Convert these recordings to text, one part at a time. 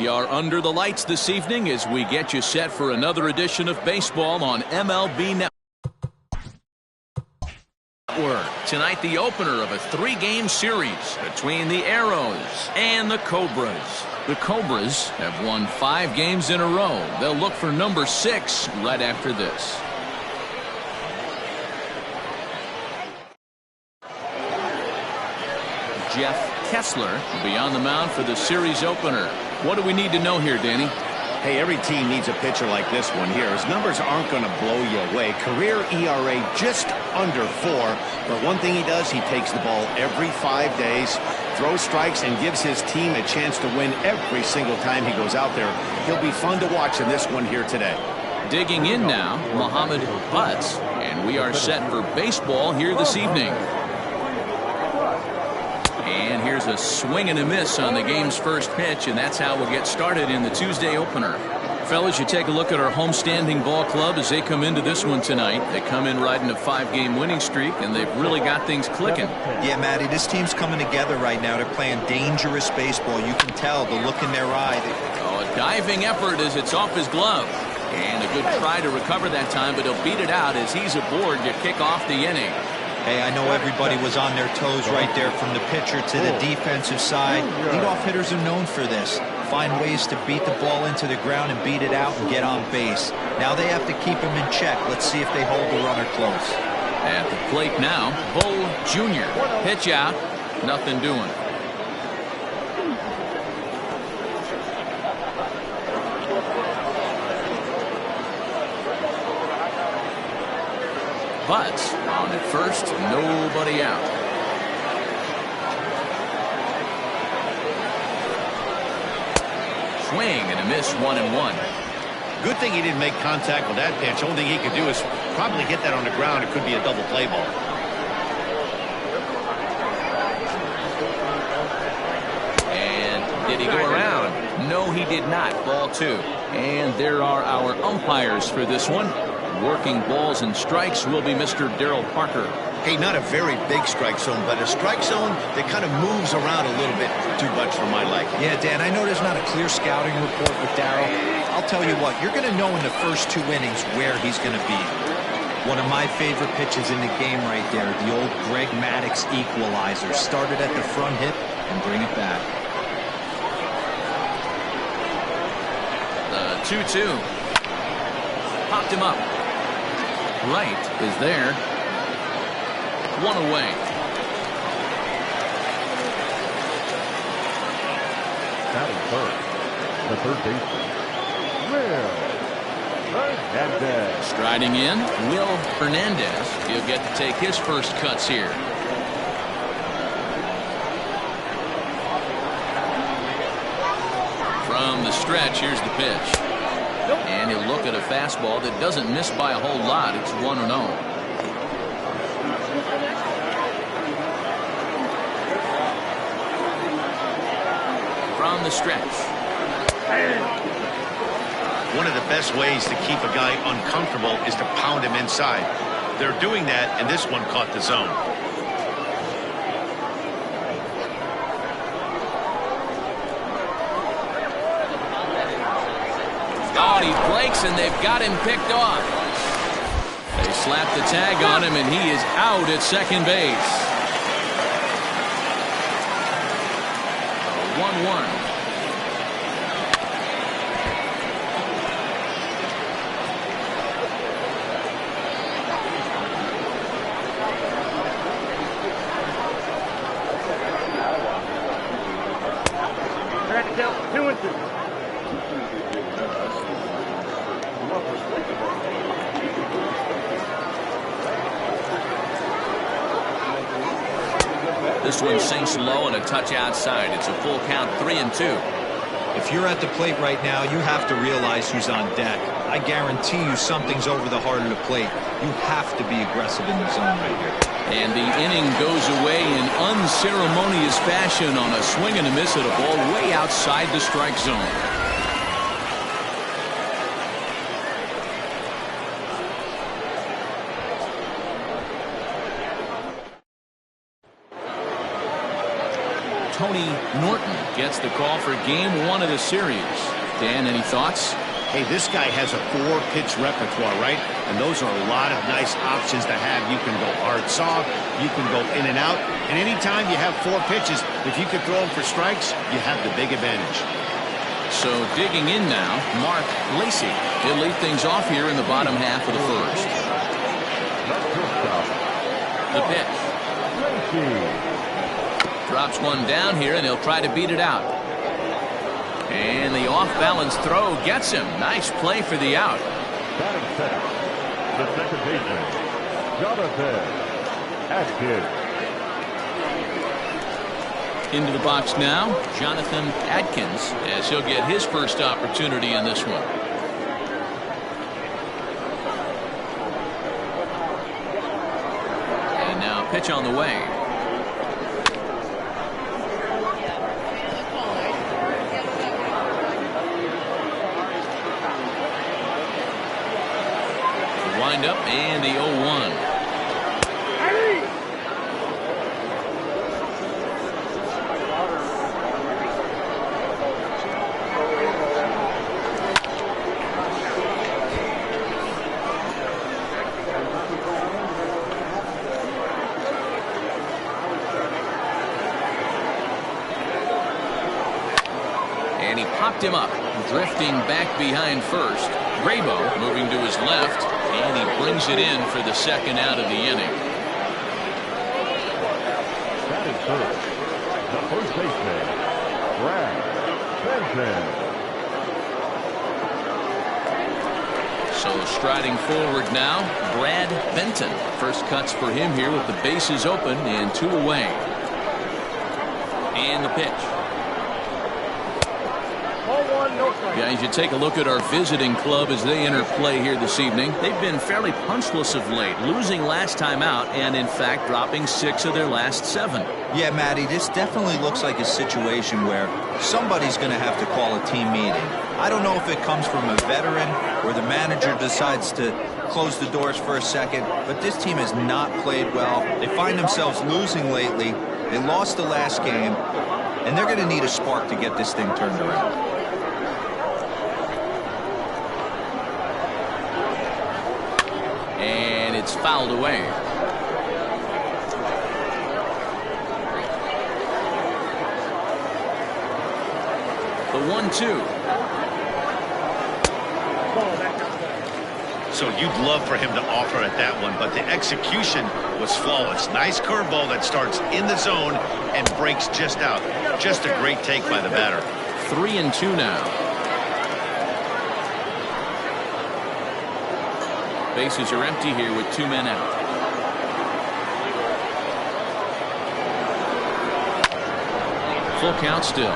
We are under the lights this evening as we get you set for another edition of baseball on MLB Network. Tonight, the opener of a three-game series between the Arrows and the Cobras. The Cobras have won 5 games in a row. They'll look for number 6 right after this. Jeff Kessler will be on the mound for the series opener. What do we need to know here, Danny? Hey, every team needs a pitcher like this one here. His numbers aren't going to blow you away. Career ERA just under 4. But one thing he does, he takes the ball every 5 days, throws strikes, and gives his team a chance to win every single time he goes out there. He'll be fun to watch in this one here today. Digging in now, Muhammad Butts, and we are set for baseball here this evening. And here's a swing and a miss on the game's first pitch, and that's how we'll get started in the Tuesday opener. Fellas, you take a look at our homestanding ball club as they come into this one tonight. They come in riding a 5-game winning streak, and they've really got things clicking. Yeah, Matty, this team's coming together right now. They're playing dangerous baseball. You can tell the look in their eye. A diving effort as it's off his glove. And a good try to recover that time, but he'll beat it out as he's aboard to kick off the inning. Hey, I know everybody was on their toes right there from the pitcher to the defensive side. Leadoff hitters are known for this. Find ways to beat the ball into the ground and beat it out and get on base. Now they have to keep him in check. Let's see if they hold the runner close. At the plate now, Bull Jr. Pitch out. Nothing doing. Butts on at first, nobody out. Swing and a miss, 1-1. Good thing he didn't make contact with that pitch. Only thing he could do is probably hit that on the ground. It could be a double play ball. And did he go around? No, he did not. Ball 2. And there are our umpires for this one. Working balls and strikes will be Mr. Darryl Parker. Hey, not a very big strike zone, but a strike zone that kind of moves around a little bit too much for my liking. Yeah, Dan, I know there's not a clear scouting report with Darryl. I'll tell you what, you're going to know in the first 2 innings where he's going to be. One of my favorite pitches in the game right there, the old Greg Maddux equalizer. Started at the front hip and bring it back. The 2-2. Popped him up. Right is there. 1 away. Batting first, the third baseman, Will Hernandez. Striding in, Will Hernandez. He'll get to take his first cuts here. From the stretch, here's the pitch. And he'll look at a fastball that doesn't miss by a whole lot. It's 1-0. From the stretch. One of the best ways to keep a guy uncomfortable is to pound him inside. They're doing that, and this one caught the zone. Oh, he breaks, and they've got him picked off. They slap the tag on him, and he is out at second base. 1-1. This one sinks low and a touch outside. It's a full count, 3-2. If you're at the plate right now, you have to realize who's on deck. I guarantee you something's over the heart of the plate. You have to be aggressive in the zone right here. And the inning goes away in unceremonious fashion on a swing and a miss at a ball way outside the strike zone. Tony Norton gets the call for game 1 of the series. Dan, any thoughts? Hey, this guy has a 4-pitch repertoire, right? And those are a lot of nice options to have. You can go hard soft, you can go in and out, and anytime you have 4 pitches, if you could throw them for strikes, you have the big advantage. So digging in now, Mark Lacey. He'll lead things off here in the bottom half of the first. The pitch. Drops one down here, and he'll try to beat it out. And the off-balance throw gets him. Nice play for the out. Batting center, the second baseman, Jonathan Atkins. Into the box now, Jonathan Atkins, as he'll get his first opportunity in this one. And now pitch on the way. Wind up and the 0-1. And he popped him up, drifting back behind first. Graybo moving to his left, and he brings it in for the second out of the inning. That is first. The first baseman, Brad Benson. So striding forward now, Brad Benton. First cuts for him here with the bases open and 2 away. And the pitch. Guys, you take a look at our visiting club as they enter play here this evening. They've been fairly punchless of late, losing last time out and, in fact, dropping 6 of their last 7. Yeah, Matty, this definitely looks like a situation where somebody's going to have to call a team meeting. I don't know if it comes from a veteran or the manager decides to close the doors for a second, but this team has not played well. They find themselves losing lately. They lost the last game, and they're going to need a spark to get this thing turned around. And it's fouled away. The 1-2. So you'd love for him to offer at that one, but the execution was flawless. Nice curveball that starts in the zone and breaks just out. Just a great take by the batter. 3-2 now. Bases are empty here with 2 men out. Full count still.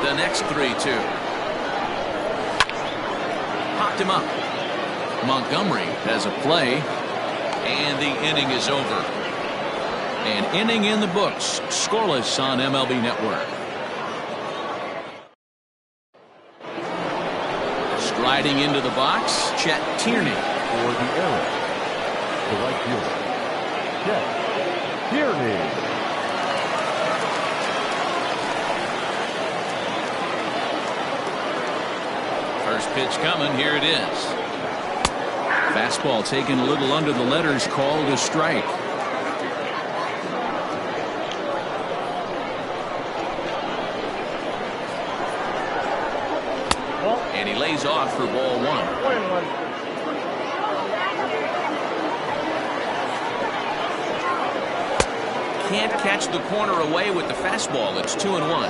The next 3-2. Popped him up. Montgomery has a play, and the inning is over. An inning in the books, scoreless on MLB Network. Striding into the box, Chet Tierney. For the error, the right fielder, Chet Tierney. First pitch coming, here it is. Fastball taken a little under the letters, called a strike. And he lays off for ball 1. Can't catch the corner away with the fastball. It's 2-1.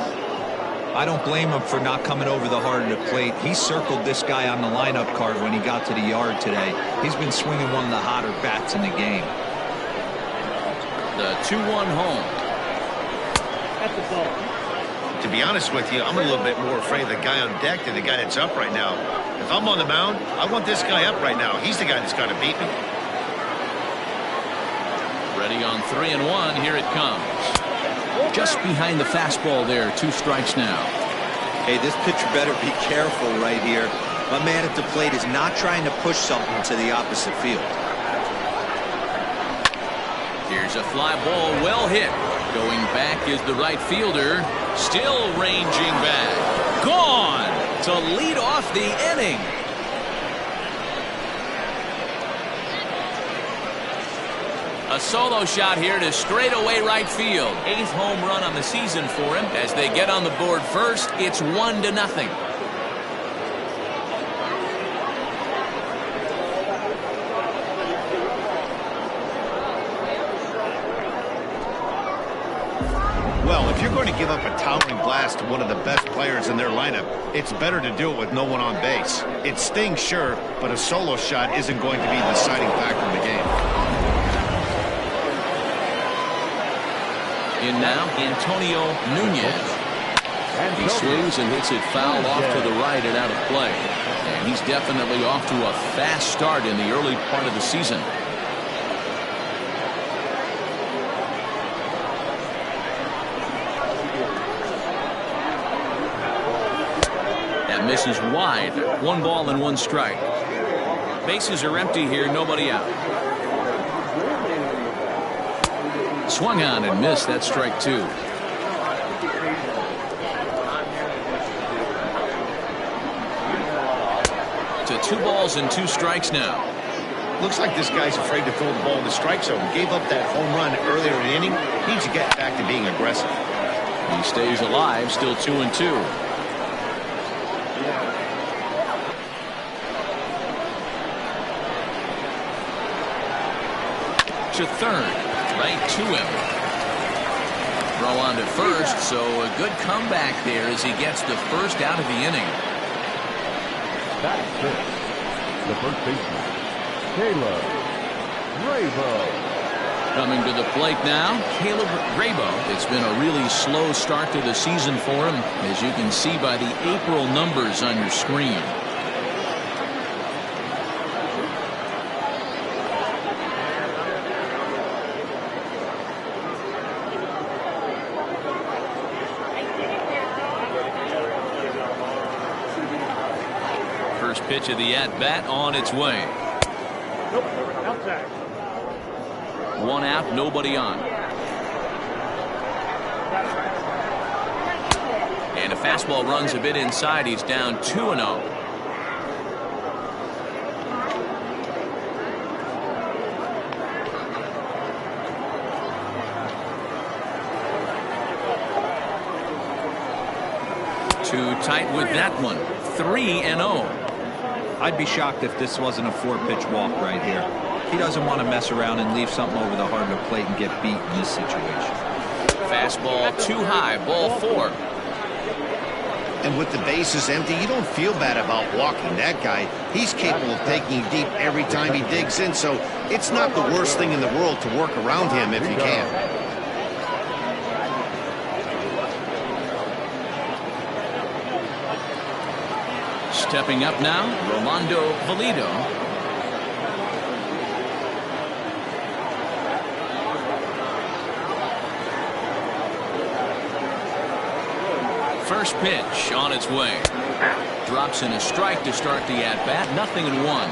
I don't blame him for not coming over the heart of the plate. He circled this guy on the lineup card when he got to the yard today. He's been swinging one of the hotter bats in the game. The 2-1 home. That's the ball. To be honest with you, I'm a little bit more afraid of the guy on deck than the guy that's up right now. If I'm on the mound, I want this guy up right now. He's the guy that's got to beat me. Ready on 3-1. Here it comes. Just behind the fastball there. 2 strikes now. Hey, this pitcher better be careful right here. My man at the plate is not trying to push something to the opposite field. Here's a fly ball, well hit. Going back is the right fielder. Still ranging back. Gone to lead off the inning. A solo shot here to straightaway right field. 8th home run on the season for him. As they get on the board first, it's 1-0. Well, if you're going to give up a towering blast to one of the best players in their lineup, it's better to do it with no one on base. It stings, sure, but a solo shot isn't going to be the deciding factor in the game. In now, Antonio Nunez. He swings and hits it foul off to the right and out of play. And he's definitely off to a fast start in the early part of the season. That misses wide. 1 ball and 1 strike. Bases are empty here, nobody out. Swung on and missed. That's strike 2. To 2 balls and 2 strikes now. Looks like this guy's afraid to throw the ball in the strike zone. Gave up that home run earlier in the inning. Needs to get back to being aggressive. He stays alive, still 2-2. To third. Right to him. Throw on to first, so a good comeback there as he gets the first out of the inning. That's it. The first baseman, Caleb Grabo. Coming to the plate now, Caleb Grabo. It's been a really slow start to the season for him, as you can see by the April numbers on your screen. First pitch of the at-bat on its way. Nope, outside. 1 out, nobody on. And a fastball runs a bit inside. He's down 2-0. Too tight with that one. 3-0. I'd be shocked if this wasn't a 4-pitch walk right here. He doesn't want to mess around and leave something over the heart of the plate and get beat in this situation. Fastball too high, ball 4. And with the bases empty, you don't feel bad about walking that guy. He's capable of taking you deep every time he digs in, so it's not the worst thing in the world to work around him if you can. Stepping up now, Rolando Valido. First pitch on its way. Drops in a strike to start the at-bat. 0-1.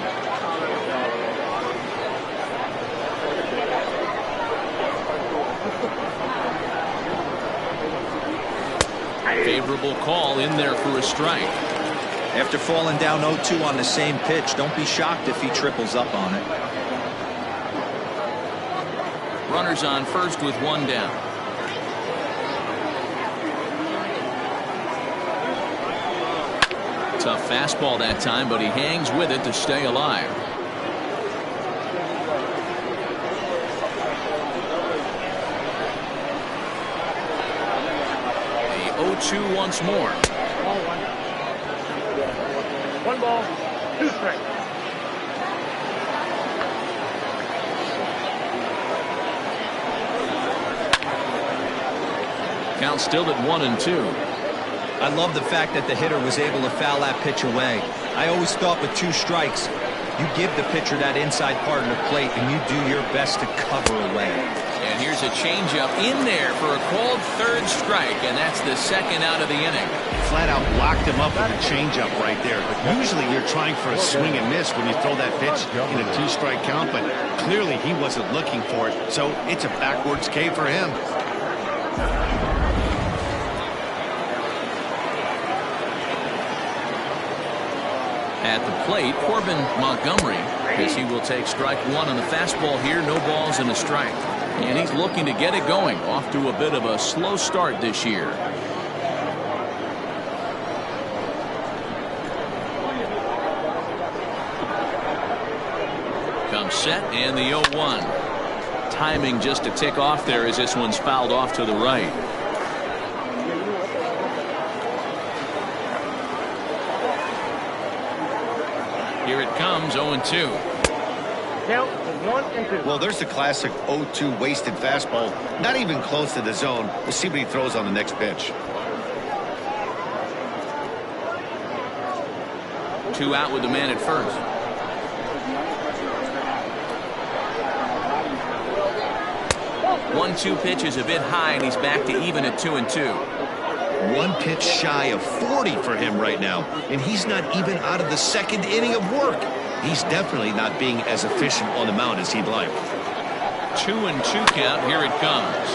Favorable call in there for a strike. After falling down 0-2 on the same pitch, don't be shocked if he triples up on it. Runners on first with 1 down. Tough fastball that time, but he hangs with it to stay alive. The 0-2 once more. Ball 1. 1 ball, 2 strikes. Count still at 1-2. I love the fact that the hitter was able to foul that pitch away. I always thought with 2 strikes, you give the pitcher that inside part of the plate and you do your best to cover away. And And here's a changeup in there for a called third strike, and that's the second out of the inning. Flat out blocked him up with a changeup right there. Usually you're trying for a swing and miss when you throw that pitch in a 2-strike count, but clearly he wasn't looking for it, so it's a backwards K for him. At the plate, Corbin Montgomery, as he will take strike one on the fastball here. No balls and a strike. And he's looking to get it going. Off to a bit of a slow start this year. Comes set and the 0-1. Timing just to tick off there as this one's fouled off to the right. Here it comes, 0-2. Count 1 and 2. Well, there's the classic 0-2 wasted fastball. Not even close to the zone. We'll see what he throws on the next pitch. 2 out with the man at first. One-two pitch is a bit high, and he's back to even at 2-2. One pitch shy of 40 for him right now, and he's not even out of the second inning of work. He's definitely not being as efficient on the mound as he'd like. 2-2 count. Here it comes.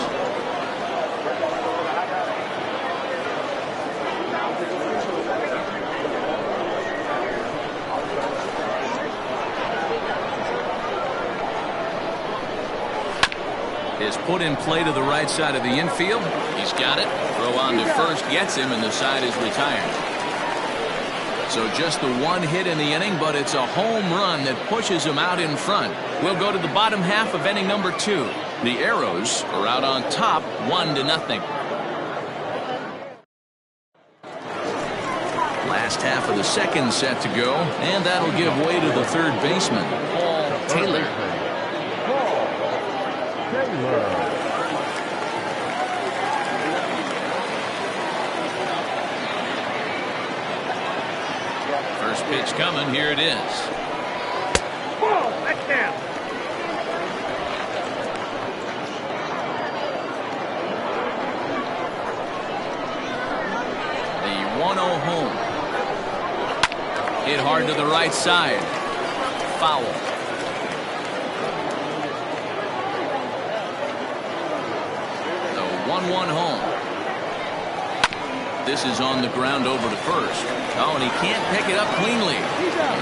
Is put in play to the right side of the infield. He's got it. Throw on to first gets him, and the side is retired. So just the one hit in the inning, but it's a home run that pushes him out in front. We'll go to the bottom half of inning number 2. The Arrows are out on top, 1-0. Last half of the second set to go, and that'll give way to the third baseman, Paul Taylor. First pitch coming. Here it is. Ball, that's down. The 1-0 home. Hit hard to the right side. Foul. The 1-1 home. This is on the ground over to first. Oh, and he can't pick it up cleanly.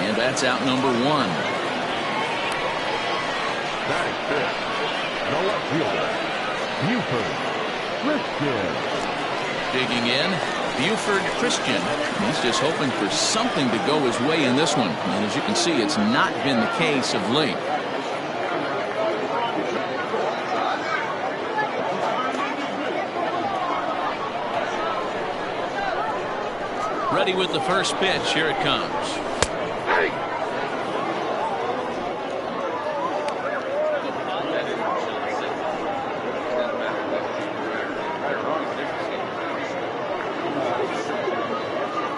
And that's out number 1. Batting fifth, the left fielder, Buford Christian. Digging in, Buford Christian. He's just hoping for something to go his way in this one. And as you can see, it's not been the case of late. Ready with the first pitch. Here it comes.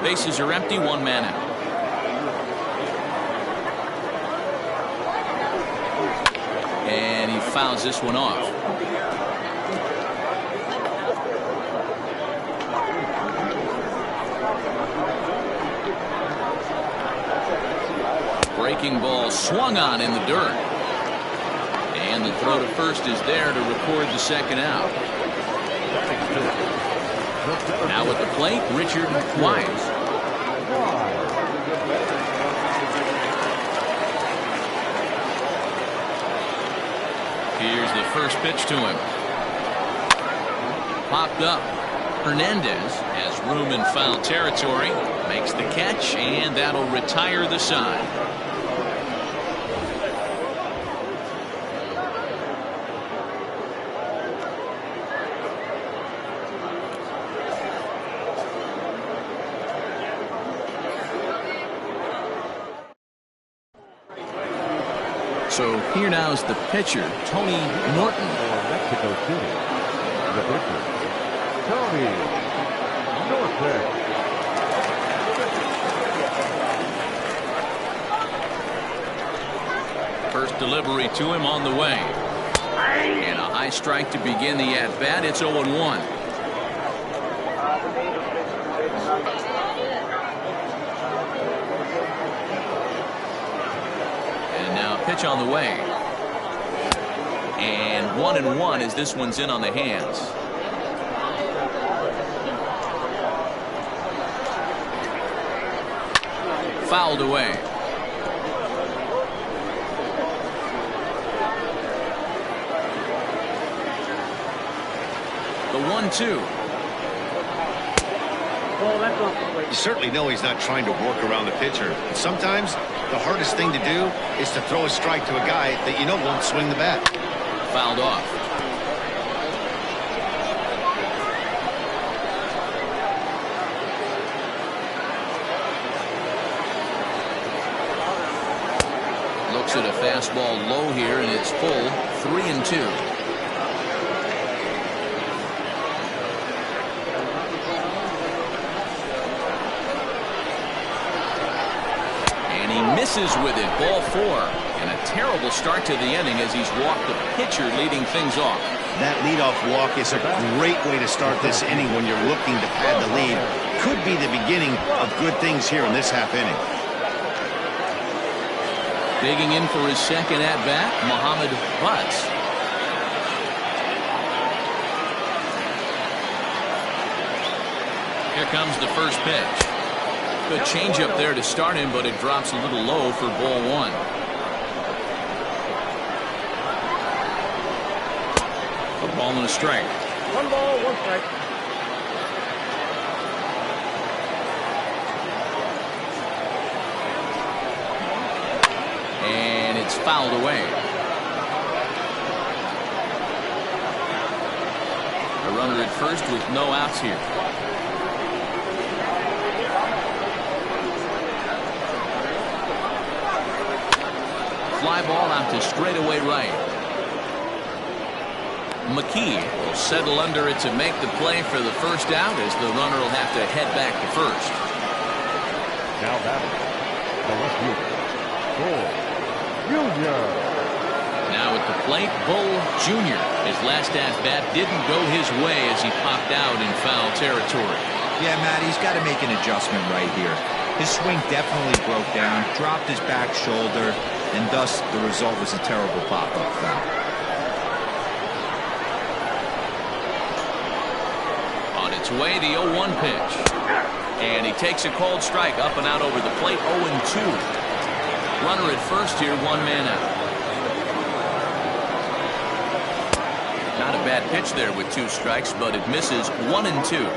Bases are empty, 1 man out. And he fouls this one off. Breaking ball swung on in the dirt. And the throw to first is there to record the second out. Now at the plate, Richard Wise. Here's the first pitch to him. Popped up. Hernandez has room in foul territory. Makes the catch, and that'll retire the side. So here now is the pitcher, Tony Norton. For Mexico City, the pitcher, Tony Norton. First delivery to him on the way. And a high strike to begin the at-bat. It's 0-1. And now pitch on the way. And 1-1 as this one's in on the hands. Fouled away. The 1-2. You certainly know he's not trying to work around the pitcher. Sometimes the hardest thing to do is to throw a strike to a guy that you know won't swing the bat. Fouled off. Looks at a fastball low here, and it's full. 3-2. Misses with it. Ball 4. And a terrible start to the inning as he's walked the pitcher, leading things off. That leadoff walk is a great way to start this inning when you're looking to pad the lead. Could be the beginning of good things here in this half inning. Digging in for his second at-bat, Muhammad Butts. Here comes the first pitch. Good changeup there to start him, but it drops a little low for ball 1. A ball and a strike. 1 ball, 1 strike. And it's fouled away. A runner at first with no outs here. Fly ball out to straightaway right. McKee will settle under it to make the play for the first out as the runner will have to head back to first. Now batting, the left fielder, Bull Jr. Now at the plate, Bull Jr. His last at-bat didn't go his way as he popped out in foul territory. Yeah, Matt, he's got to make an adjustment right here. His swing definitely broke down, dropped his back shoulder, and thus the result was a terrible pop-up foul. On its way, the 0-1 pitch. And he takes a called strike up and out over the plate. 0-2. Runner at first here, 1 man out. Not a bad pitch there with 2 strikes, but it misses. 1-2.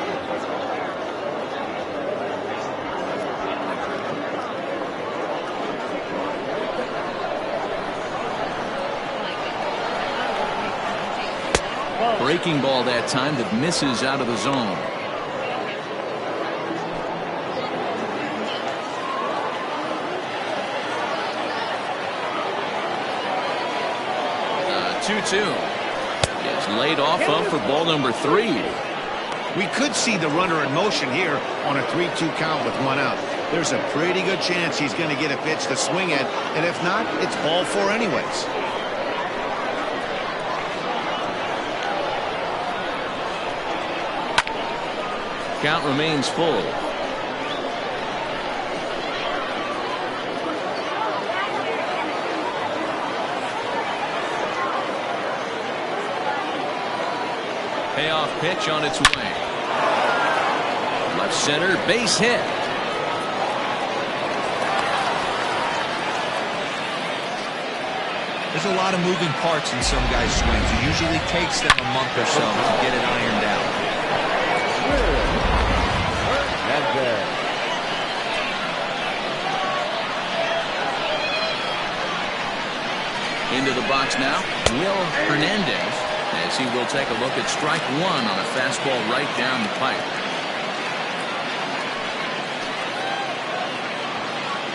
Breaking ball that time that misses out of the zone. The 2-2 is laid off of for ball number 3. We could see the runner in motion here on a 3-2 count with 1 out. There's a pretty good chance he's going to get a pitch to swing at, and if not, it's ball 4 anyways. Count remains full. Payoff pitch on its way. Left center, base hit. There's a lot of moving parts in some guys' swings. It usually takes them a month or so to get it ironed out. Into the box now, Will Hernandez, as he will take a look at strike 1 on a fastball right down the pipe.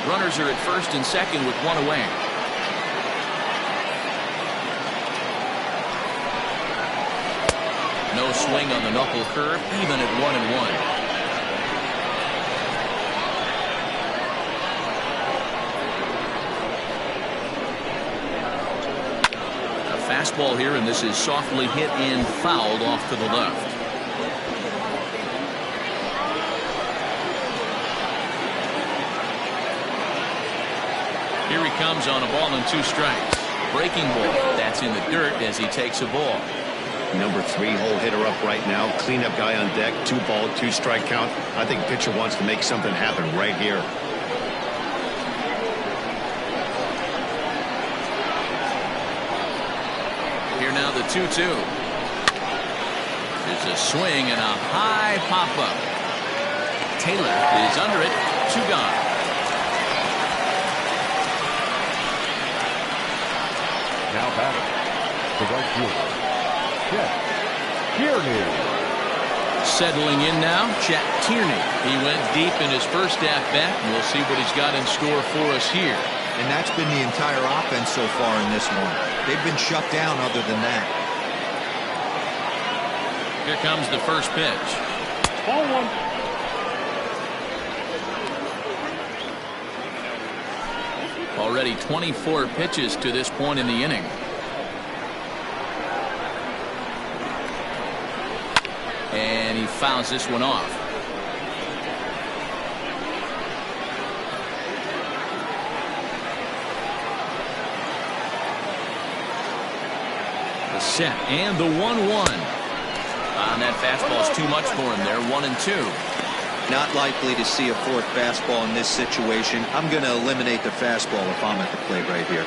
Runners are at first and second with 1 away. No swing on the knuckle curve, even at 1-1. fastball here, and this is softly hit and fouled off to the left. Here he comes on a ball and 2 strikes. Breaking ball. That's in the dirt as he takes a ball. Number 3 hole hitter up right now. Cleanup guy on deck. 2 ball, 2 strike count. I think pitcher wants to make something happen right here. Here now the 2-2. There's a swing and a high pop-up. Taylor is under it. 2 gone. Now batting, the right fielder, Chet Tierney. Settling in now, Chet Tierney. He went deep in his first at-bat. We'll see what he's got in store for us here. And that's been the entire offense so far in this one. They've been shut down other than that. Here comes the first pitch. Ball 1. Already 24 pitches to this point in the inning. And he fouls this one off. The set and the 1-1. That fastball's too much for him there. 1-2. Not likely to see a 4th fastball in this situation. I'm going to eliminate the fastball if I'm at the plate right here.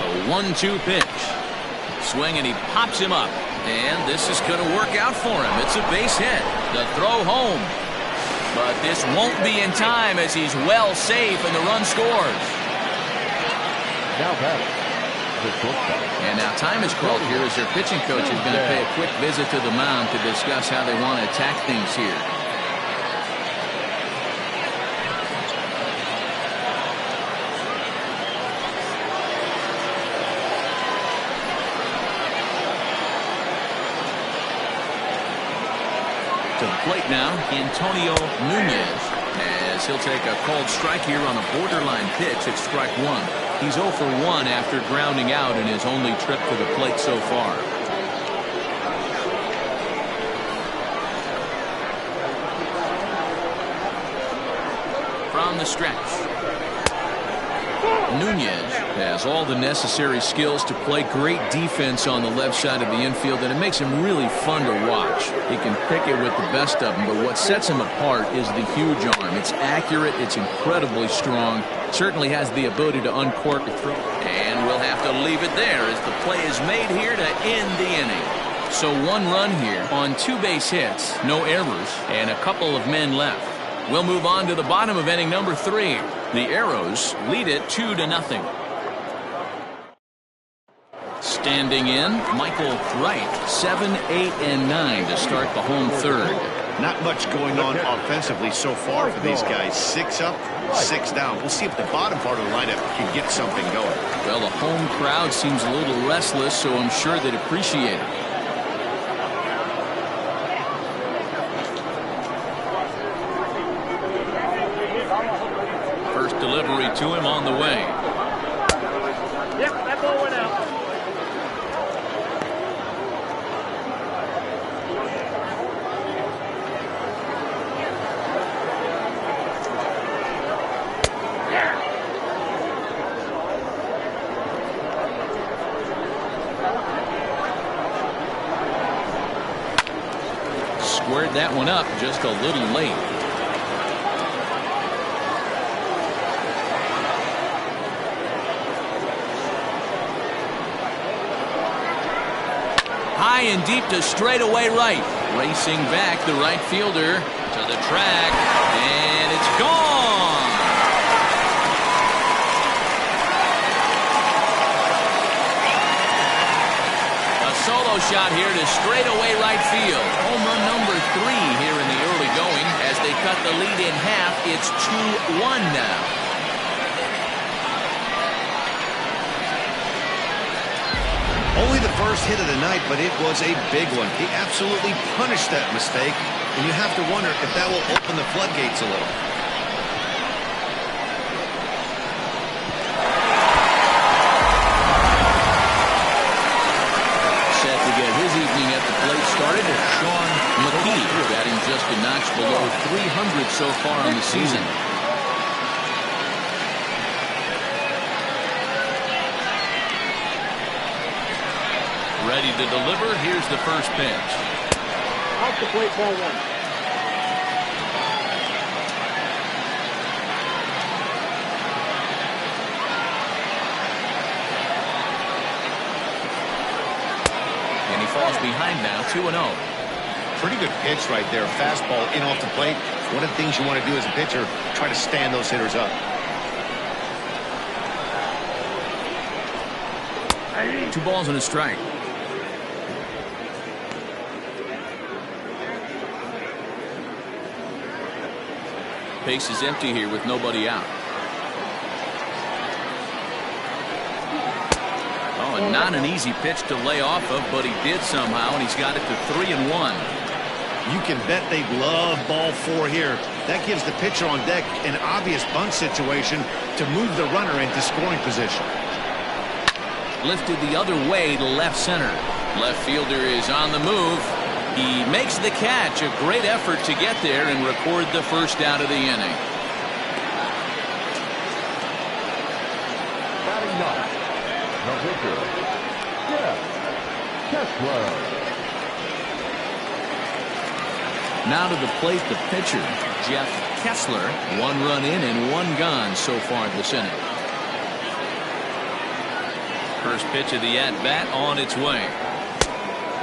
A 1-2 pitch. Swing and he pops him up. And this is going to work out for him. It's a base hit. The throw home. But this won't be in time as he's well safe and the run scores. Now batting, the shortstop. And now time is called here as their pitching coach is going to pay a quick visit to the mound to discuss how they want to attack things here. To the plate now, Antonio Nunez, as he'll take a called strike here on a borderline pitch at strike 1. He's 0 for 1 after grounding out in his only trip to the plate so far. From the stretch, Nunez has all the necessary skills to play great defense on the left side of the infield, and it makes him really fun to watch. He can pick it with the best of them, but what sets him apart is the huge arm. It's accurate, it's incredibly strong, certainly has the ability to uncork a throw. And we'll have to leave it there as the play is made here to end the inning. So 1 run here on 2 base hits, no errors, and a couple of men left. We'll move on to the bottom of inning number 3. The Arrows lead it 2-0. Standing in, Michael Wright, 7, 8, and 9 to start the home 3rd. Not much going on offensively so far for these guys. 6 up, 6 down. We'll see if the bottom part of the lineup can get something going. Well, the home crowd seems a little restless, so I'm sure they'd appreciate it. First delivery to him on the way. Yep, that ball went out. Squared that one up just a little late. High and deep to straightaway right. Racing back the right fielder to the track, and it's gone. A solo shot here to straightaway right field. Home run number 3 here in the early going. As they cut the lead in half, it's 2-1 now. Only the first hit of the night, but it was a big one. He absolutely punished that mistake, and you have to wonder if that will open the floodgates a little. started, Sean McKee, batting just a notch below 300 so far on the season. Ready to deliver. Here's the first pitch. Off the plate, ball one. And he falls behind now, 2-0. Pretty good pitch right there. Fastball in off the plate. One of the things you want to do as a pitcher, try to stand those hitters up. 2 balls and a strike. Base is empty here with nobody out. Oh, and not an easy pitch to lay off of, but he did somehow, and he's got it to 3-1. You can bet they love ball 4 here. That gives the pitcher on deck an obvious bunt situation to move the runner into scoring position. Lifted the other way to left center. Left fielder is on the move. He makes the catch. A great effort to get there and record the first out of the inning. Batting ninth, the pitcher, Jeff Kessler. Now to the plate, the pitcher, Jeff Kessler. 1 run in and 1 gone so far this inning. First pitch of the at-bat on its way.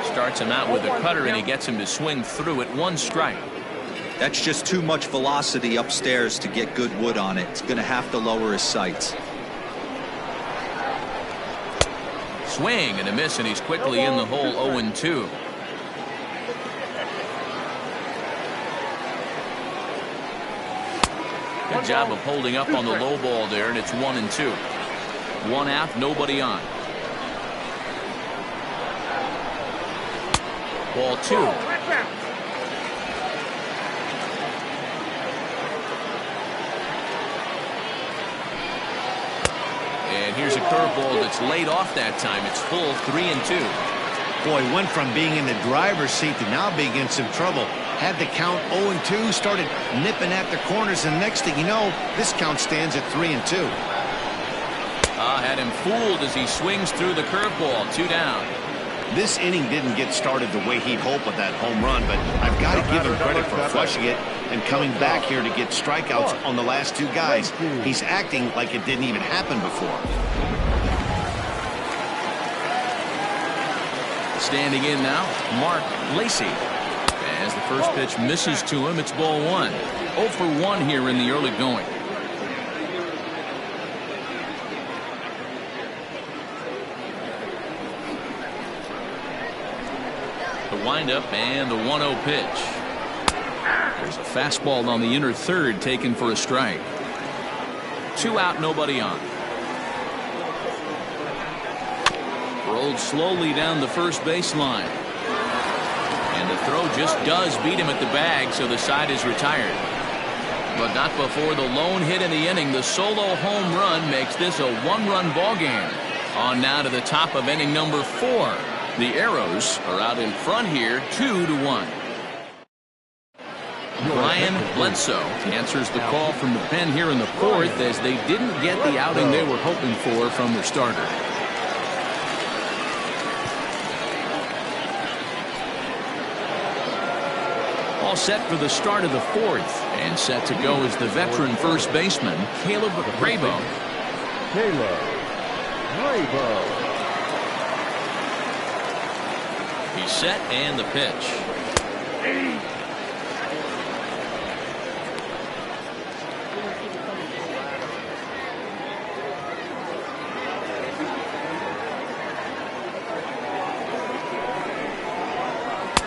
Starts him out with a cutter, and he gets him to swing through it. 1 strike. That's just too much velocity upstairs to get good wood on it. It's going to have to lower his sights. Swing and a miss, and he's quickly in the hole. 0-2. Good job of holding up on the low ball there, and it's 1-2. 1 out, nobody on. Ball 2. And here's a curveball that's laid off that time. It's full, 3-2. Boy, went from being in the driver's seat to now being in some trouble. Had the count 0-2, started nipping at the corners, and next thing you know, this count stands at 3-2. Had him fooled as he swings through the curveball. 2 down. This inning didn't get started the way he'd hoped with that home run, but I've got to give him credit for flushing it and coming back here to get strikeouts on the last 2 guys. He's acting like it didn't even happen before. Standing in now, Mark Lacey. As the first pitch misses to him, it's ball 1. 0 for 1 here in the early going. The windup and the 1-0 pitch. There's a fastball on the inner third taken for a strike. 2 out, nobody on. Rolled slowly down the first baseline. And the throw just does beat him at the bag, so the side is retired. But not before the lone hit in the inning. The solo home run makes this a 1-run ball game. On now to the top of inning number 4. The Arrows are out in front here, 2-1. Brian Bledsoe answers the call from the pen here in the 4th as they didn't get the outing they were hoping for from their starter. All set for the start of the 4th, and set to go is the veteran first baseman, Caleb Grabo. Caleb Grabo. He's set, and the pitch.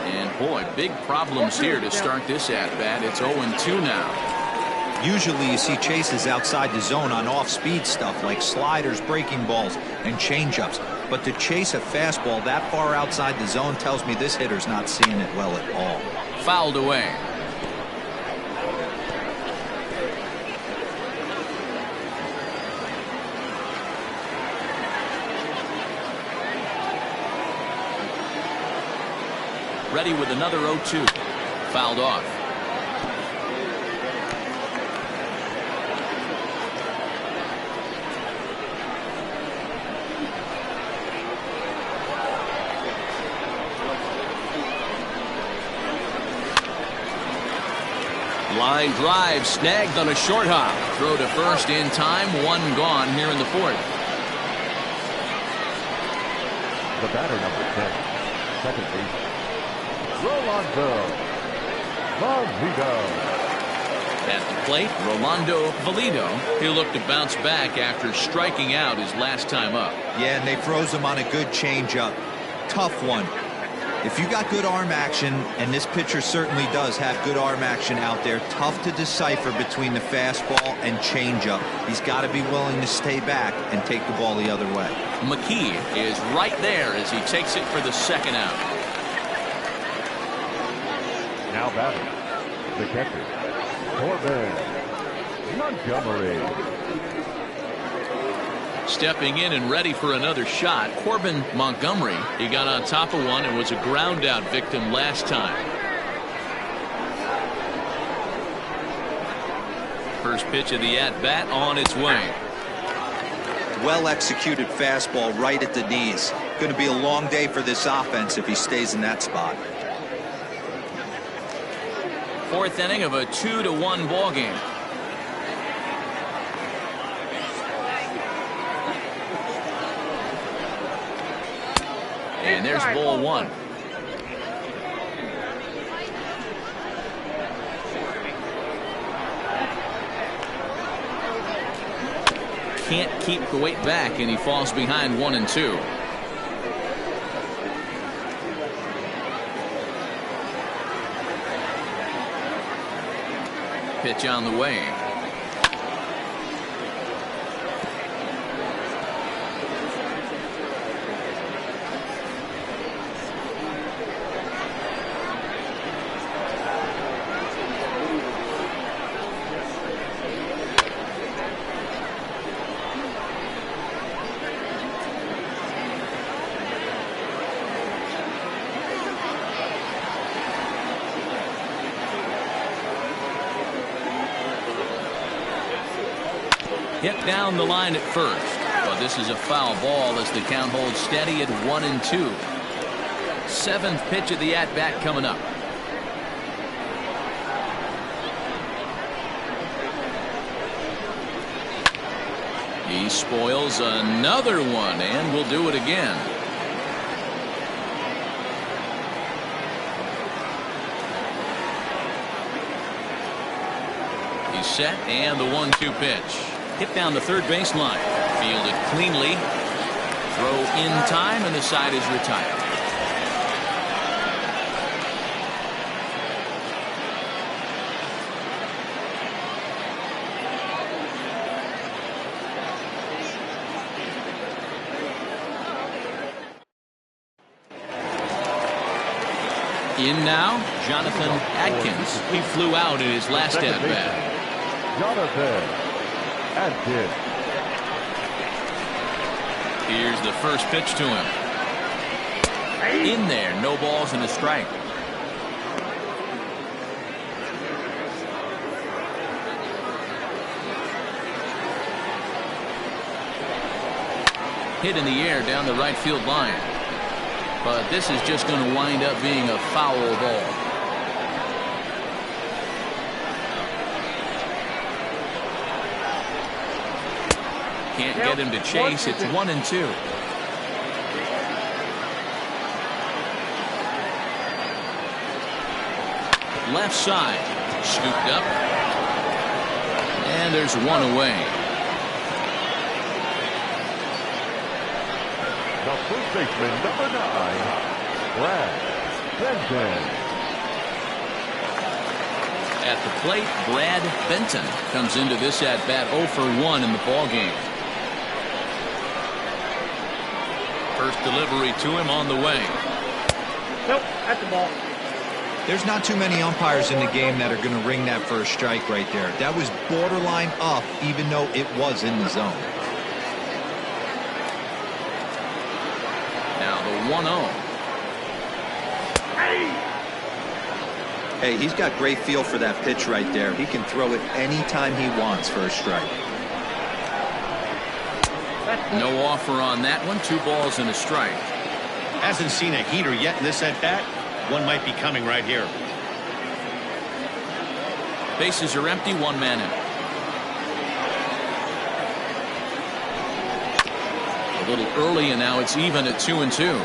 And boy, big problems here to start this at-bat. It's 0-2 now. Usually you see chases outside the zone on off-speed stuff like sliders, breaking balls, and changeups. But to chase a fastball that far outside the zone tells me this hitter's not seeing it well at all. Fouled away. Ready with another 0-2. Fouled off. Line drive snagged on a short hop. Throw to first in time. One gone here in the fourth. The batter, number 10, second base, Rolando Valido. At the plate, Rolando Valido. He'll look to bounce back after striking out his last time up. Yeah, and they froze him on a good changeup. Tough one. If you got good arm action, and this pitcher certainly does have good arm action out there, tough to decipher between the fastball and changeup. He's got to be willing to stay back and take the ball the other way. McKee is right there as he takes it for the second out. Now batting, the catcher, Corbin Montgomery. Stepping in and ready for another shot, Corbin Montgomery. He got on top of one and was a ground out victim last time. First pitch of the at bat on its way. Well executed fastball right at the knees. Going to be a long day for this offense if he stays in that spot. Fourth inning of a 2-1 ball game. And there's ball one. Can't keep the weight back, and he falls behind 1-2. Pitch on the way. Hit down the line at first, but this is a foul ball as the count holds steady at 1-2. Seventh pitch of the at bat coming up. He spoils another one and will do it again. He's set, and the 1-2 pitch. Hit down the third baseline. Fielded cleanly. Throw in time, and the side is retired. In now, Jonathan Adkins. He flew out in his last at bat. Jonathan Adkins. Here's the first pitch to him. In there, no balls and a strike. Hit in the air down the right field line. But this is just going to wind up being a foul ball. Can't get him to chase. It's 1-2. Left side. Scooped up. And there's one away. The first baseman, number 9, Brad Benton. At the plate, Brad Benton comes into this at bat 0 for 1 in the ball game. First delivery to him on the way. Nope, that's the ball. There's not too many umpires in the game that are going to ring that first strike right there. That was borderline up, even though it was in the zone. Now the 1-0. Hey, he's got great feel for that pitch right there. He can throw it anytime he wants for a strike. No offer on that one. 2 balls and a strike. Hasn't seen a heater yet in this at-bat. One might be coming right here. Bases are empty. 1 man in. A little early, and now it's even at 2-2.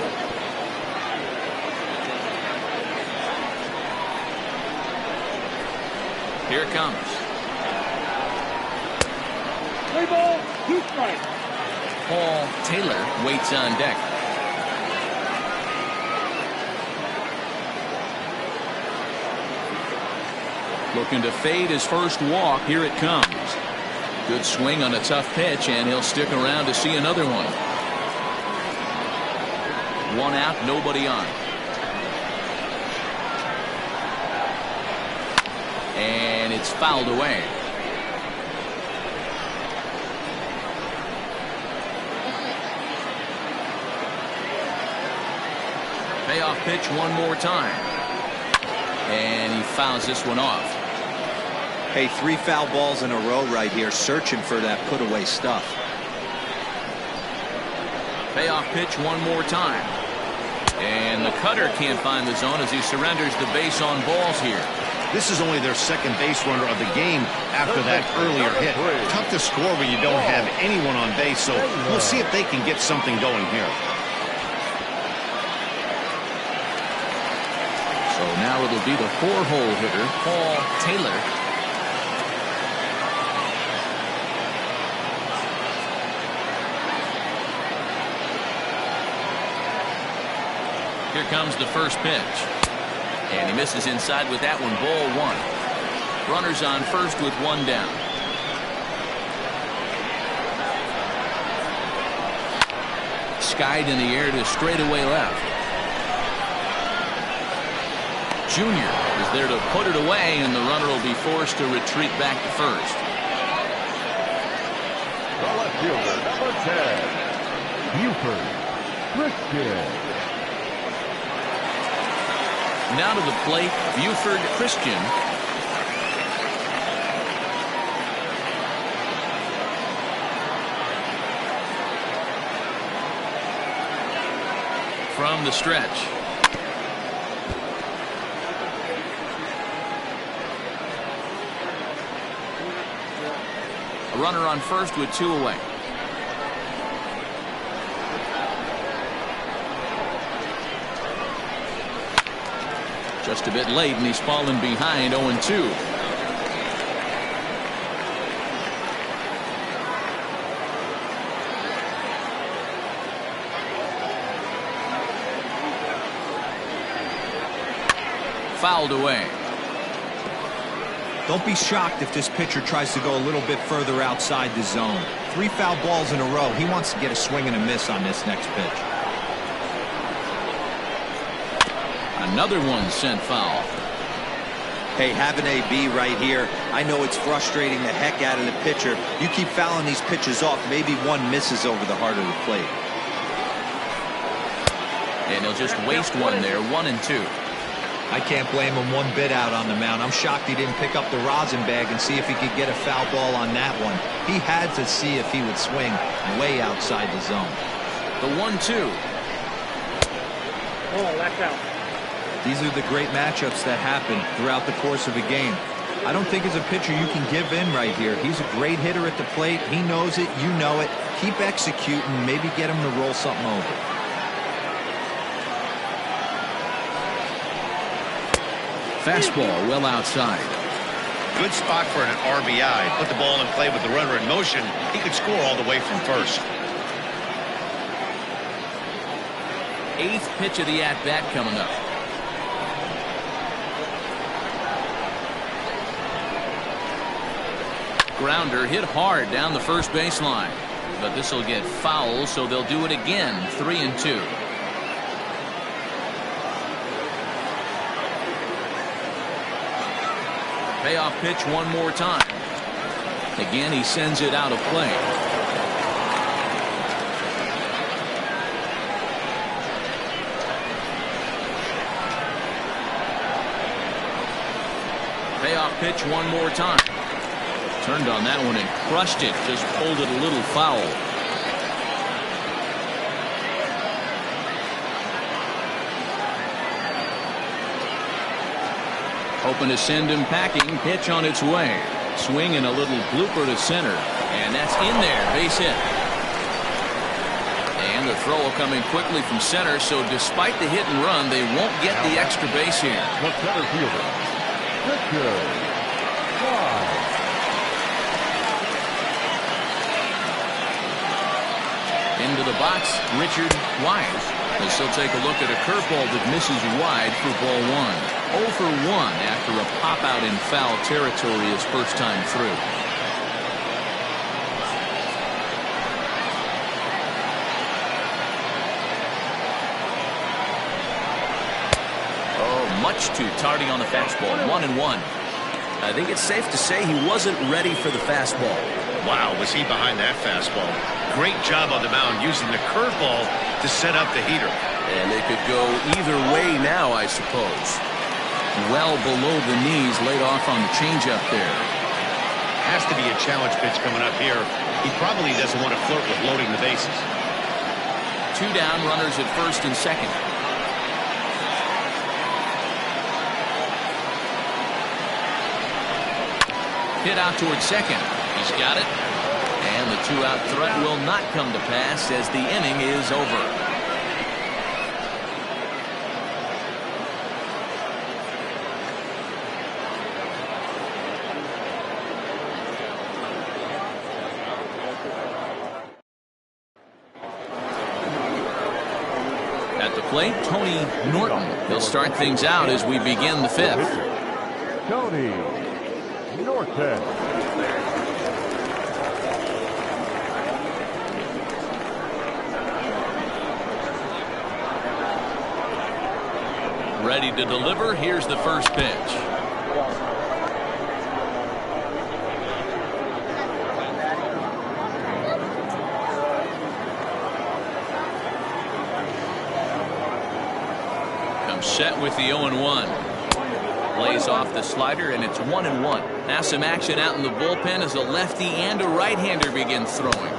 Here it comes. 3 balls, 2 strikes. Paul Taylor waits on deck. Looking to fade his first walk. Here it comes. Good swing on a tough pitch, and he'll stick around to see another one. 1 out, nobody on. And it's fouled away. Payoff pitch one more time. And he fouls this one off. Hey, 3 foul balls in a row right here, searching for that put-away stuff. Payoff pitch one more time. And the cutter can't find the zone as he surrenders the base on balls here. This is only their second base runner of the game after that earlier hit. Tough to score when you don't have anyone on base, so we'll see if they can get something going here. So now it'll be the 4-hole hitter, Paul Taylor. Here comes the first pitch. And he misses inside with that one. Ball 1. Runners on first with 1 down. Skied in the air to straightaway left. Junior is there to put it away, and the runner will be forced to retreat back to first. The left fielder, number 10, Buford Christian. Now to the plate, Buford Christian. From the stretch. A runner on first with 2 away. Just a bit late, and he's fallen behind 0-2. Fouled away. Don't be shocked if this pitcher tries to go a little bit further outside the zone. 3 foul balls in a row. He wants to get a swing and a miss on this next pitch. Another one sent foul. Hey, have an AB right here. I know it's frustrating the heck out of the pitcher. You keep fouling these pitches off, maybe one misses over the heart of the plate. And he'll just waste one there. 1-2. I can't blame him one bit out on the mound. I'm shocked he didn't pick up the rosin bag and see if he could get a foul ball on that one. He had to see if he would swing way outside the zone. The 1-2. Oh, that's out. These are the great matchups that happen throughout the course of a game. I don't think as a pitcher you can give in right here. He's a great hitter at the plate. He knows it. You know it. Keep executing. Maybe get him to roll something over. Fastball well outside. Good spot for an RBI. Put the ball in play with the runner in motion. He could score all the way from first. 8th pitch of the at-bat coming up. Grounder hit hard down the first baseline. But this will get foul, so they'll do it again. 3-2. Payoff pitch one more time. Again, he sends it out of play. Payoff pitch one more time. Turned on that one and crushed it. Just pulled it a little foul. Hoping to send him packing. Pitch on its way. Swing and a little blooper to center. And that's in there. Base hit. And the throw coming quickly from center. So despite the hit and run, they won't get the extra base here. The center fielder, Richard Wise. Into the box, Richard Wise. As he'll take a look at a curveball that misses wide for ball one. 0 for 1 after a pop out in foul territory his first time through. Oh, much too tardy on the fastball. 1-1. I think it's safe to say he wasn't ready for the fastball. Wow, was he behind that fastball. Great job on the mound using the curveball to set up the heater. And it could go either way now, I suppose. Well below the knees, laid off on the changeup there. Has to be a challenge pitch coming up here. He probably doesn't want to flirt with loading the bases. 2 down, runners at first and second. Hit out towards second. He's got it. And the 2-out threat will not come to pass as the inning is over. At the plate, Tony Norton. He'll start things out as we begin the 5th. Tony Norton. Ready to deliver. Here's the first pitch. Comes set with the 0-1. Lays off the slider, and it's 1-1. Now some action out in the bullpen as a lefty and a right-hander begin throwing.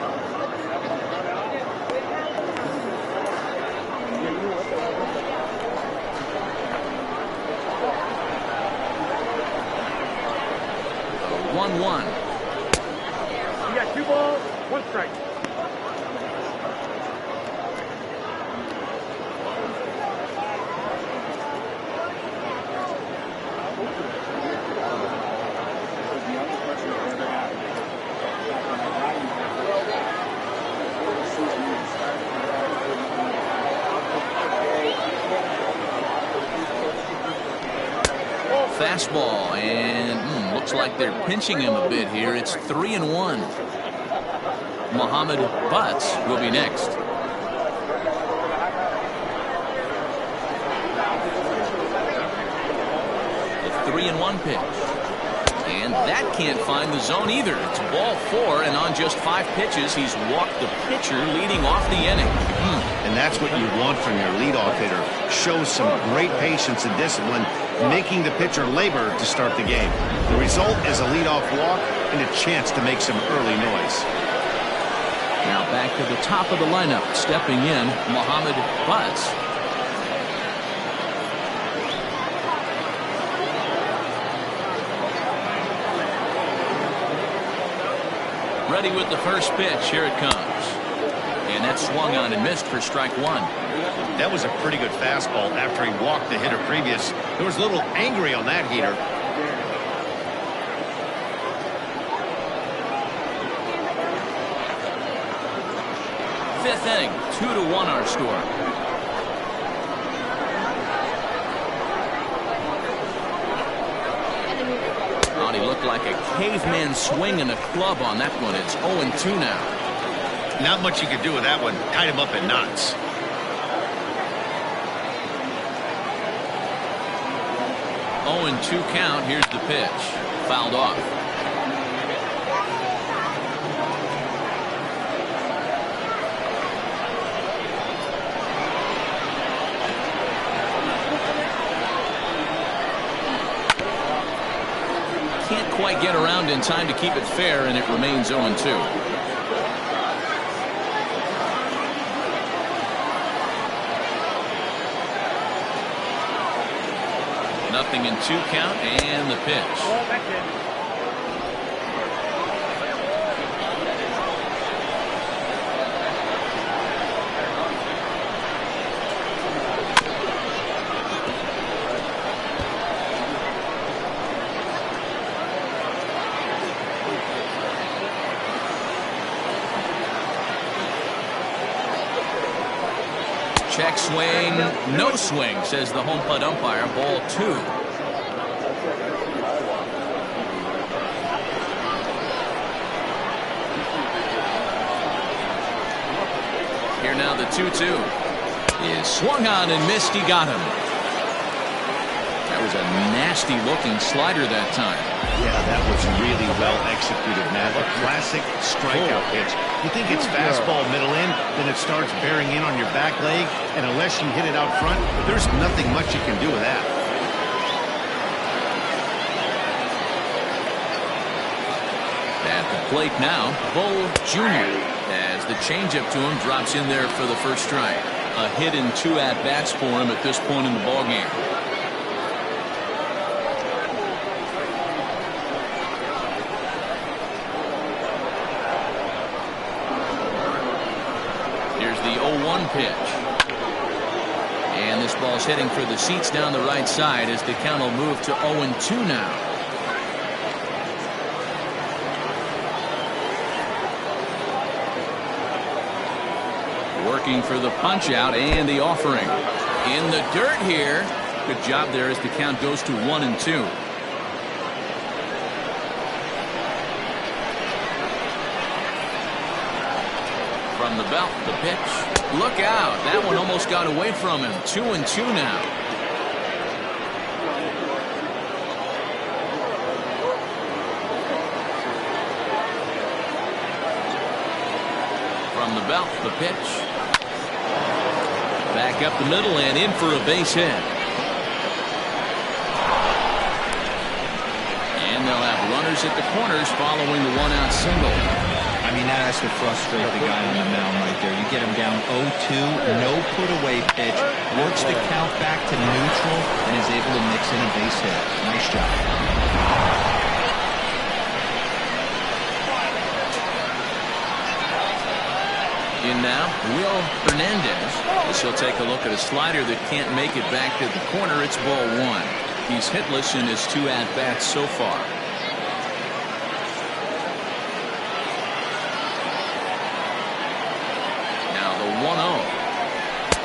You got 2 balls, 1 strike. Fastball, and looks like they're pinching him a bit here. It's 3-1. Muhammad Butts will be next. The 3-1 pitch. And that can't find the zone either. It's ball 4, and on just 5 pitches, he's walked the pitcher leading off the inning. And that's what you want from your leadoff hitter. Shows some great patience and discipline, making the pitcher labor to start the game. The result is a leadoff walk and a chance to make some early noise. Now back to the top of the lineup, stepping in, Muhammad Butts. Ready with the first pitch. Here it comes. And that's swung on and missed for strike 1. That was a pretty good fastball after he walked the hitter previous. There was a little angry on that heater. Fifth inning, 2-1 our score. Oh, he looked like a caveman swinging a club on that one. It's 0-2 now. Not much you could do with that one. Tied him up in knots. Oh, and 2 count. Here's the pitch. Fouled off. quite get around in time to keep it fair, and it remains 0-2. Nothing in 2 count, and the pitch. Check swing, no swing, says the home plate umpire. Ball 2. Here now the 2-2 is swung on and missed. He got him. That was a nasty looking slider that time. Yeah, that was really well executed, Matt. A classic strikeout pitch. You think it's fastball middle in, then it starts bearing in on your back leg, and unless you hit it out front, there's nothing much you can do with that. At the plate now, Bo Jr. as the changeup to him drops in there for the first strike. A hit in 2 at-bats for him at this point in the ballgame. The 0-1 pitch. And this ball's heading for the seats down the right side as the count will move to 0-2 now. Working for the punch out and the offering. In the dirt here. Good job there as the count goes to 1-2. From the belt, the pitch. Look out. That one almost got away from him. 2-2 now. From the belt, the pitch. Back up the middle and in for a base hit. And they'll have runners at the corners following the 1-out single. I mean, that has to frustrate the guy on the mound right there. You get him down 0-2, no put-away pitch, works the count back to neutral, and is able to mix in a base hit. Nice job. In now, Will Hernandez. This will take a look at a slider that can't make it back to the corner. It's ball 1. He's hitless in his 2 at-bats so far.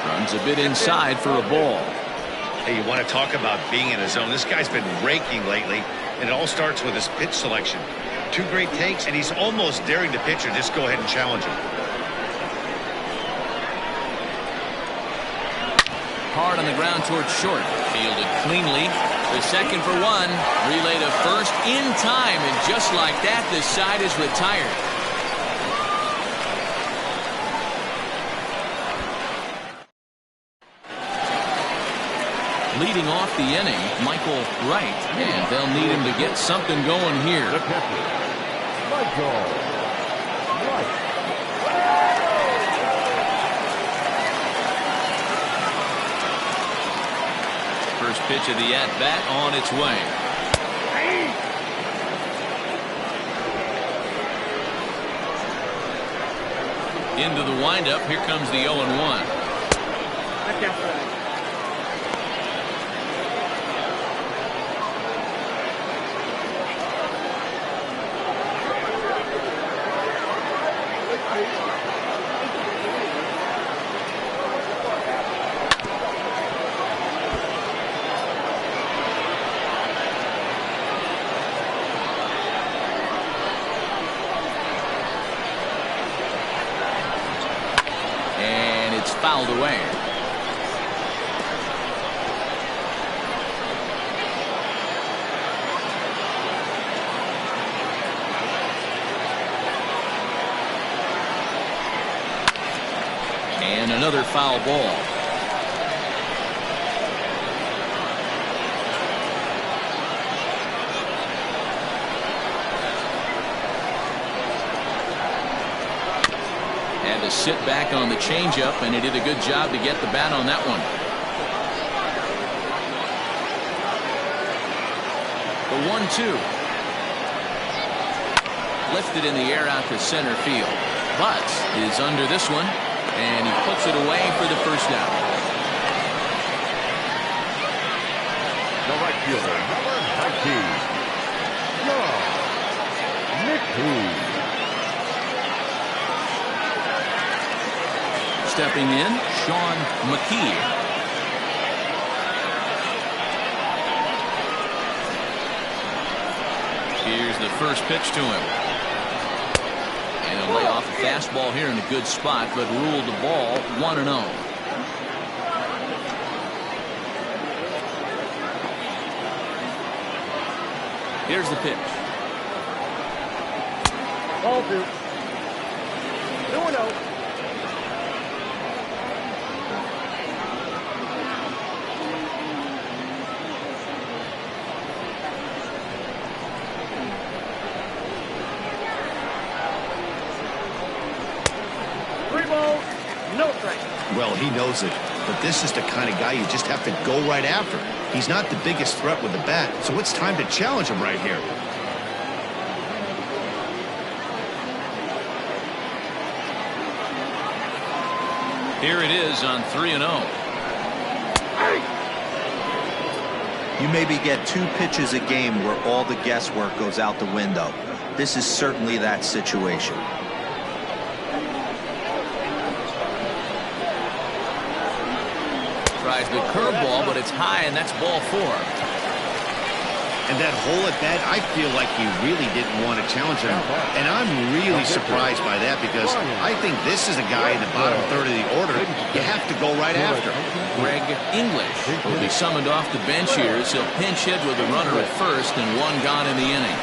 Runs a bit inside for a ball. Hey, you want to talk about being in a zone? This guy's been raking lately, and it all starts with his pitch selection. 2 great takes, and he's almost daring the pitcher just go ahead and challenge him. Hard on the ground towards short. Fielded cleanly. The second for 1. Relay to first in time, and just like that, the side is retired. Leading off the inning, Michael Wright, and they'll need him to get something going here. The catcher, Michael Wright. First pitch of the at-bat on its way. Into the windup, here comes the 0-1. Fouled away. And another foul ball. Had to sit back on the changeup, and he did a good job to get the bat on that one. The 1-2. Lifted in the air out to center field. Butts is under this one, and he puts it away for the first out. The right fielder, number 19, Mickey. Stepping in, Sean McKee. Here's the first pitch to him. And he'll lay off a fastball here in a good spot, but ruled the ball 1-0. Here's the pitch. Ball 2. 2-0. 3 balls, no strikes. Well, he knows it, but this is the kind of guy you just have to go right after. He's not the biggest threat with the bat, so it's time to challenge him right here. Here it is on 3-0. You maybe get 2 pitches a game where all the guesswork goes out the window. This is certainly that situation. Tries the curveball, but it's high, and that's ball 4. And that hole at bat, I feel like he really didn't want to challenge him. And I'm really surprised by that, because I think this is a guy in the bottom third of the order you have to go right after. Greg English will be summoned off the bench here as he'll pinch hit with a runner at first and 1 gone in the inning.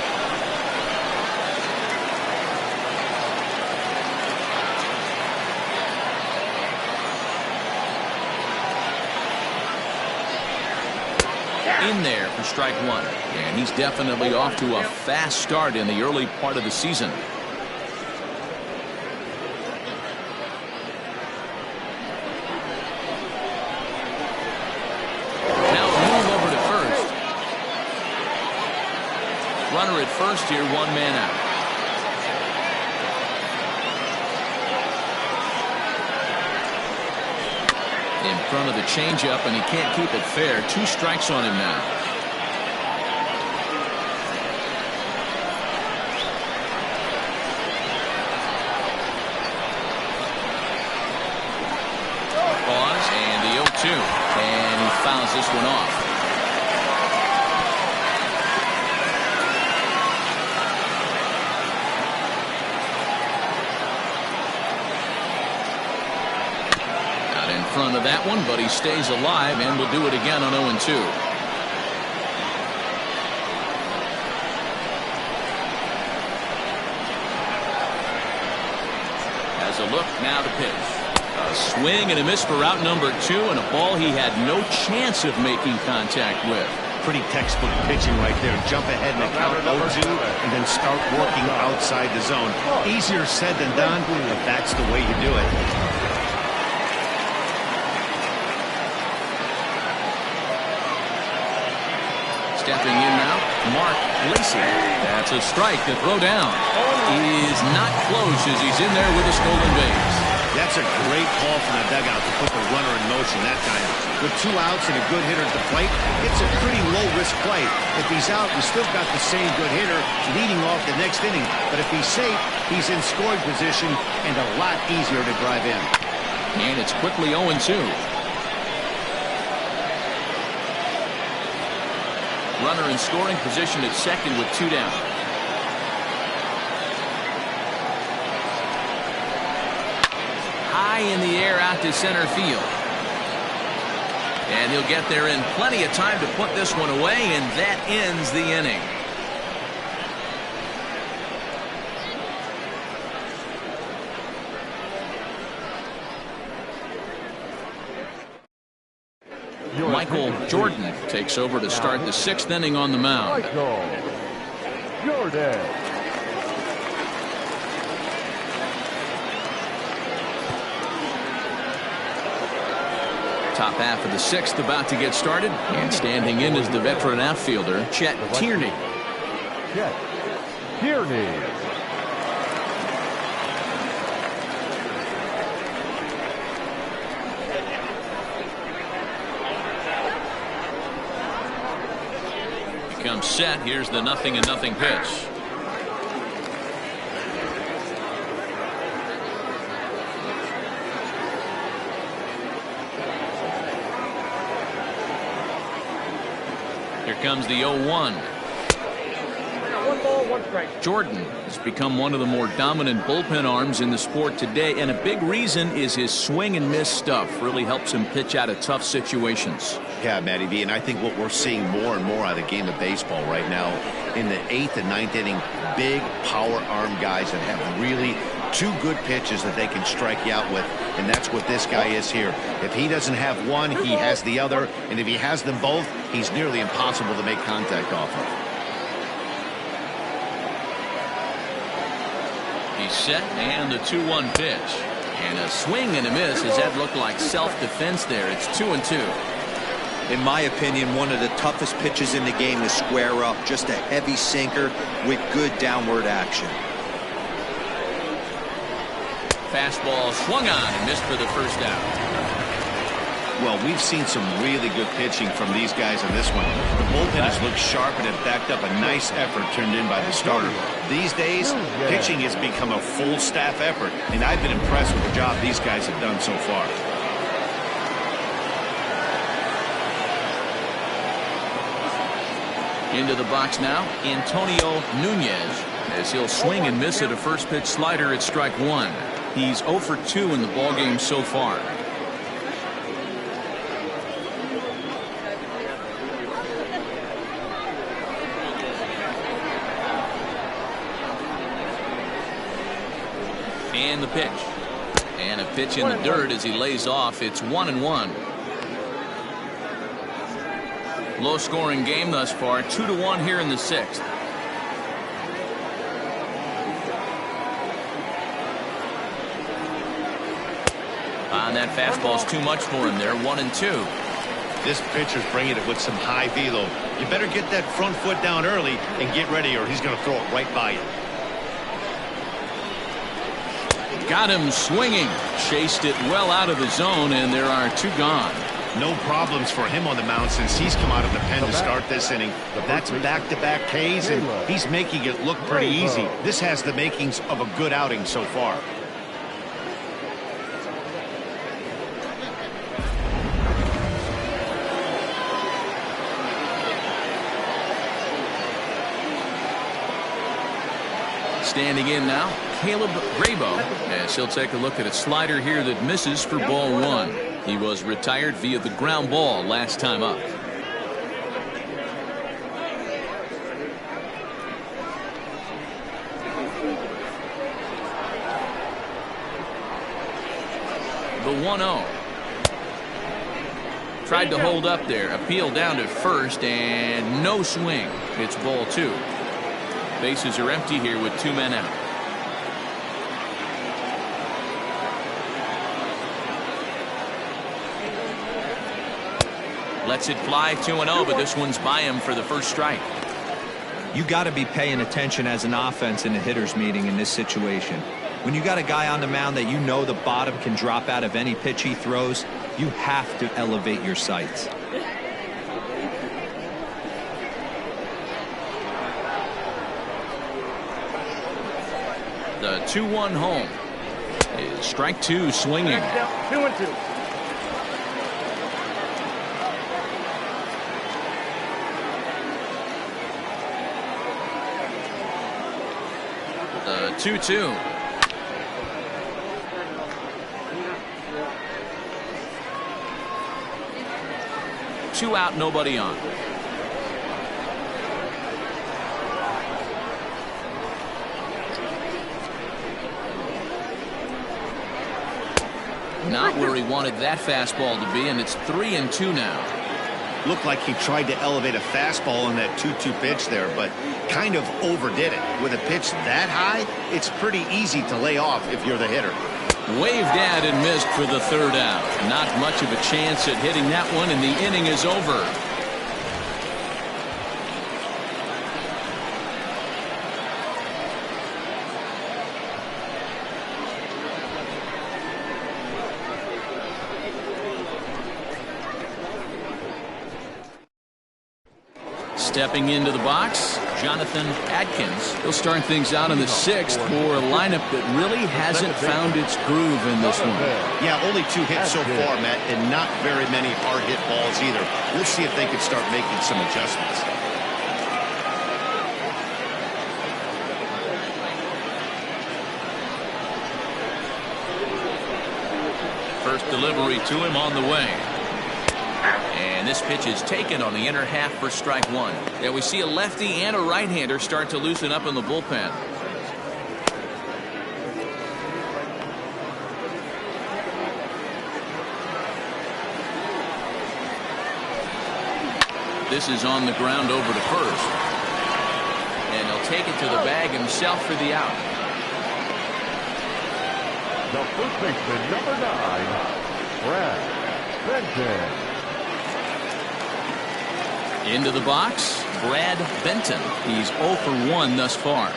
In there for strike 1, and he's definitely off to a fast start in the early part of the season. Now move over to first. Runner at first here, 1 man out. In front of the changeup, and he can't keep it fair. 2 strikes on him now. Pause, and the 0-2. And he fouls this one off. Front of that one, but he stays alive and will do it again on 0-2. Has a look, now the pitch. A swing and a miss for route number 2, and a ball he had no chance of making contact with. Pretty textbook pitching right there. Jump ahead in the count 0-2 and then start working outside the zone. Easier said than done, but that's the way you do it. Stepping in now, Mark Lacey. That's a strike. The throw down is not close as he's in there with a stolen base. That's a great call from the dugout to put the runner in motion that time. With 2 outs and a good hitter at the plate, it's a pretty low-risk play. If he's out, we still got the same good hitter leading off the next inning. But if he's safe, he's in scoring position and a lot easier to drive in. And it's quickly 0-2. Runner in scoring position at second with 2 down. High in the air out to center field. And he'll get there in plenty of time to put this one away, and that ends the inning. Michael Jordan takes over to start the 6th inning on the mound. Michael Jordan. Top half of the sixth about to get started, and standing in is the veteran outfielder, Chet Tierney. Chet Tierney. Comes set. Here's the 0-0 pitch. Here comes the 0-1. 1 ball, 1 strike. Jordan has become one of the more dominant bullpen arms in the sport today, and a big reason is his swing and miss stuff. Really helps him pitch out of tough situations. Yeah, Matty V, and I think what we're seeing more and more out of the game of baseball right now, in the 8th and 9th inning, big power arm guys that have really 2 good pitches that they can strike you out with, and that's what this guy is here. If he doesn't have one, he has the other, and if he has them both, he's nearly impossible to make contact off of. He's set, and the 2-1 pitch. And a swing and a miss. Does that look like self-defense there? It's 2-2. In my opinion, one of the toughest pitches in the game to square up. Just a heavy sinker with good downward action. Fastball swung on and missed for the first out. Well, we've seen some really good pitching from these guys in this one. The bullpen has looked sharp and have backed up a nice effort turned in by the starter. These days, pitching has become a full staff effort, and I've been impressed with the job these guys have done so far. Into the box now, Antonio Nunez, as he'll swing and miss at a first pitch slider at strike 1. He's 0 for 2 in the ballgame so far. And the pitch. And a pitch in the dirt as he lays off. It's 1-1. Low scoring game thus far, 2-1 here in the 6th. And that fastball's too much for him there. 1-2. This pitcher's bringing it with some high velo. You better get that front foot down early and get ready, or he's going to throw it right by you. Got him swinging. Chased it well out of the zone, and there are 2 gone. No problems for him on the mound since he's come out of the pen to start this inning. That's back-to-back Ks, and he's making it look pretty easy. This has the makings of a good outing so far. Standing in now, Caleb Grabo, as he'll take a look at a slider here that misses for ball 1. He was retired via the ground ball last time up. The 1-0. Tried to hold up there. Appeal down to first, and no swing. It's ball 2. Bases are empty here with 2 men out. Lets it fly 2-0, but this one's by him for the first strike. You got to be paying attention as an offense in a hitter's meeting in this situation. When you got a guy on the mound that you know the bottom can drop out of any pitch he throws, you have to elevate your sights. The 2-1 home is strike 2 swinging. 2-2. The 2-2. Two out, nobody on. Not where he wanted that fastball to be, and it's 3-2 now. Looked like he tried to elevate a fastball on that 2-2 pitch there, but kind of overdid it. With a pitch that high, it's pretty easy to lay off if you're the hitter. Waved at and missed for the third out. Not much of a chance at hitting that one, and the inning is over. Stepping into the box, Jonathan Adkins. He'll start things out in the sixth for a lineup that really hasn't found its groove in this one. Yeah, only 2 hits so far, Matt, and not very many hard hit balls either. We'll see if they can start making some adjustments. First delivery to him on the way. And this pitch is taken on the inner half for strike one. Yeah, we see a lefty and a right-hander start to loosen up in the bullpen. This is on the ground over to first. And he'll take it to the bag himself for the out. The first baseman, number 9, Brad Benton. Into the box, Brad Benton. He's 0 for 1 thus far.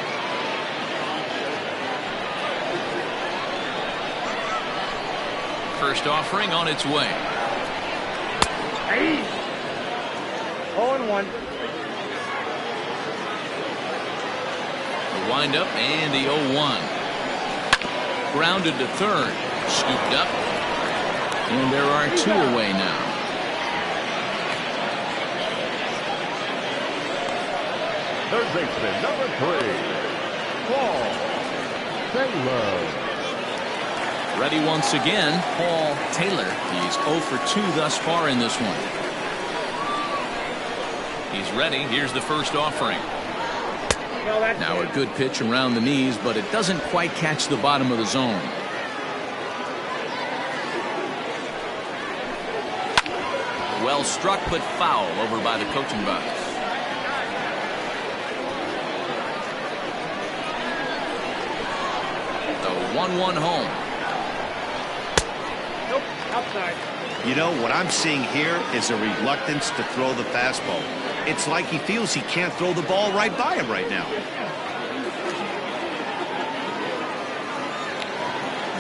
First offering on its way. 0-1. The windup and the 0-1. Grounded to third. Scooped up. And there are 2 away now. Third baseman, number 3, Paul Taylor. Ready once again, Paul Taylor. He's 0 for 2 thus far in this one. He's ready. Here's the first offering. Now a good pitch around the knees, but it doesn't quite catch the bottom of the zone. Well struck, but foul over by the coaching box. The 1-1 home. Nope, outside. You know, what I'm seeing here is a reluctance to throw the fastball. It's like he feels he can't throw the ball right by him right now.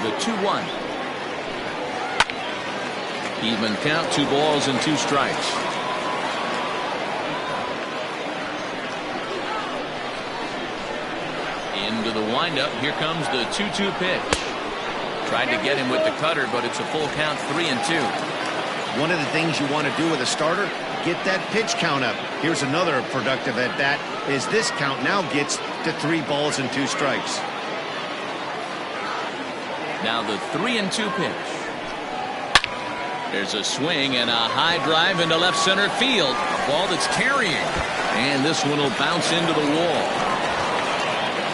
The 2-1. Even count, 2 balls and 2 strikes. Into the windup. Here comes the 2-2 pitch. Tried to get him with the cutter, but it's a full count, 3-2. One of the things you want to do with a starter, get that pitch count up. Here's another productive at bat, is this count now gets to 3 balls and 2 strikes. Now the 3-2 pitch. There's a swing and a high drive into left center field. A ball that's carrying. And this one will bounce into the wall.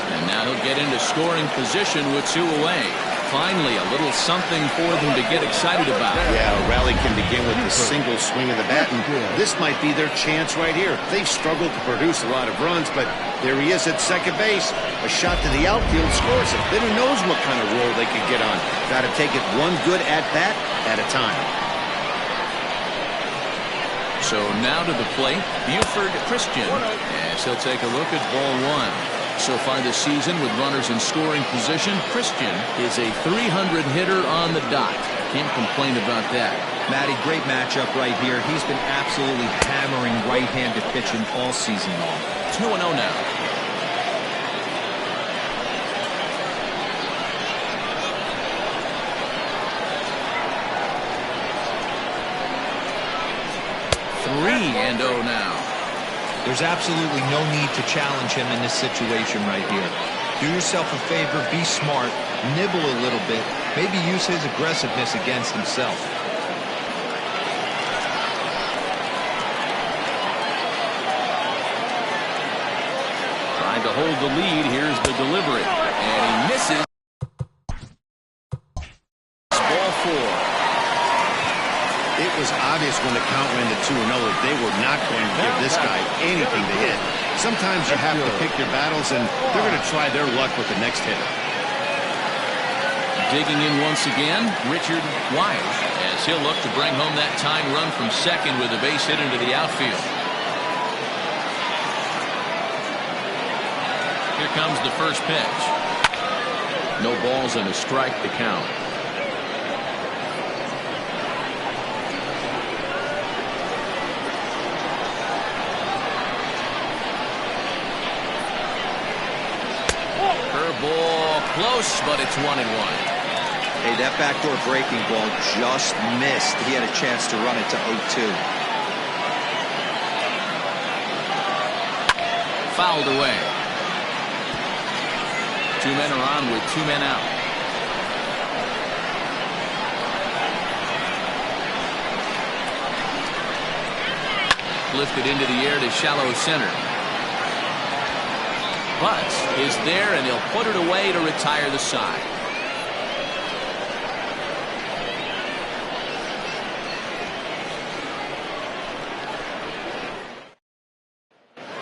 And now he'll get into scoring position with 2 away. Finally, a little something for them to get excited about. Yeah, a rally can begin with a single swing of the bat, and this might be their chance right here. They've struggled to produce a lot of runs, but there he is at second base. A shot to the outfield scores it. Then who knows what kind of roll they could get on. Got to take it one good at-bat at a time. So now to the plate, Buford Christian, as he'll take a look at ball 1. So far this season, with runners in scoring position, Christian is a .300 hitter on the dot. Can't complain about that. Matty, great matchup right here. He's been absolutely hammering right-handed pitching all season long. 2-0 now. And 0 now. There's absolutely no need to challenge him in this situation right here. Do yourself a favor, be smart, nibble a little bit, maybe use his aggressiveness against himself. Trying to hold the lead. Here's the delivery. And he misses. Ball 4. It was obvious when the count went to 2-0 that they were not going to give this guy anything to hit. Sometimes you have to pick your battles, and they're going to try their luck with the next hitter. Digging in once again, Richard Wise, as he'll look to bring home that tying run from second with a base hit into the outfield. Here comes the first pitch. No balls and a strike to count. Curveball close, but it's 1-1. Hey, that backdoor breaking ball just missed. He had a chance to run it to 0-2. Fouled away. 2 men are on with 2 men out. Lifted into the air to shallow center. Butts is there, and he'll put it away to retire the side.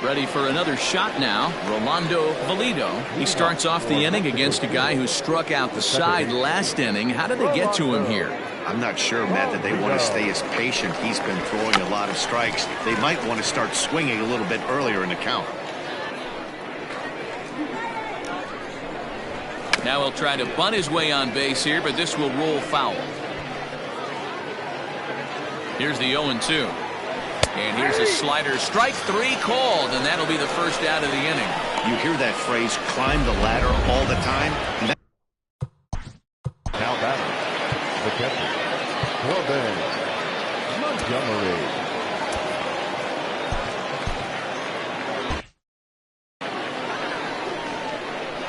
Ready for another shot now, Rolando Valido. He starts off the inning against a guy who struck out the side last inning. How did they get to him here? I'm not sure, Matt, that they want to stay as patient. He's been throwing a lot of strikes. They might want to start swinging a little bit earlier in the count. Now he'll try to bunt his way on base here, but this will roll foul. Here's the 0-2. And here's a slider. Strike 3 called, and that'll be the first out of the inning. You hear that phrase, climb the ladder, all the time? Now batting, the catcher, Corbin Montgomery.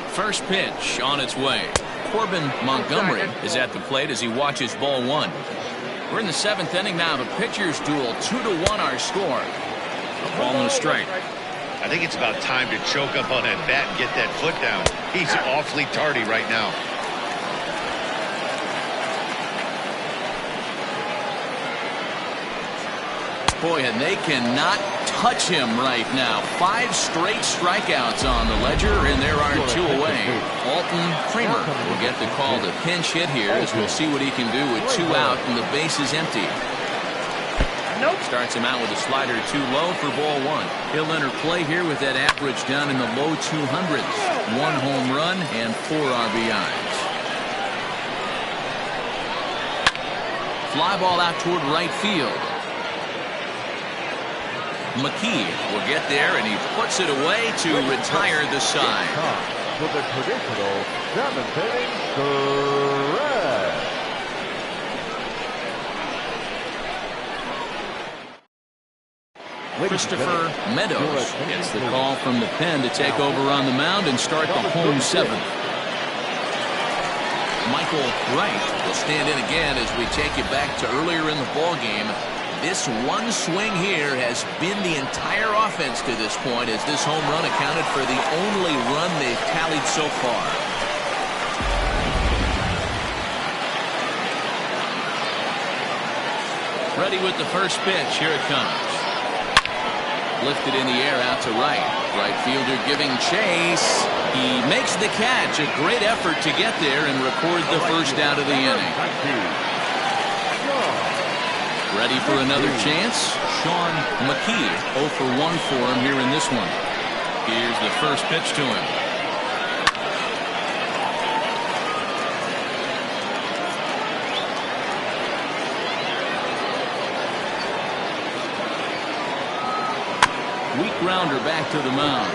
First pitch on its way. Corbin Montgomery is at the plate as he watches ball 1. We're in the 7th inning now. The pitchers duel. 2-1 our score. A ball and a strike. I think it's about time to choke up on that bat and get that foot down. He's awfully tardy right now. Boy, and they cannot touch him right now. 5 straight strikeouts on the ledger, and there are 2 away. Alton Kramer will get the call to pinch hit here, as we'll see what he can do with 2 out and the base is empty. Starts him out with a slider too low for ball 1. He'll enter play here with that average down in the low 200s. 1 home run and 4 RBIs. Fly ball out toward right field. McKee will get there, and he puts it away to retire the side. With a traditional 7th inning stretch. Christopher Meadows gets the call from the pen to take over on the mound and start the home 7th. Michael Wright will stand in again as we take you back to earlier in the ball game. This one swing here has been the entire offense to this point, as this home run accounted for the only run they've tallied so far. Ready with the first pitch. Here it comes. Lifted in the air out to right. Right fielder giving chase. He makes the catch. A great effort to get there and record the first out of the inning. Ready for another chance. Sean McKee 0 for 1 for him here in this one. Here's the first pitch to him. Weak grounder back to the mound.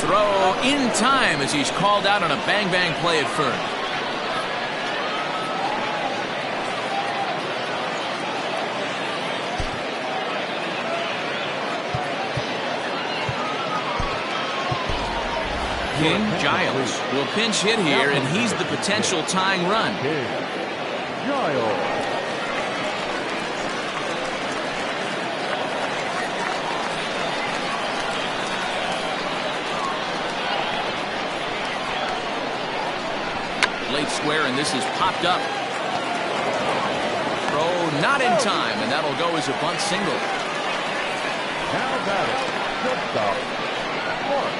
Throw in time as he's called out on a bang-bang play at first. King Giles will pinch hit here, and he's the potential tying run. Giles. Late square, and this is popped up. Throw not in time, and that'll go as a bunt single. Now batting, shortstop, Mark.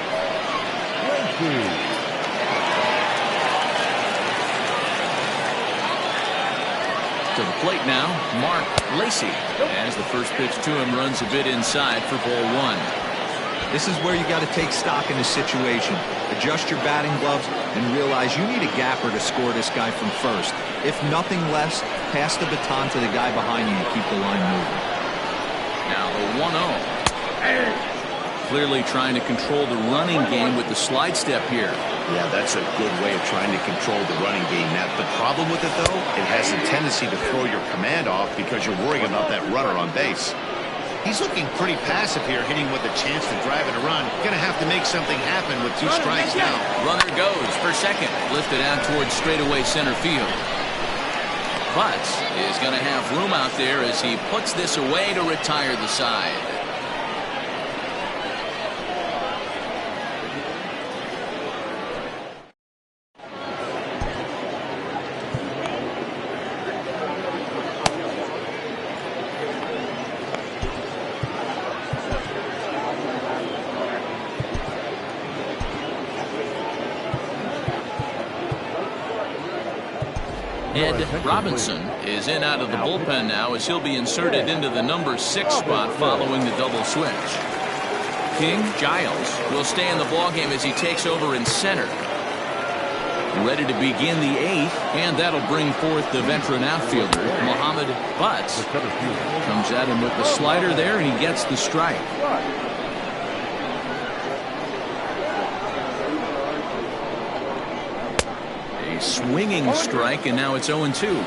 To the plate now, Mark Lacy. As the first pitch to him runs a bit inside for ball one. This is where you got to take stock in the situation. Adjust your batting gloves and realize you need a gapper to score this guy from first. If nothing less, pass the baton to the guy behind you to keep the line moving. Now the 1-0. Clearly trying to control the running game with the slide step here. Yeah, that's a good way of trying to control the running game. Now, the problem with it, though, it has a tendency to throw your command off because you're worrying about that runner on base. He's looking pretty passive here, hitting with a chance to drive and a run. Going to have to make something happen with 2 strikes now. Runner goes for second. Lifted out towards straightaway center field. Butts is going to have room out there as he puts this away to retire the side. Ed Robinson is in out of the bullpen now as he'll be inserted into the number 6 spot following the double switch. King Giles will stay in the ballgame as he takes over in center. Ready to begin the 8th, and that'll bring forth the veteran outfielder, Muhammad Butts. Comes at him with the slider there, and he gets the strike. A swinging strike, and now it's 0-2.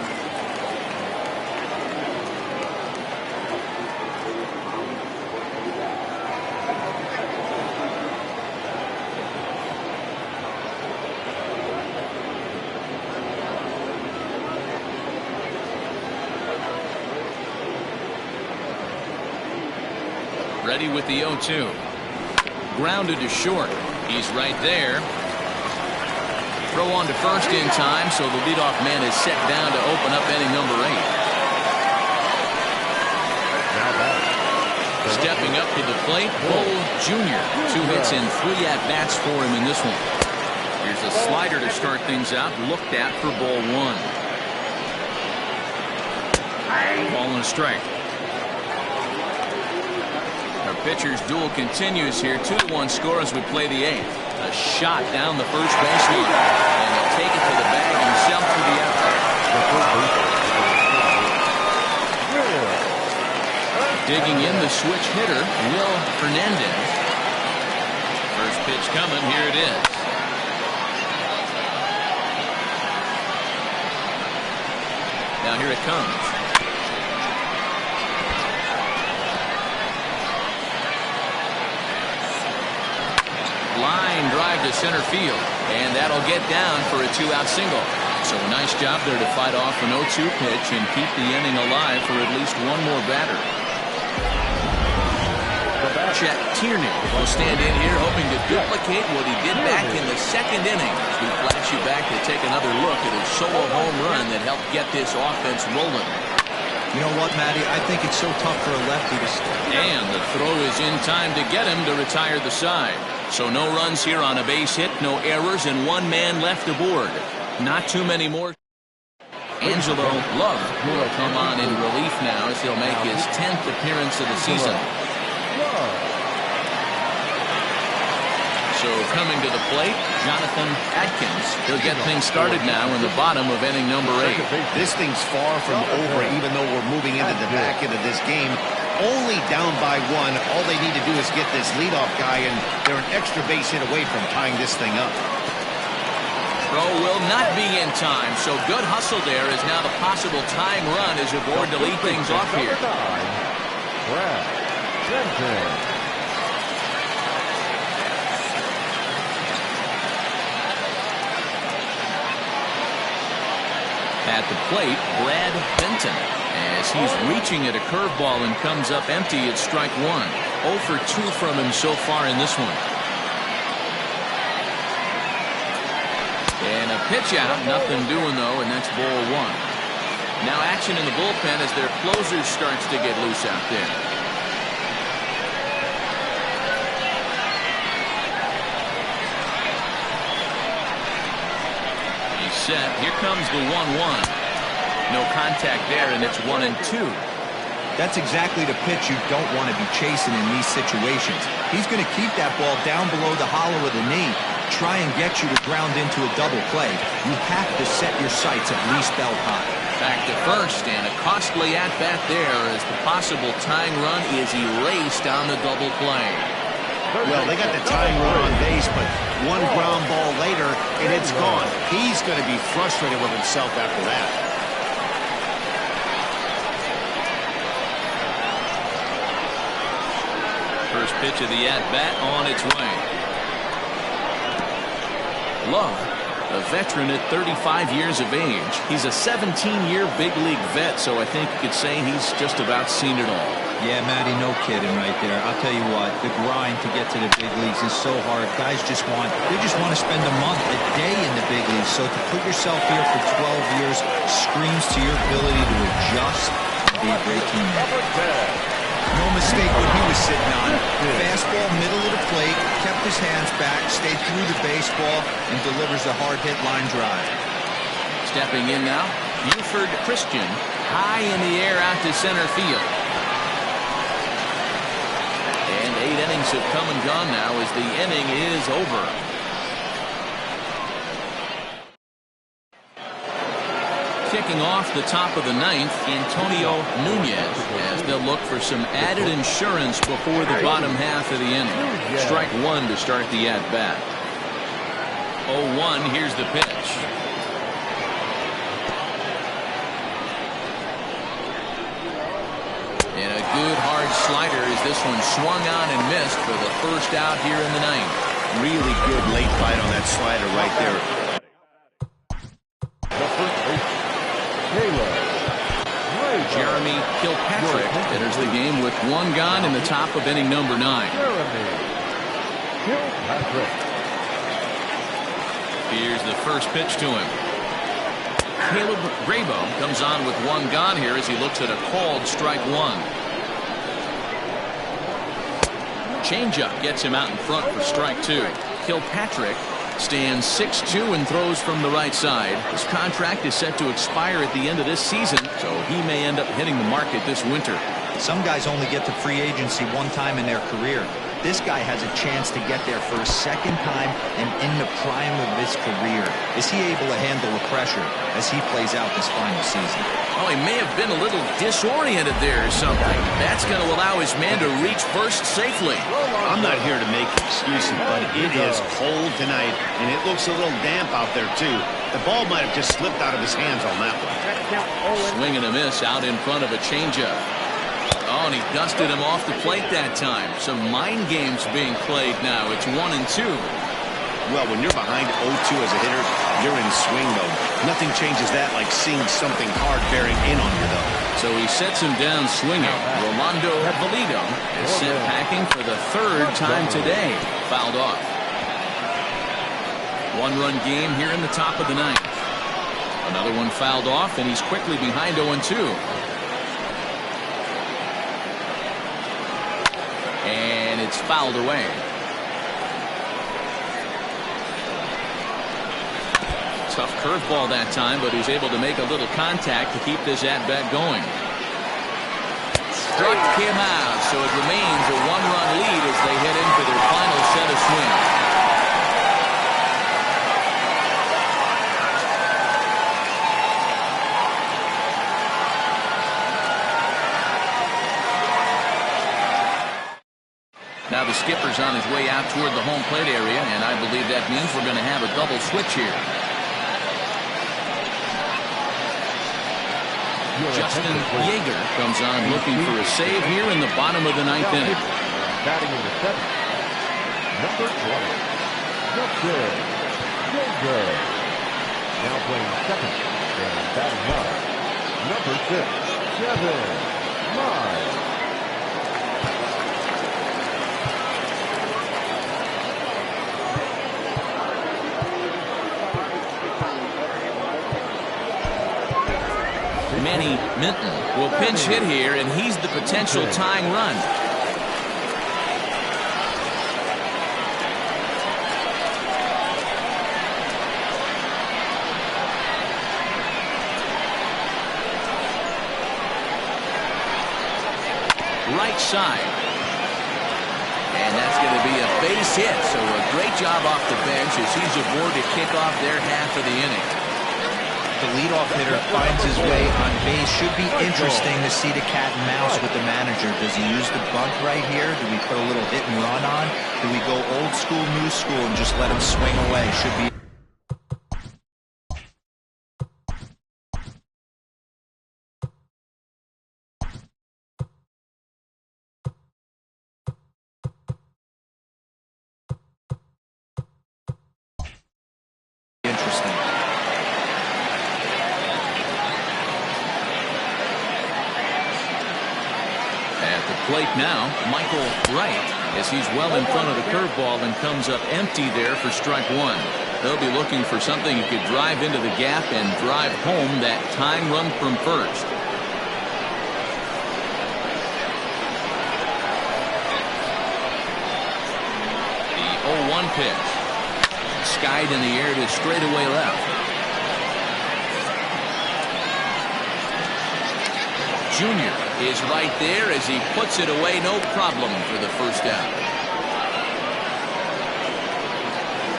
Ready with the 0-2. Grounded to short. He's right there. Throw on to first in time, so the leadoff man is set down to open up inning number 8. Stepping up to the plate, Bull Jr. 2 hits and 3 at-bats for him in this one. Here's a slider to start things out, looked at for ball 1. Ball and a strike. Our pitcher's duel continues here. 2-1 score as we play the 8th. A shot down the first baseline, and he'll take it to the bag himself for the out. Digging in the switch hitter, Will Hernandez. First pitch coming. Here it is. Now here it comes. Line drive to center field, and that'll get down for a 2-out single. So a nice job there to fight off an 0-2 pitch and keep the inning alive for at least one more batter. Chet Tierney will stand in here hoping to duplicate what he did back in the second inning. We flash you back to take another look at his solo home run that helped get this offense rolling. You know what, Matty? I think it's so tough for a lefty to stay. And the throw is in time to get him to retire the side. So no runs here on a base hit, no errors, and 1 man left aboard. Not too many more. Angelo Love will come on in relief now as he'll make his 10th appearance of the season. So coming to the plate, Jonathan Adkins. He'll get things started now in the bottom of inning number 8. This thing's far from over, even though we're moving into the back end of this game. Only down by 1. All they need to do is get this leadoff guy, and they're an extra base hit away from tying this thing up. Throw will not be in time, so good hustle there as now the possible tying run is aboard to lead things off here. At the plate, Brad Benton, as he's reaching at a curveball and comes up empty at strike 1. 0 for 2 from him so far in this one. And a pitch out, nothing doing though, and that's ball 1. Now action in the bullpen as their closer starts to get loose out there. Set. Here comes the 1-1. No contact there, and it's 1-2. That's exactly the pitch you don't want to be chasing in these situations. He's going to keep that ball down below the hollow of the knee, try and get you to ground into a double play. You have to set your sights at least belt high. Back to first, and a costly at-bat there as the possible tying run is erased on the double play. Well, they got the tying run on base, but one ground ball later, and it's gone. He's going to be frustrated with himself after that. First pitch of the at-bat on its way. Love, a veteran at 35 years of age. He's a 17-year big league vet, so I think you could say he's just about seen it all. Yeah, Matty, no kidding right there. I'll tell you what, the grind to get to the big leagues is so hard. Guys just want to spend a month, a day in the big leagues. So to put yourself here for 12 years screams to your ability to adjust and be a great teammate. No mistake what he was sitting on. Fastball, middle of the plate, kept his hands back, stayed through the baseball, and delivers a hard-hit line drive. Stepping in now, Buford Christian, high in the air out to center field. And 8 innings have come and gone now as the inning is over. Kicking off the top of the ninth, Antonio Nunez, as they'll look for some added insurance before the bottom half of the inning. Strike one to start the at-bat. 0-1, here's the pitch. And a good hard slider as this one swung on and missed for the first out here in the ninth. Really good late bite on that slider right there. Jeremy Kilpatrick enters the game with 1 gone in the top of inning number 9. Here's the first pitch to him. Caleb Grabo comes on with 1 gone here as he looks at a called strike 1. Changeup gets him out in front for strike 2. Kilpatrick stands 6'2" and throws from the right side. His contract is set to expire at the end of this season, so he may end up hitting the market this winter. Some guys only get to free agency one time in their career. This guy has a chance to get there for a second time and in the prime of his career. Is he able to handle the pressure as he plays out this final season? Oh, he may have been a little disoriented there or something. That's going to allow his man to reach first safely. I'm not here to make excuses, but it is cold tonight, and it looks a little damp out there, too. The ball might have just slipped out of his hands on that one. Swing and a miss out in front of a changeup. Oh, and he dusted him off the plate that time. Some mind games being played now. It's 1-2. Well, when you're behind 0-2 as a hitter, you're in swing mode. Nothing changes that like seeing something hard bearing in on you, though. So he sets him down swinging. Rolando Valido is sent packing for the 3rd time today. Fouled off. 1-run game here in the top of the 9th. Another one fouled off, and he's quickly behind 0-2. And it's fouled away. Tough curveball that time, but he's able to make a little contact to keep this at-bat going. Struck him out, so it remains a 1-run lead as they head in for their final set of swings. Now the skipper's on his way out toward the home plate area, and I believe that means we're going to have a double switch here. Justin Yeager comes on looking for a save here in the bottom of the 9th inning. Batting in the 7th, number 20, Justin Yeager. Now playing second and batting up, number 6, Kevin Miles. Manny Minton will pinch hit here, and he's the potential tying run. side. And that's going to be a base hit. So a great job off the bench as he's aboard to kick off their half of the inning. The leadoff hitter finds his way on base. Should be interesting to see the cat and mouse with the manager. Does he use the bunt right here? Do we put a little hit and run on? Do we go old school, new school, and just let him swing away? Should be. Interesting. At the plate now, Michael Wright, as he's well in front of the curveball and comes up empty there for strike one. They'll be looking for something he could drive into the gap and drive home that tying run from first. The 0-1 pitch. Skied in the air to straightaway left. Junior is right there as he puts it away, no problem for the first out.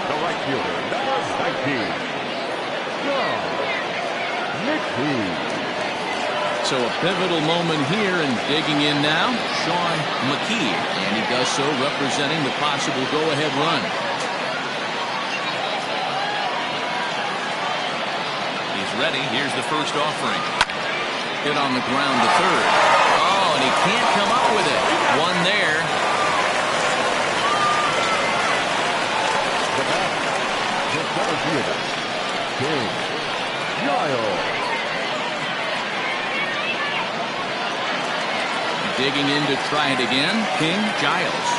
The right fielder, number 19, John McKee. So a pivotal moment here, and digging in now, Sean McKee, and he does so representing the possible go-ahead run. He's ready. Here's the first offering. Hit on the ground to third. Oh, and he can't come up with it. One there. The back, the center fielder, King Giles. Digging in to try it again, King Giles.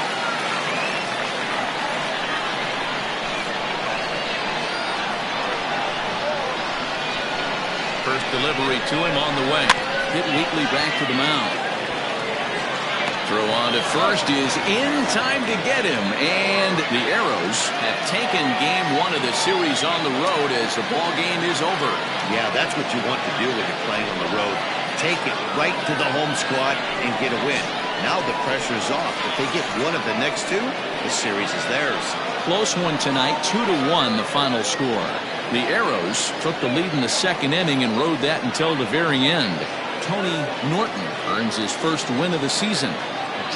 First delivery to him on the way. Hit weakly back to the mound. Throw on to first is in time to get him. And the Arrows have taken game one of the series on the road as the ball game is over. Yeah, that's what you want to do when you're playing on the road. Take it right to the home squad and get a win. Now the pressure is off. If they get one of the next two, the series is theirs. Close one tonight, 2-1 the final score. The Arrows took the lead in the second inning and rode that until the very end. Tony Norton earns his first win of the season.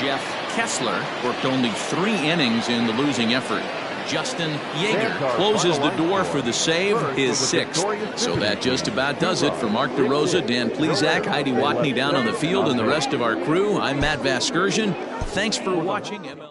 Jeff Kessler worked only 3 innings in the losing effort. Justin Yeager closes the door for the save, his 6th. So that just about does it for Mark DeRosa, Dan Plesac, Heidi Watney down on the field, and the rest of our crew. I'm Matt Vasgersian. Thanks for watching MLB.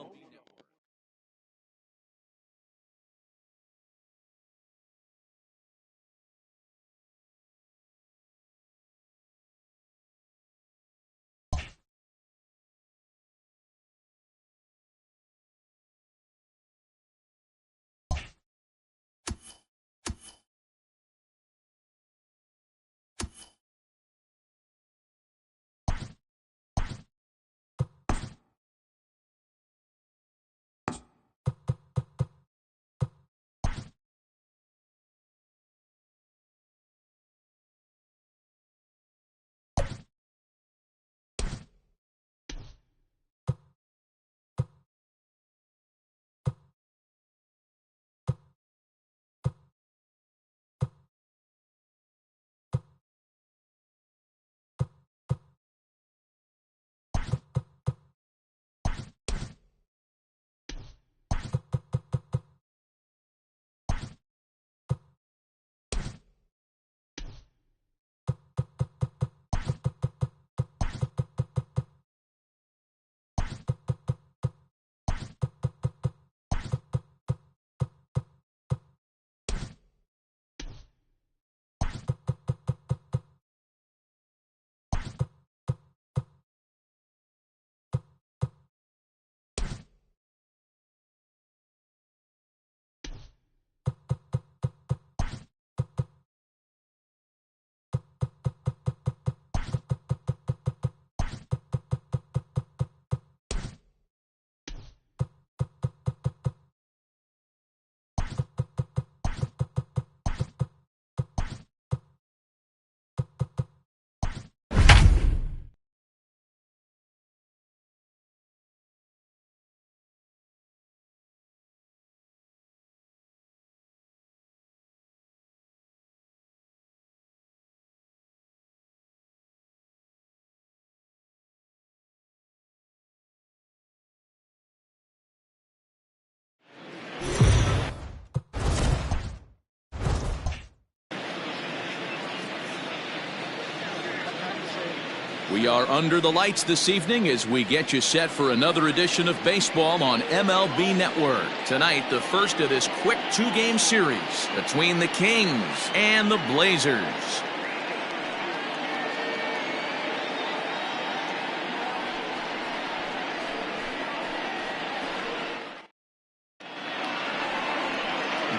We are under the lights this evening as we get you set for another edition of baseball on MLB Network. Tonight, the first of this quick two-game series between the Kings and the Blazers.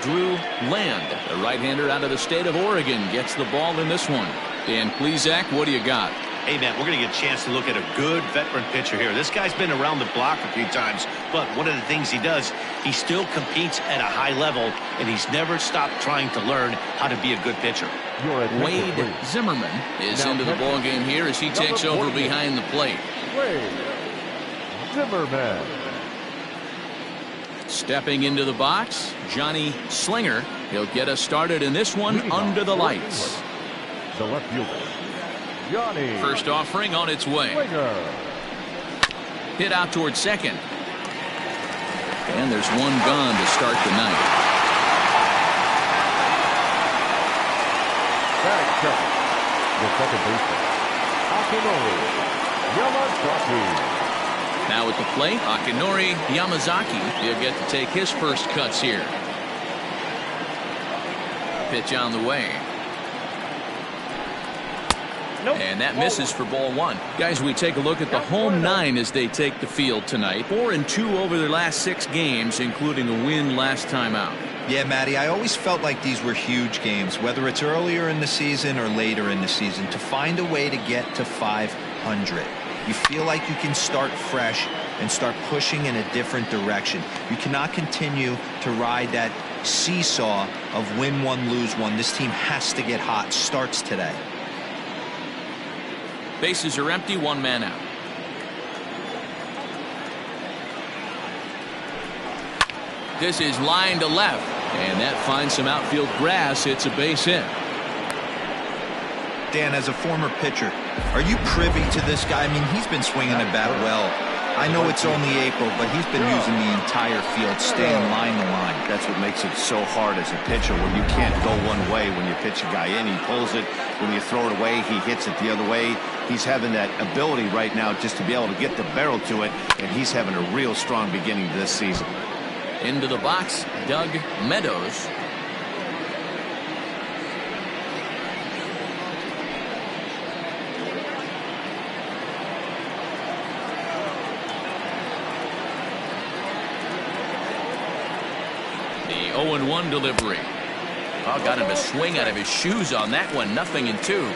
Drew Land, the right-hander out of the state of Oregon, gets the ball in this one. Dan Plesac, what do you got? Hey, Matt, we're going to get a chance to look at a good veteran pitcher here. This guy's been around the block a few times, but one of the things he does, he still competes at a high level, and he's never stopped trying to learn how to be a good pitcher. Wade Zimmerman is into the ball game here as he takes over behind the plate. Wade Zimmerman. Stepping into the box, Johnny Slinger. He'll get us started in this one under the lights. The left fielder, Johnny. First offering on its way. Slinger. Hit out towards second. And there's one gone to start the night. Back second. The second baseman, Akinori Yamazaki. Now at the plate, Akinori Yamazaki. He'll get to take his first cuts here. Pitch on the way. Nope. And that misses for ball one. Guys, we take a look at the home nine as they take the field tonight. 4-2 over their last 6 games, including a win last time out. Yeah, Matty, I always felt like these were huge games, whether it's earlier in the season or later in the season, to find a way to get to 500. You feel like you can start fresh and start pushing in a different direction. You cannot continue to ride that seesaw of win one, lose one. This team has to get hot. Starts today. Bases are empty, one man out. This is line to left, and that finds some outfield grass. It's a base hit. Dan, as a former pitcher, are you privy to this guy? I mean, he's been swinging the bat well. I know it's only April, but he's been using the entire field, staying line to line. That's what makes it so hard as a pitcher when you can't go one way when you pitch a guy in. He pulls it. When you throw it away, he hits it the other way. He's having that ability right now just to be able to get the barrel to it, and he's having a real strong beginning to this season. Into the box, Doug Meadows. The 0-1 delivery. Oh, got him a swing out of his shoes on that one. 0-2.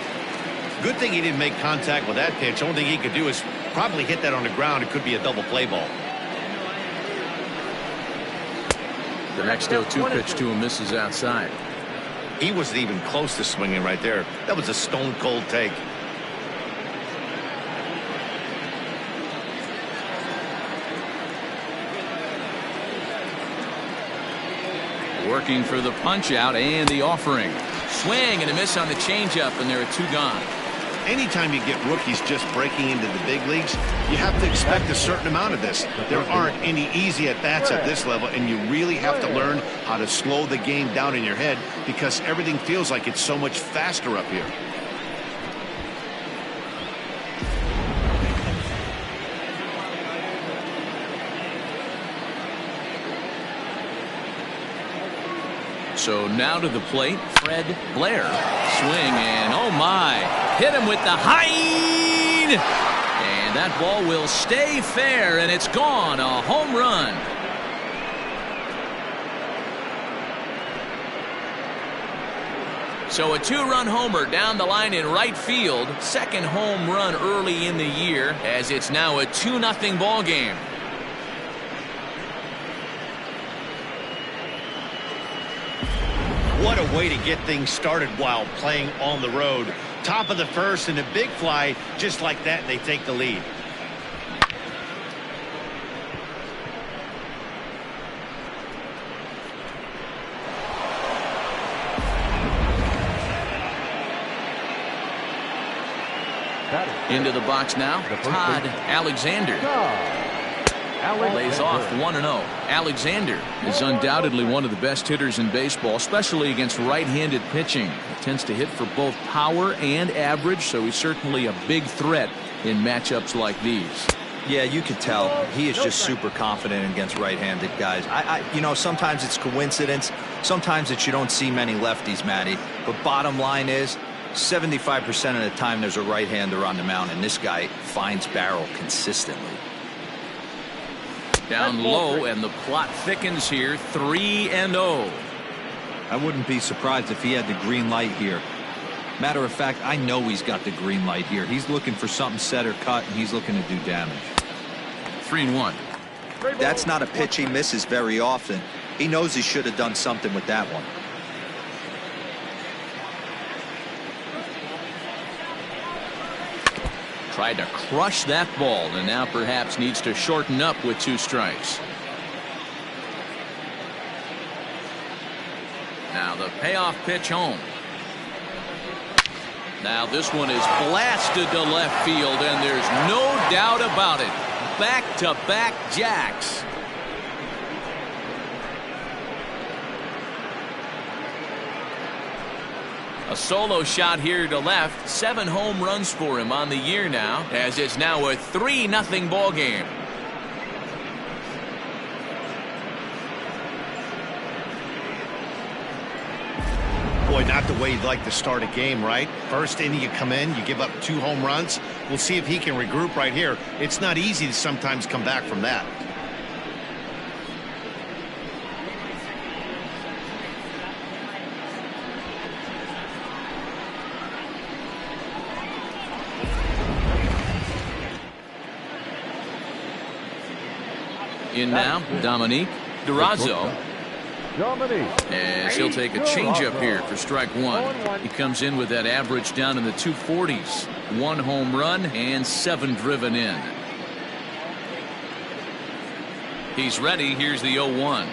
Good thing he didn't make contact with that pitch. Only thing he could do is probably hit that on the ground. It could be a double play ball. The next 0-2 pitch to him misses outside. He wasn't even close to swinging right there. That was a stone cold take. Working for the punch out and the offering. Swing and a miss on the changeup, and there are 2 gone. Anytime you get rookies just breaking into the big leagues, you have to expect a certain amount of this. There aren't any easy at-bats at this level, and you really have to learn how to slow the game down in your head because everything feels like it's so much faster up here. So now to the plate, Fred Blair. Swing and oh my, hit him with the high. And that ball will stay fair, and it's gone. A home run. So a 2-run homer down the line in right field. Second home run early in the year, as it's now a 2-0 ball game. What a way to get things started while playing on the road. Top of the first and a big fly just like that, and they take the lead. Into the box now, Todd Alexander. Lays off 1-0. Alexander is undoubtedly one of the best hitters in baseball, especially against right-handed pitching. He tends to hit for both power and average, so he's certainly a big threat in matchups like these. Yeah, you could tell he is just super confident against right-handed guys. You know, sometimes it's coincidence. Sometimes it's you don't see many lefties, Matty. But bottom line is, 75% of the time there's a right-hander on the mound, and this guy finds barrel consistently. Down low, and the plot thickens here. 3-0. I wouldn't be surprised if he had the green light here. Matter of fact, I know he's got the green light here. He's looking for something set or cut, and he's looking to do damage. 3-1. That's not a pitch he misses very often. He knows he should have done something with that one. Tried to crush that ball, and now perhaps needs to shorten up with 2 strikes. Now the payoff pitch home. Now this one is blasted to left field, and there's no doubt about it. Back-to-back jacks. A solo shot here to left. 7 home runs for him on the year now, as it's now a 3-0 ball game. Boy, not the way you'd like to start a game, right? First inning, you come in, you give up 2 home runs. We'll see if he can regroup right here. It's not easy to sometimes come back from that. In now, Dominique Durazo. As he'll take a changeup here for strike 1. He comes in with that average down in the 240s. 1 home run and 7 driven in. He's ready. Here's the 0-1.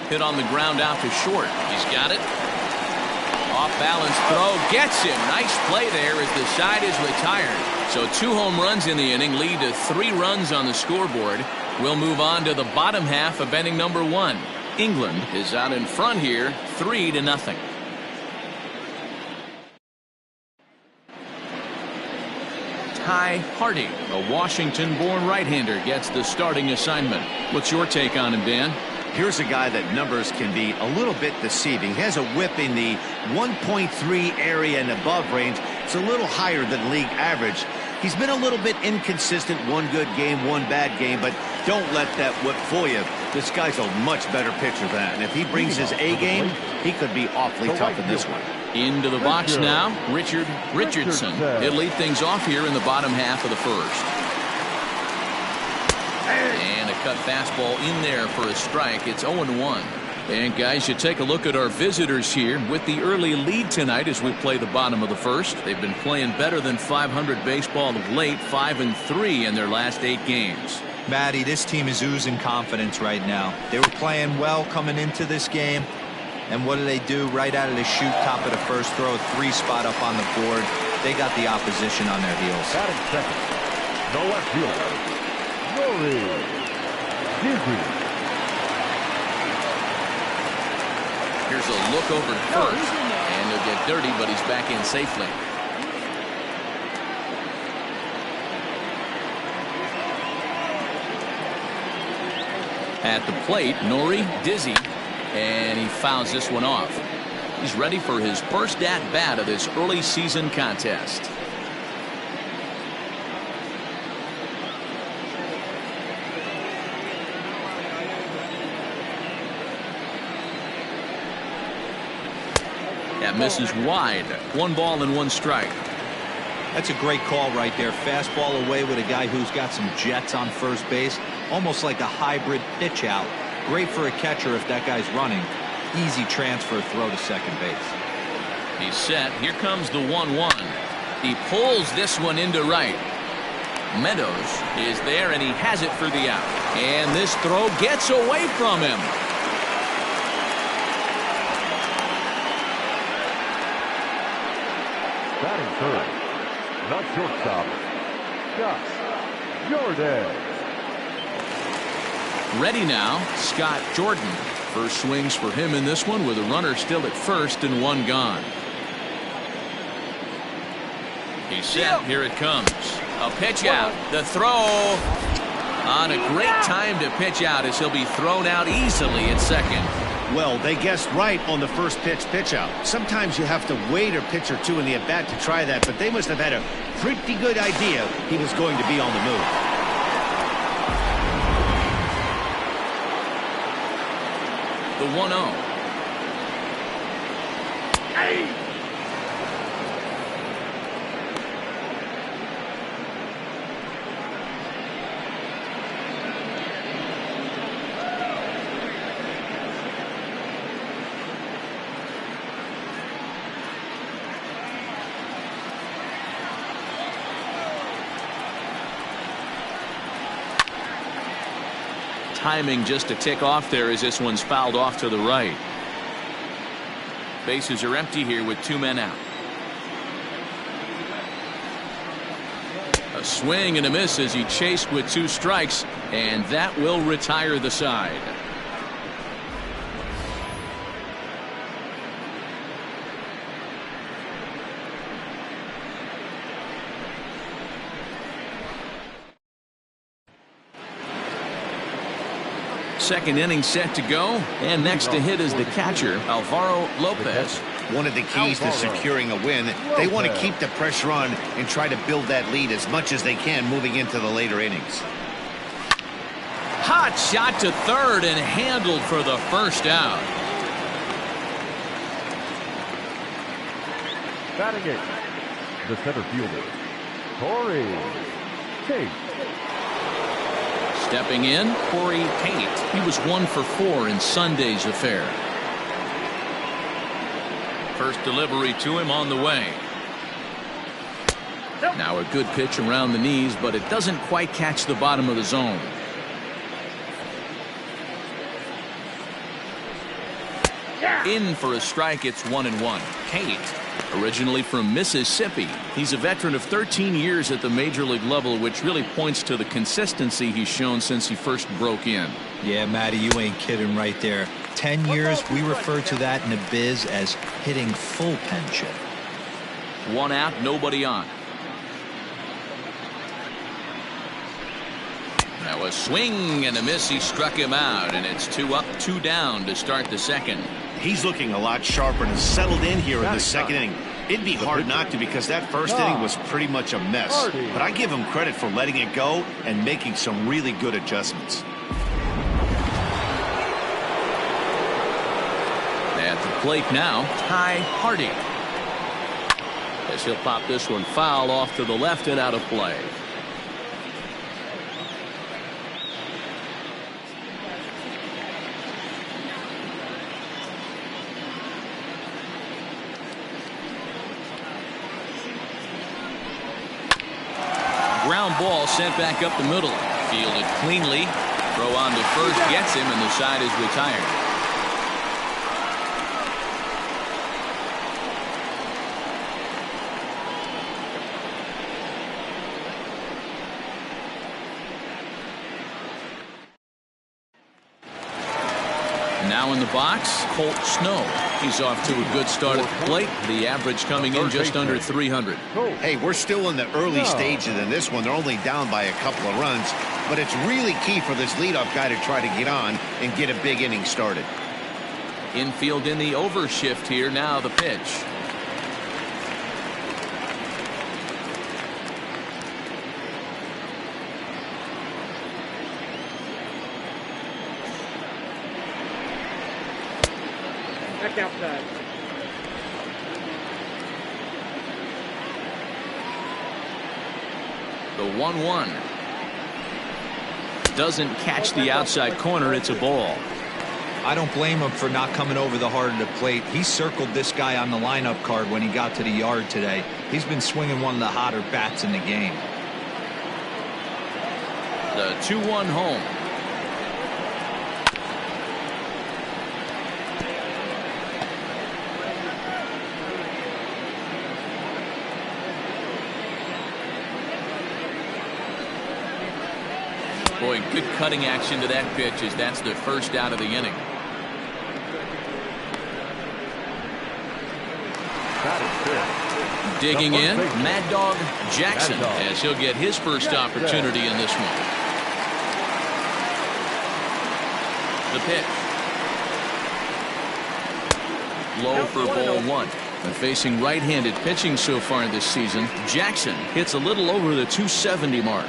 Hit on the ground out to short. He's got it. Off balance throw. Gets him. Nice play there as the side is retired. So 2 home runs in the inning lead to 3 runs on the scoreboard. We'll move on to the bottom half of inning number 1. England is out in front here, 3-0. Ty Hardy, a Washington-born right-hander, gets the starting assignment. What's your take on him, Dan? Here's a guy that numbers can be a little bit deceiving. He has a whip in the 1.3 area and above range. It's a little higher than league average. He's been a little bit inconsistent. 1 good game, 1 bad game, but don't let that whip fool you. This guy's a much better pitcher than that, and if he brings his A game, he could be awfully tough in this one. Into the box now, Richard Richardson. He'll lead things off here in the bottom half of the first. And a cut fastball in there for a strike. It's 0-1. And guys, you take a look at our visitors here with the early lead tonight as we play the bottom of the first. They've been playing better than 500 baseball of late, 5-3 in their last 8 games. Matty, this team is oozing confidence right now. They were playing well coming into this game. And what do? Right out of the chute, top of the first, throw a 3 spot up on the board. They got the opposition on their heels. Batting second, the left fielder, Dizzy. Here's a look over first, and he'll get dirty, but he's back in safely. At the plate, Nori Dizzy, and he fouls this one off. He's ready for his first at-bat of this early season contest. That misses wide. 1 ball and 1 strike. That's a great call right there. Fastball away with a guy who's got some jets on first base. Almost like a hybrid pitch out. Great for a catcher if that guy's running. Easy transfer throw to second base. He's set. Here comes the 1-1. He pulls this one into right. Meadows is there, and he has it for the out. And this throw gets away from him. Batting third, the shortstop, Scott Jordan. Ready now, Scott Jordan. First swings for him in this one with a runner still at first and 1 gone. He's set. Here it comes. A pitch out. The throw on a great time to pitch out as he'll be thrown out easily at second. Well, they guessed right on the first pitch out. Sometimes you have to wait a pitch or two in the at-bat to try that, but they must have had a pretty good idea he was going to be on the move. The 1-0. Hey! Timing just to tick off there as this one's fouled off to the right. Bases are empty here with 2 men out. A swing and a miss as he chased with 2 strikes, and that will retire the side. Second inning set to go, and next to hit is the catcher, Alvaro Lopez. One of the keys to securing a win, they want to keep the pressure on and try to build that lead as much as they can moving into the later innings. Hot shot to third and handled for the first out. Batting it, the center fielder, Corey Tate. Stepping in, Corey Tate. He was 1 for 4 in Sunday's affair. First delivery to him on the way. Now a good pitch around the knees, but it doesn't quite catch the bottom of the zone. In for a strike. It's 1-1. Tate, originally from Mississippi, he's a veteran of 13 years at the major league level, which really points to the consistency he's shown since he first broke in. Yeah, Matty, you ain't kidding right there. 10 years, we refer to that in the biz as hitting full pension. 1 out, nobody on. Now a swing and a miss. He struck him out, and it's 2 up, 2 down to start the second. He's looking a lot sharper and settled in here in the second inning. It'd be hard not to, because that first inning was pretty much a mess. But I give him credit for letting it go and making some really good adjustments. At the plate now, Ty Hardy. As he'll pop this one foul off to the left and out of play. Ground ball sent back up the middle. Fielded cleanly. Throw on to first gets him, and the side is retired. Now in the box, Colt Snow. He's off to a good start at the plate. The average coming in just under 300. Hey, we're still in the early stages in this one. They're only down by a couple of runs, but it's really key for this leadoff guy to try to get on and get a big inning started. Infield in the overshift here. Now the pitch. Back outside. The 1-1. Doesn't catch the outside corner. It's a ball. I don't blame him for not coming over the heart of the plate. He circled this guy on the lineup card when he got to the yard today. He's been swinging one of the hotter bats in the game. The 2-1 home. Boy, good cutting action to that pitch, as that's the first out of the inning. That is Digging in, Mad Dog Jackson, as he'll get his first opportunity in this one. The pitch. Low for ball one. And facing right-handed pitching so far this season, Jackson hits a little over the 270 mark.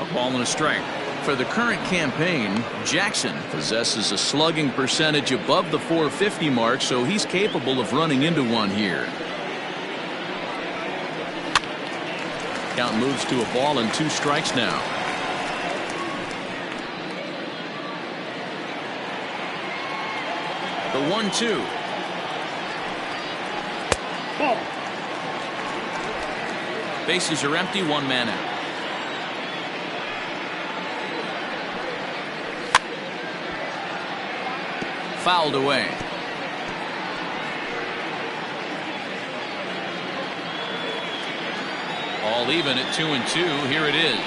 A ball and a strike. For the current campaign, Jackson possesses a slugging percentage above the 450 mark, so he's capable of running into one here. Count moves to a ball and 2 strikes now. The 1-2. Bases are empty, 1 man out. Fouled away. All even at 2-2. Here it is.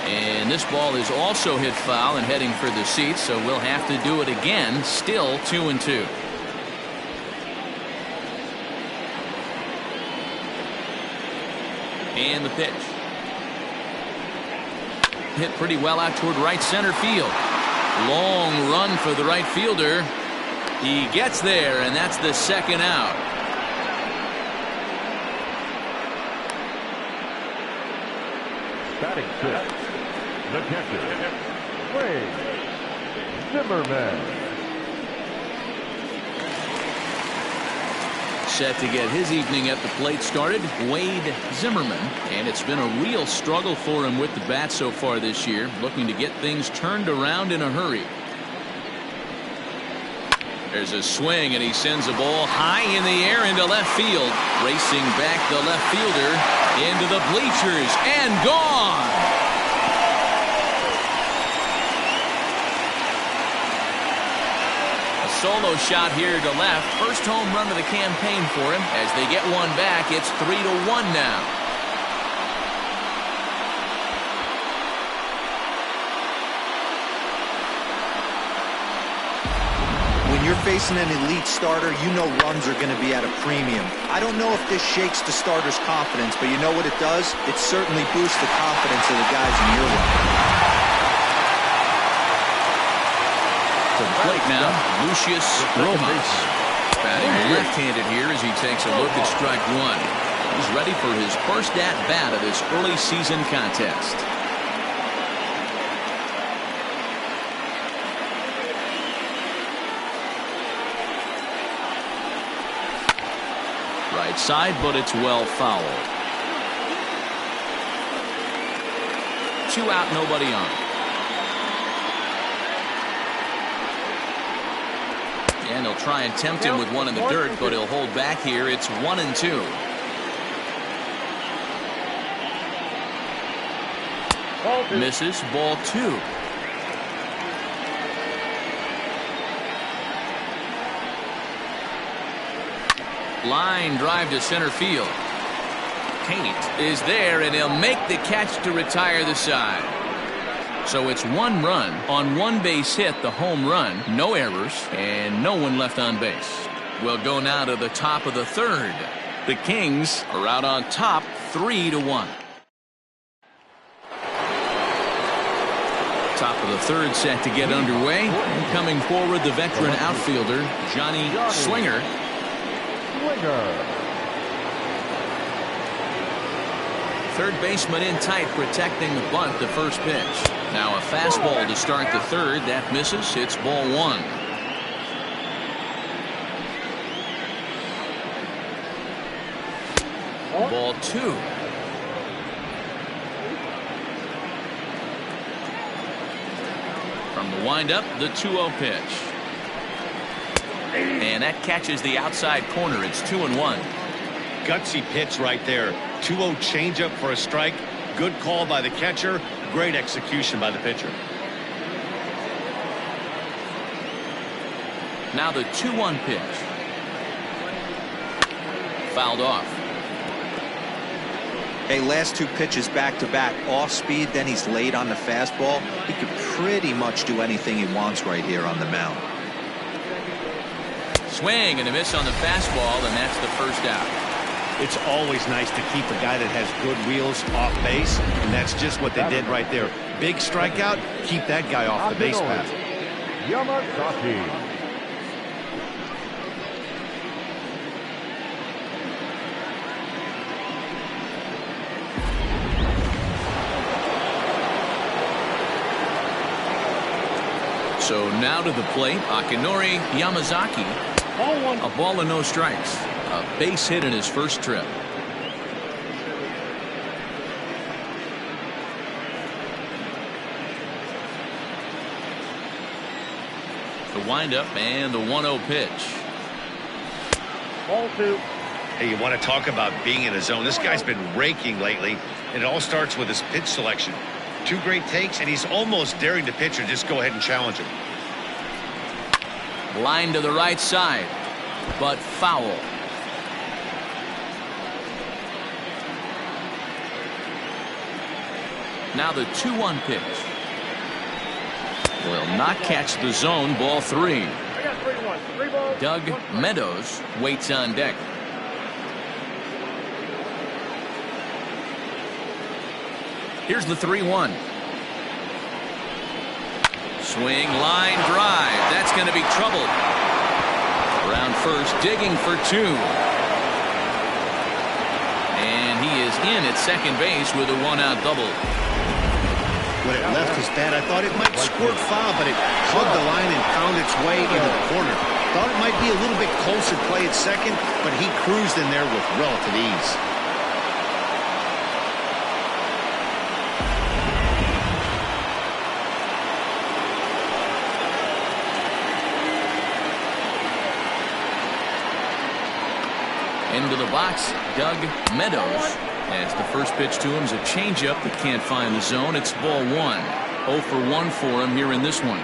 And this ball is also hit foul and heading for the seats, so we'll have to do it again. Still 2-2. And the pitch. Hit pretty well out toward right center field. Long run for the right fielder. He gets there, and that's the second out. Batting 6. The catcher, Wade Zimmerman. Set to get his evening at the plate started, Wade Zimmerman. And it's been a real struggle for him with the bat so far this year, looking to get things turned around in a hurry. There's a swing, and he sends a ball high in the air into left field. Racing back the left fielder into the bleachers, and gone. Solo shot here to left. First home run of the campaign for him. As they get one back, it's 3-1 now. When you're facing an elite starter, you know runs are going to be at a premium. I don't know if this shakes the starter's confidence, but you know what it does? It certainly boosts the confidence of the guys in your line. To the plate now, Lucius Rojas. Batting left-handed here as he takes a look at strike one. He's ready for his first at-bat of this early season contest. Right side, but it's well fouled. 2 out, nobody on. And he'll try and tempt him with one in the dirt, but he'll hold back here. It's 1-2. Misses, ball 2. Line drive to center field. Kate is there, and he'll make the catch to retire the side. So it's 1 run on 1 base hit, the home run, no errors, and no one left on base. We'll go now to the top of the 3rd. The Kings are out on top, 3-1. Top of the 3rd set to get underway. And coming forward, the veteran outfielder, Johnny Slinger. Third baseman in tight, protecting the bunt, the first pitch. Now a fastball to start the 3rd. That misses. It's ball 1. Ball 2. From the windup, the 2-0 pitch. And that catches the outside corner. It's 2-1. Gutsy pitch right there. 2-0 changeup for a strike. Good call by the catcher. Great execution by the pitcher. Now the 2-1 pitch. Fouled off. Hey, last 2 pitches back-to-back. Off speed, then he's late on the fastball. He could pretty much do anything he wants right here on the mound. swing and a miss on the fastball, and that's the first out. It's always nice to keep a guy that has good wheels off base, and that's just what they did right there. Big strikeout, keep that guy off the base path. Yamazaki. So now to the plate, Akinori Yamazaki. A ball and no strikes. A base hit in his first trip. The windup and the 1-0 pitch. Ball 2. Hey, you want to talk about being in a zone? This guy's been raking lately, and it all starts with his pitch selection. 2 great takes, and he's almost daring the pitcher just go ahead and challenge him. Line to the right side, but foul. Now the 2-1 pitch. Will not catch the zone. Ball 3. I got 3-1. 3 balls. Doug Meadows waits on deck. Here's the 3-1. Swing, line, drive. That's going to be trouble. Around first, digging for 2. And he is in at second base with a 1-out double. When it left his bat, I thought it might squirt foul, but it hugged the line and found its way into the corner. Thought it might be a little bit closer play at second, but he cruised in there with relative ease. Into the box, Doug Meadows. As the first pitch to him is a changeup that can't find the zone. It's ball 1. 0 for 1 for him here in this one.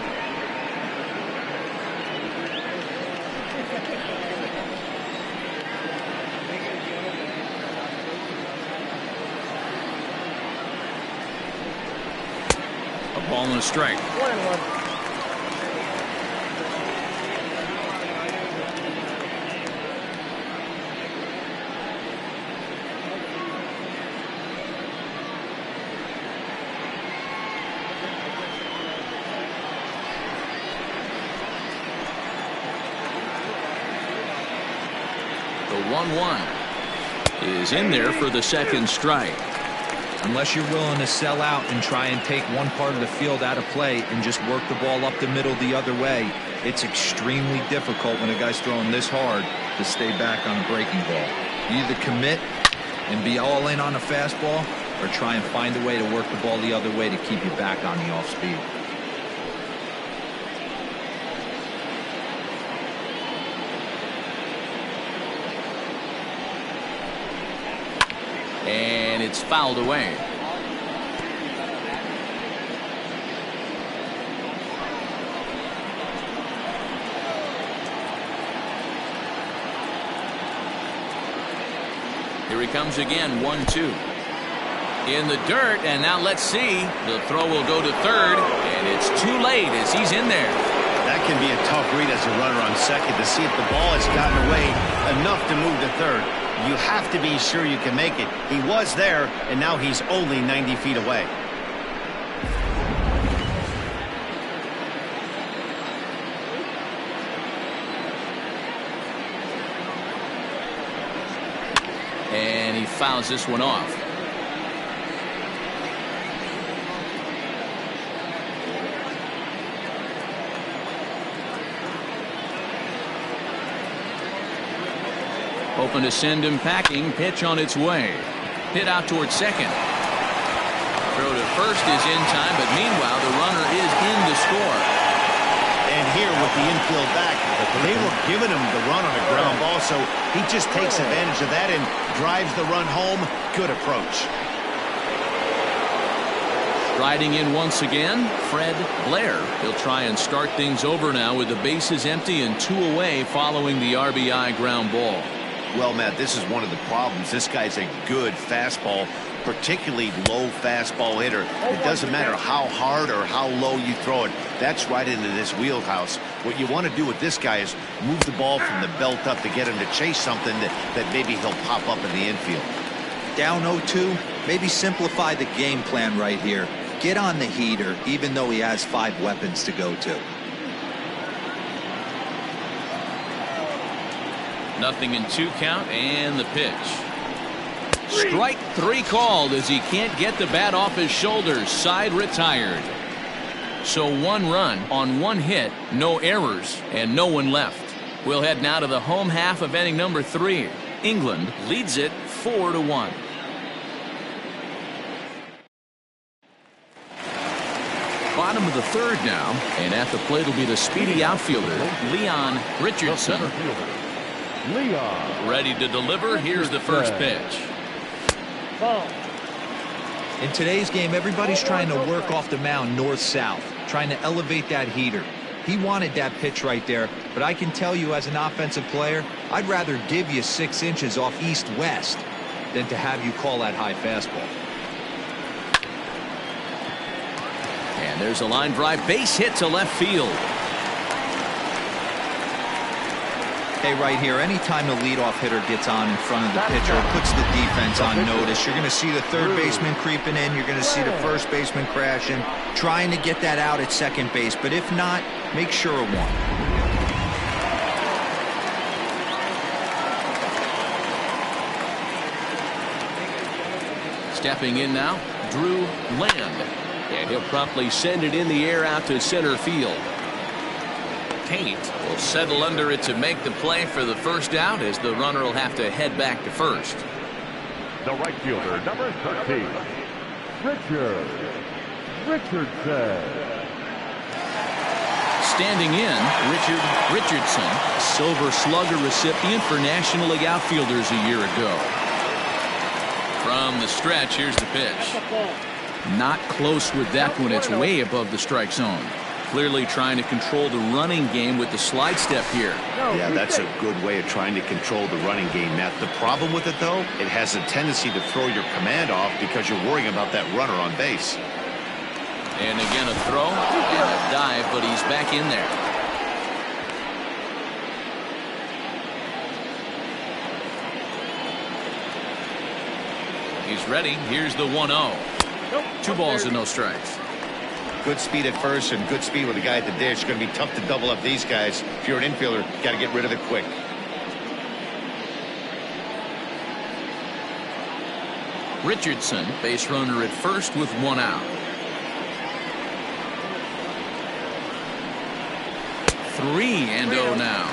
A ball and a strike. 1-1. The 1-1 is in there for the second strike. Unless you're willing to sell out and try and take one part of the field out of play and just work the ball up the middle the other way, it's extremely difficult when a guy's throwing this hard to stay back on a breaking ball. You either commit and be all in on a fastball or try and find a way to work the ball the other way to keep you back on the off speed. And it's fouled away. Here he comes again, 1-2. In the dirt, and now let's see. The throw will go to third, and it's too late as he's in there. That can be a tough read as a runner on second to see if the ball has gotten away enough to move to third. You have to be sure you can make it. He was there, and now he's only 90 feet away. And he fouls this one off. Hoping to send him packing. Pitch on its way. Hit out towards second. Throw to first is in time, but meanwhile the runner is in to score. And here with the infield back, they were giving him the run on a ground ball, so he just takes advantage of that and drives the run home. Good approach. Striding in once again, Fred Blair. He'll try and start things over now with the bases empty and 2 away following the RBI ground ball. Well, Matt, this is one of the problems. This guy's a good fastball, particularly low fastball hitter. It doesn't matter how hard or how low you throw it. That's right into this wheelhouse. What you want to do with this guy is move the ball from the belt up to get him to chase something that maybe he'll pop up in the infield. Down 0-2, maybe simplify the game plan right here. Get on the heater, even though he has 5 weapons to go to. 0-2 count, and the pitch. Strike 3 called as he can't get the bat off his shoulders. Side retired. So 1 run on 1 hit, no errors, and no one left. We'll head now to the home half of inning number 3. England leads it 4-1. Bottom of the 3rd now, and at the plate will be the speedy outfielder Leon Richardson. Leon. Ready to deliver. Here's the first pitch. In today's game, everybody's trying to work off the mound north-south, trying to elevate that heater. He wanted that pitch right there, but I can tell you as an offensive player, I'd rather give you 6 inches off east-west than to have you call that high fastball. And there's a line drive base hit to left field. Hey, right here, anytime the leadoff hitter gets on in front of the pitcher, it puts the defense on notice. You're going to see the third baseman creeping in. You're going to see the first baseman crashing, trying to get that out at second base. But if not, make sure of one. Stepping in now, Drew Land. And he'll promptly send it in the air out to center field. Kate will settle under it to make the play for the first out, as the runner will have to head back to first. The right fielder, number 13, Richardson. Standing in, Richardson, Silver Slugger recipient for National League outfielders a year ago. From the stretch, here's the pitch. Not close with that one. It's way above the strike zone. Clearly trying to control the running game with the slide step here. Yeah, that's a good way of trying to control the running game, Matt. The problem with it, though, it has a tendency to throw your command off because you're worrying about that runner on base. And again a throw and a dive, but he's back in there. He's ready. Here's the 1-0. 2 balls and no strikes. Good speed at first and good speed with the guy at the dish. It's going to be tough to double up these guys. If you're an infielder, got to get rid of it quick. Richardson, base runner at first with 1 out. 3-0 now.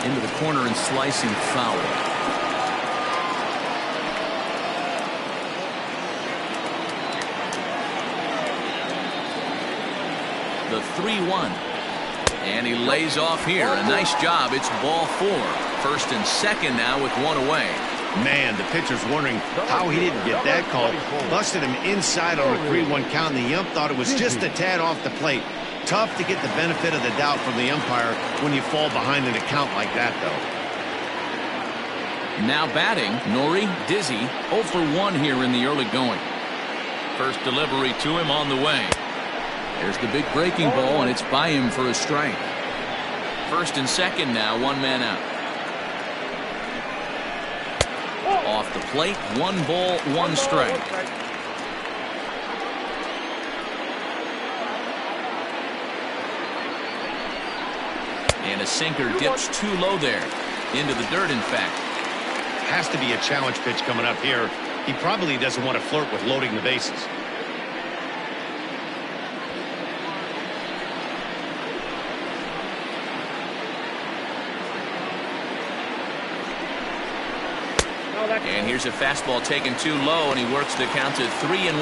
Into the corner and slicing foul. The 3-1. And he lays off here. A nice job. It's ball 4. First and second now with 1 away. Man, the pitcher's wondering how he didn't get that call. Busted him inside on a 3-1 count, and the ump thought it was just a tad off the plate. Tough to get the benefit of the doubt from the umpire when you fall behind in a count like that, though. Now batting, Nori Dizzy, 0 for 1 here in the early going. First delivery to him on the way. There's the big breaking ball, and it's by him for a strike. First and second now, 1 man out. Off the plate, 1 ball, 1 strike. And a sinker dips too low there. Into the dirt, in fact. Has to be a challenge pitch coming up here. He probably doesn't want to flirt with loading the bases. And here's a fastball taken too low, and he works the count to 3-1.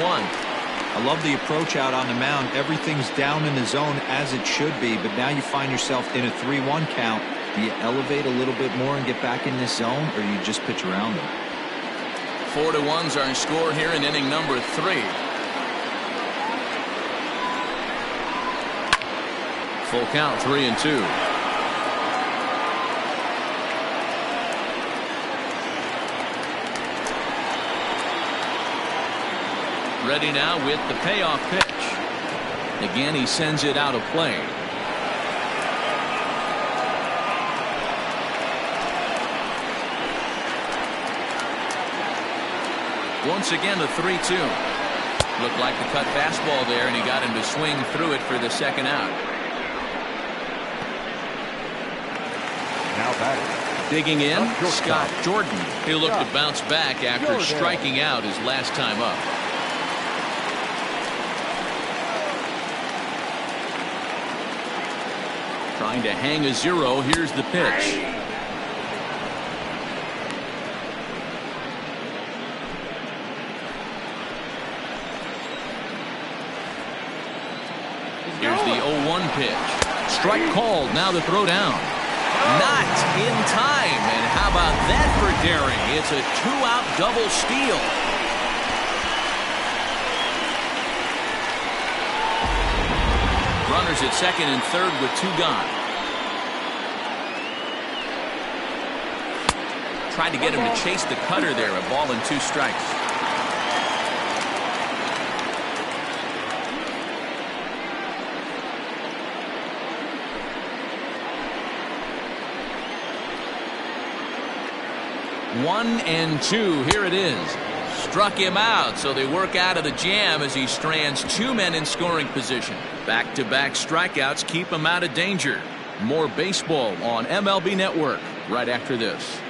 I love the approach out on the mound. Everything's down in the zone as it should be, but now you find yourself in a 3-1 count. Do you elevate a little bit more and get back in this zone, or do you just pitch around them? 4-1's our score here in inning number 3. Full count, 3-2. Ready now with the payoff pitch. Again, he sends it out of play. Once again, the 3-2. Looked like the cut fastball there, and he got him to swing through it for the second out. Now batting. Digging in, Scott Jordan. He'll look to bounce back after striking out his last time up. Trying to hang a 0. Here's the pitch. Here's the 0-1 pitch. Strike called. Now the throw down. Not in time. And how about that for daring? It's a 2-out double steal. Runners at second and third with 2 gone. Tried to get him to chase the cutter there. A ball and 2 strikes. One and 2. Here it is. Struck him out, so they work out of the jam as he strands 2 men in scoring position. Back-to-back strikeouts keep him out of danger. More baseball on MLB Network right after this.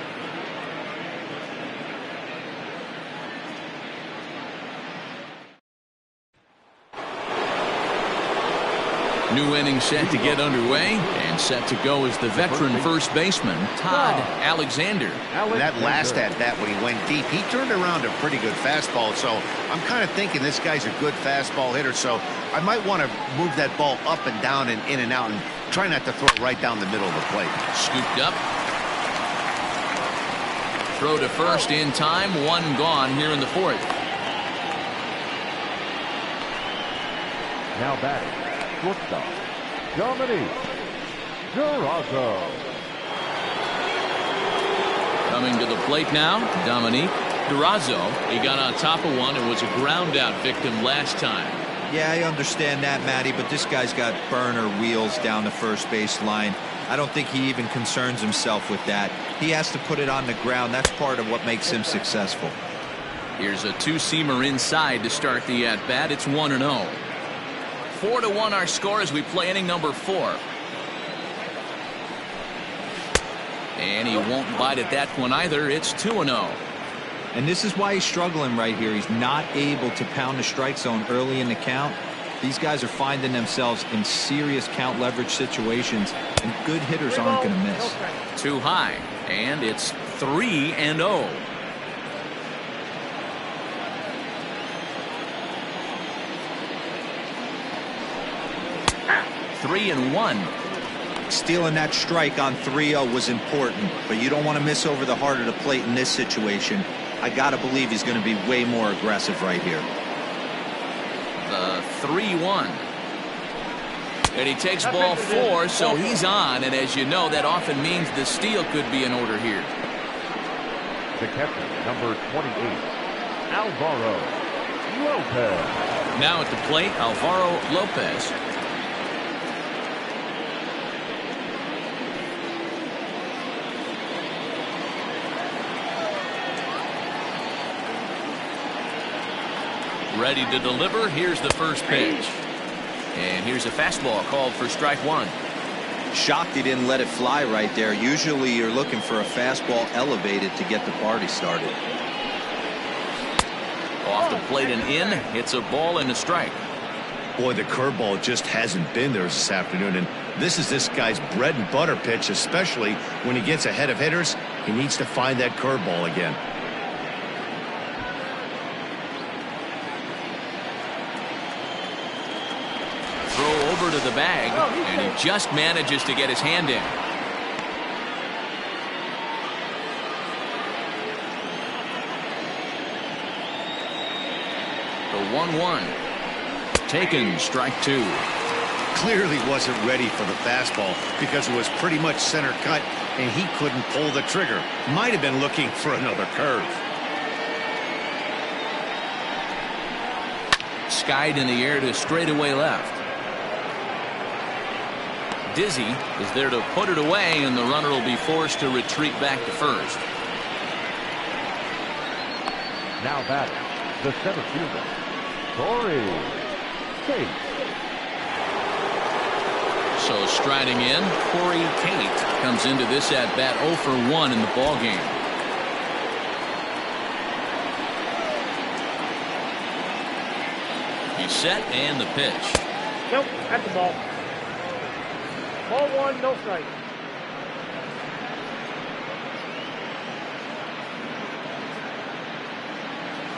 New inning set to get underway, and set to go is the veteran first baseman, Todd Alexander. That last at-bat when he went deep, he turned around a pretty good fastball, so I'm kind of thinking this guy's a good fastball hitter, so I might want to move that ball up and down and in and out and try not to throw it right down the middle of the plate. Scooped up. Throw to first in time. 1 gone here in the 4th. Now batting. Shortstop, Dominique Durazo. Coming to the plate now, Dominique Durazo. He got on top of one and was a ground out victim last time. Yeah, I understand that, Matty, but this guy's got burner wheels down the first base line. I don't think he even concerns himself with that. He has to put it on the ground. That's part of what makes him successful. Here's a 2-seamer inside to start the at-bat. It's 1-0. 4-1 our score as we play inning number 4. And he won't bite at that one either. It's 2-0. And this is why he's struggling right here. He's not able to pound the strike zone early in the count. These guys are finding themselves in serious count leverage situations, and good hitters aren't going to miss. Too high, and it's 3-0. 3-1. Stealing that strike on 3-0 was important, but you don't want to miss over the heart of the plate in this situation. I got to believe he's going to be way more aggressive right here. The 3-1. And he takes ball 4, so he's on, and as you know, that often means the steal could be in order here. The catcher, number 28, Alvaro Lopez. Now at the plate, Alvaro Lopez. Ready to deliver. Here's the first pitch. And here's a fastball called for strike 1. Shocked he didn't let it fly right there. Usually you're looking for a fastball elevated to get the party started. Off the plate and in. It's a ball and a strike. Boy, the curveball just hasn't been there this afternoon, and this is this guy's bread and butter pitch, especially when he gets ahead of hitters. He needs to find that curveball again. Over to the bag, and he just manages to get his hand in. 1-1. Taken, strike 2. Clearly wasn't ready for the fastball because it was pretty much center cut and he couldn't pull the trigger. Might have been looking for another curve. Skied in the air to straightaway left. Dizzy is there to put it away, and the runner will be forced to retreat back to first. Now batting, the center fielder, Corey Kate. So striding in, Corey Kate comes into this at bat 0 for 1 in the ball game. He's set, and the pitch. Nope, that's the ball. Ball 1, no strike.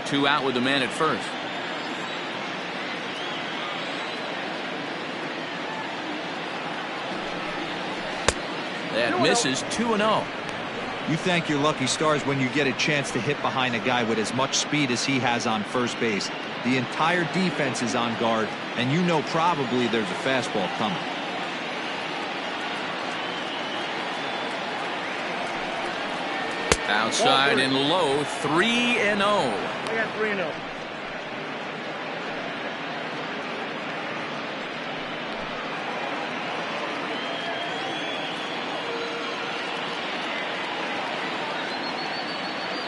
Two out with the man at first. That misses 2-0. You thank your lucky stars when you get a chance to hit behind a guy with as much speed as he has on first base. The entire defense is on guard, and you know probably there's a fastball coming. Outside and low, 3-0. I got 3-0.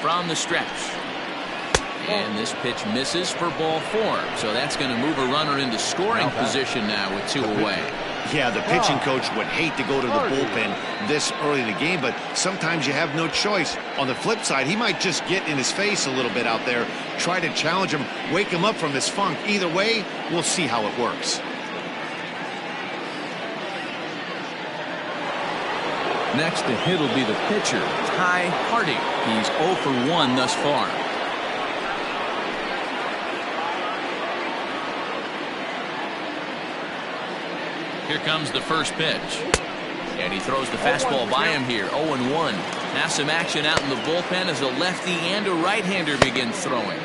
From the stretch. And this pitch misses for ball 4. So that's going to move a runner into scoring position now with 2 away. Yeah, the pitching coach would hate to go to the bullpen this early in the game, but sometimes you have no choice. On the flip side, he might just get in his face a little bit out there, try to challenge him, wake him up from this funk. Either way, we'll see how it works. Next to hit will be the pitcher, Ty Hardy. He's 0 for 1 thus far. Here comes the first pitch. And he throws the fastball by him here. 0-1. Now some action out in the bullpen as a lefty and a right-hander begin throwing.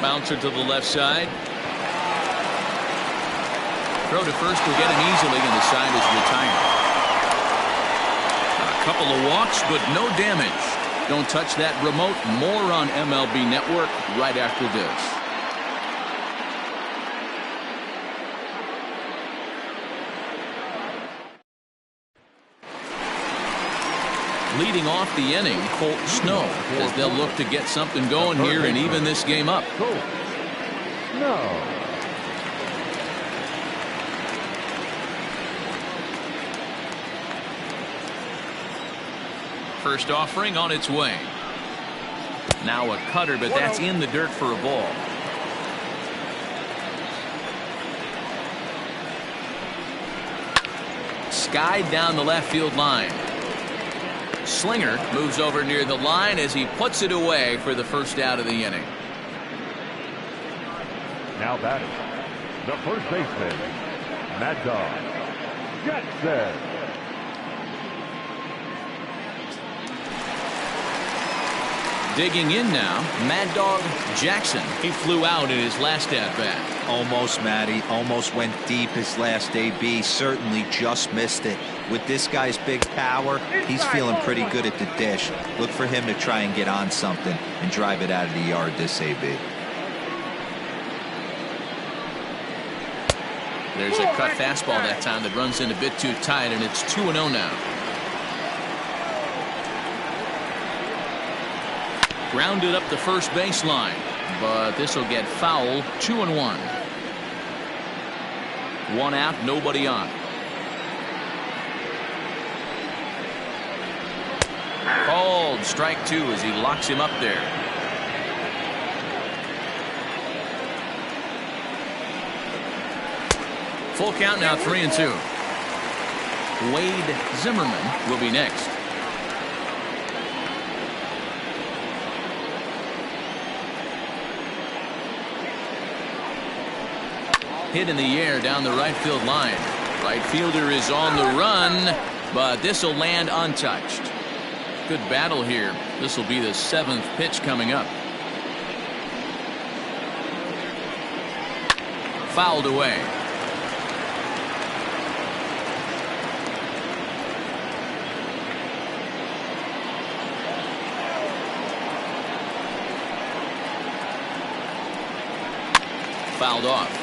Bouncer to the left side. Throw to first will get him easily, and the side is retired. A couple of walks, but no damage. Don't touch that remote. More on MLB Network right after this. Leading off the inning, Colt Snow, as they'll look to get something going here and even this game up. No. First offering on its way. Now a cutter, but that's in the dirt for a ball. Skied down the left field line. Slinger moves over near the line as he puts it away for the first out of the inning. Now batting, the first baseman, Mad Dog Jackson. Digging in now, Mad Dog Jackson. He flew out in his last at-bat. Almost, Matty. Almost went deep his last AB. Certainly just missed it. With this guy's big power, he's feeling pretty good at the dish. Look for him to try and get on something and drive it out of the yard this AB. There's a cut fastball that time that runs in a bit too tight, and it's 2-0 now. Grounded up the first baseline, but this will get foul. 2-1. One out, nobody on. Called strike 2 as he locks him up there. Full count now, 3-2. Wade Zimmerman will be next. Hit in the air down the right field line. Right fielder is on the run, but this will land untouched. Good battle here. This will be the 7th pitch coming up. Fouled away. Fouled off.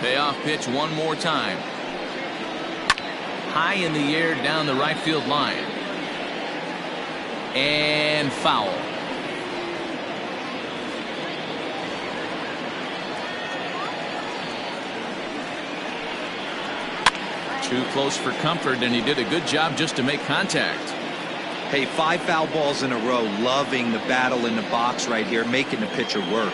Payoff pitch one more time. High in the air down the right field line. And foul. Too close for comfort, and he did a good job just to make contact. Hey, 5 foul balls in a row. Loving the battle in the box right here, making the pitcher work.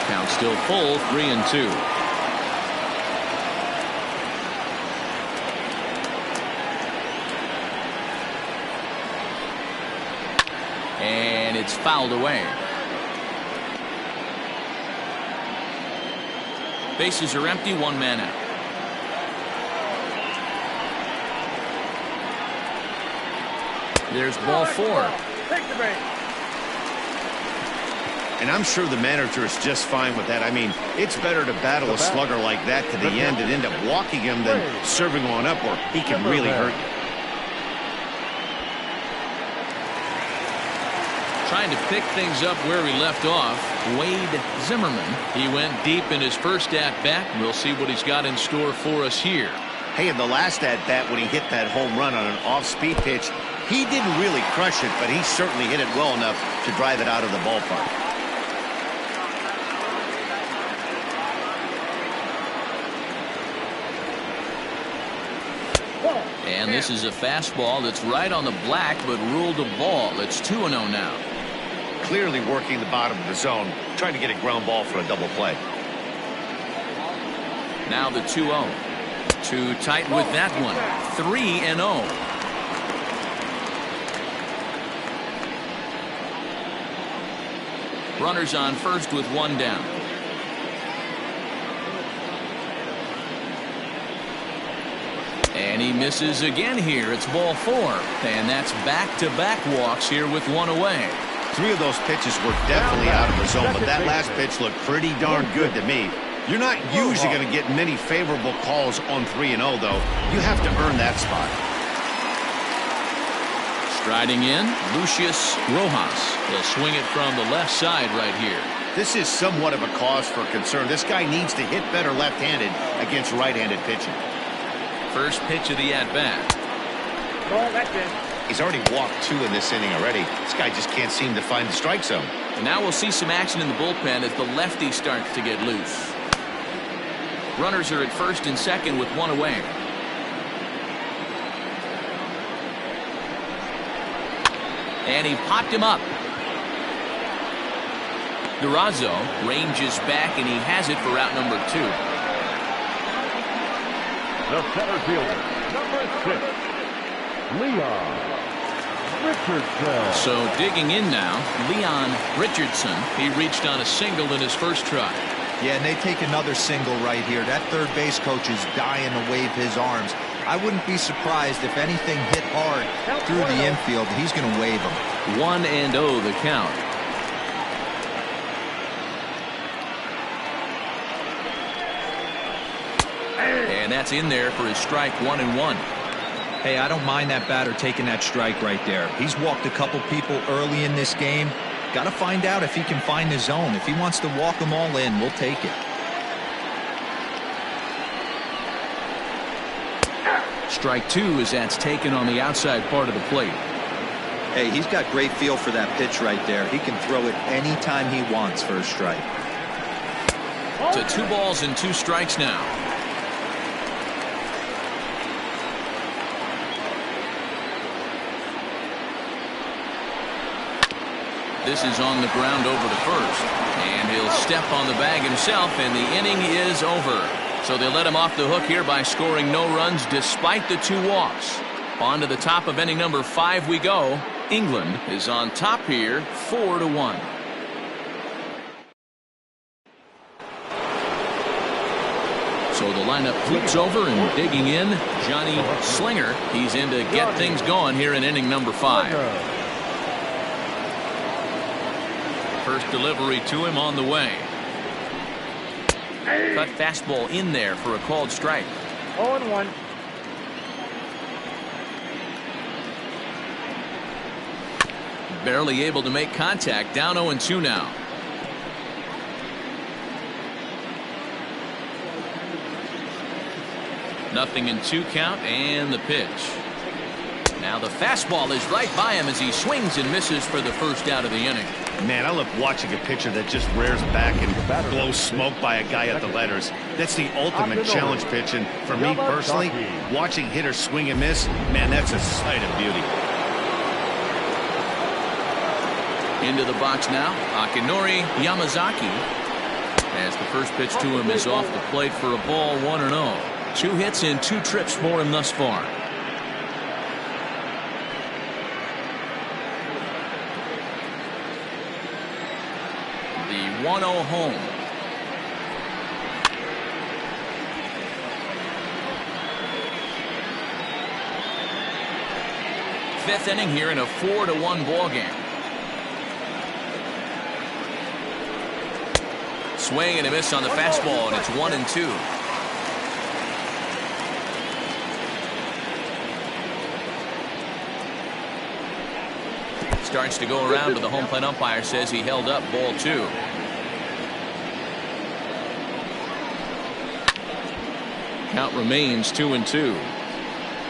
Count still full, 3-2. And it's fouled away. Bases are empty, 1 man out. There's ball 4. Take the bait. And I'm sure the manager is just fine with that. I mean, it's better to battle a slugger like that to the end and end up walking him than serving one up where he can really hurt you. Trying to pick things up where he left off, Wade Zimmerman. He went deep in his first at-bat. We'll see what he's got in store for us here. Hey, in the last at-bat when he hit that home run on an off-speed pitch, he didn't really crush it, but he certainly hit it well enough to drive it out of the ballpark. And this is a fastball that's right on the black, but ruled a ball. It's 2-0 now. Clearly working the bottom of the zone, trying to get a ground ball for a double play. Now the 2-0. Too tight with that one. 3-0. Runners on first with 1 down. And he misses again here. It's ball 4. And that's back-to-back walks here with 1 away. 3 of those pitches were definitely out of the zone, but that last pitch looked pretty darn good to me. You're not usually going to get many favorable calls on 3-0, though. You have to earn that spot. Striding in, Lucius Rojas. He'll swing it from the left side right here. This is somewhat of a cause for concern. This guy needs to hit better left-handed against right-handed pitching. First pitch of the at-bat. Ball, that's it. He's already walked 2 in this inning already. This guy just can't seem to find the strike zone. And now we'll see some action in the bullpen as the lefty starts to get loose. Runners are at first and second with 1 away. And he popped him up. Durazo ranges back, and he has it for out number 2. The center fielder, number 6, Leon Richardson. So digging in now, Leon Richardson. He reached on a single in his first try. Yeah, and they take another single right here. That third base coach is dying to wave his arms. I wouldn't be surprised if anything hit hard through the infield. He's going to wave them. 1-0 the count. And that's in there for his strike, 1-1. Hey, I don't mind that batter taking that strike right there. He's walked a couple people early in this game. Got to find out if he can find the zone. If he wants to walk them all in, we'll take it. Strike 2 as that's taken on the outside part of the plate. Hey, he's got great feel for that pitch right there. He can throw it anytime he wants for a strike. To 2 balls and 2 strikes now. This is on the ground over to first. And he'll step on the bag himself, and the inning is over. So they let him off the hook here by scoring no runs despite the 2 walks. On to the top of inning number 5 we go. England is on top here, 4-1. So the lineup flips over, and digging in, Johnny Slinger. He's in to get things going here in inning number 5. First delivery to him on the way. Cut fastball in there for a called strike. 0-1. Barely able to make contact. Down 0-2 now. Nothing in 2 count, and the pitch. Now the fastball is right by him as he swings and misses for the first out of the inning. Man, I love watching a pitcher that just rears back and blows smoke by a guy at the letters. That's the ultimate challenge pitch, and for me personally, watching hitters swing and miss, man, that's a sight of beauty. Into the box now, Akinori Yamazaki. As the first pitch to him is off the plate for a ball, 1-0. 2 hits and 2 trips for him thus far. The 1-0 home. Fifth inning here in a 4-1 ball game. Swing and a miss on the fastball, and it's 1-2. Starts to go around, but the home plate umpire says he held up ball 2. Count remains 2-2.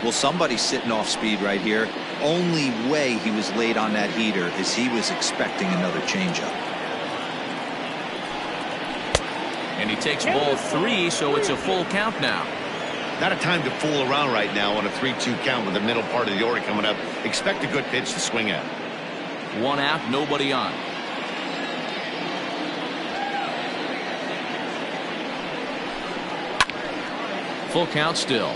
Well, somebody's sitting off speed right here. Only way he was late on that heater is he was expecting another changeup. And he takes ball 3, so it's a full count now. Not a time to fool around right now on a 3-2 count with the middle part of the order coming up. Expect a good pitch to swing at. 1 out, nobody on. Full count still.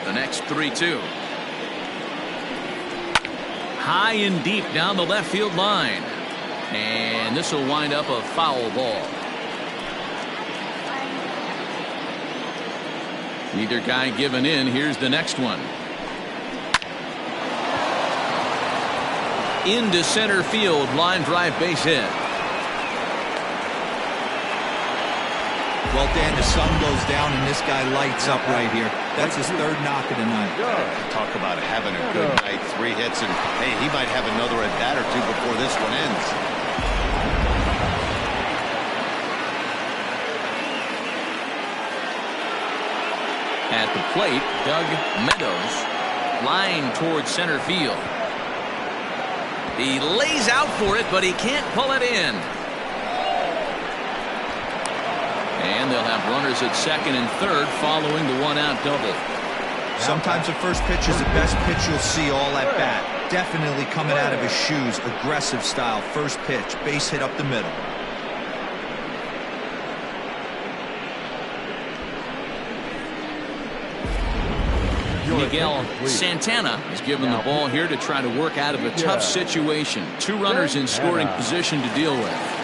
The next 3-2. High and deep down the left field line. And this will wind up a foul ball. Neither guy giving in. Here's the next one. Into center field. Line drive, base hit. Well, Dan, the sun goes down and this guy lights up right here. That's his 3rd knock of the night. Talk about having a good night. 3 hits, and hey, he might have another at bat or 2 before this one ends. At the plate, Doug Meadows. Line towards center field. He lays out for it, but he can't pull it in. And they'll have runners at second and third following the 1-out double. Sometimes the first pitch is the best pitch you'll see all at bat. Definitely coming out of his shoes. Aggressive style. First pitch. Base hit up the middle. Miguel Santana is given the ball here to try to work out of a tough situation. 2 runners in scoring position to deal with.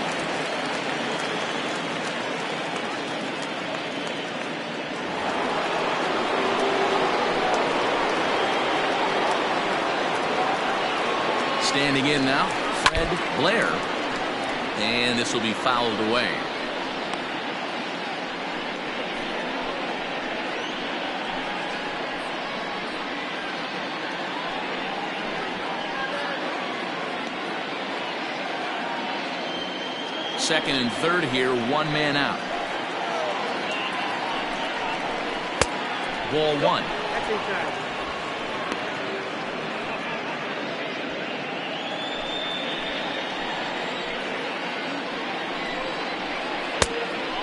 Standing in now, Fred Blair. And this will be fouled away. Second and third here, 1 man out. Ball 1.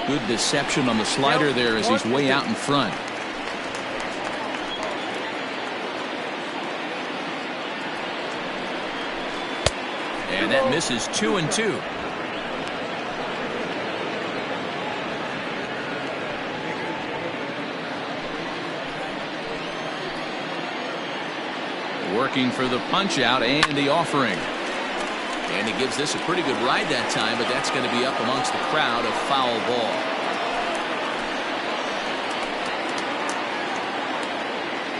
Good deception on the slider there as he's way out in front. And misses 2-2. Working for the punch out and the offering. And he gives this a pretty good ride that time, but that's going to be up amongst the crowd, a foul ball.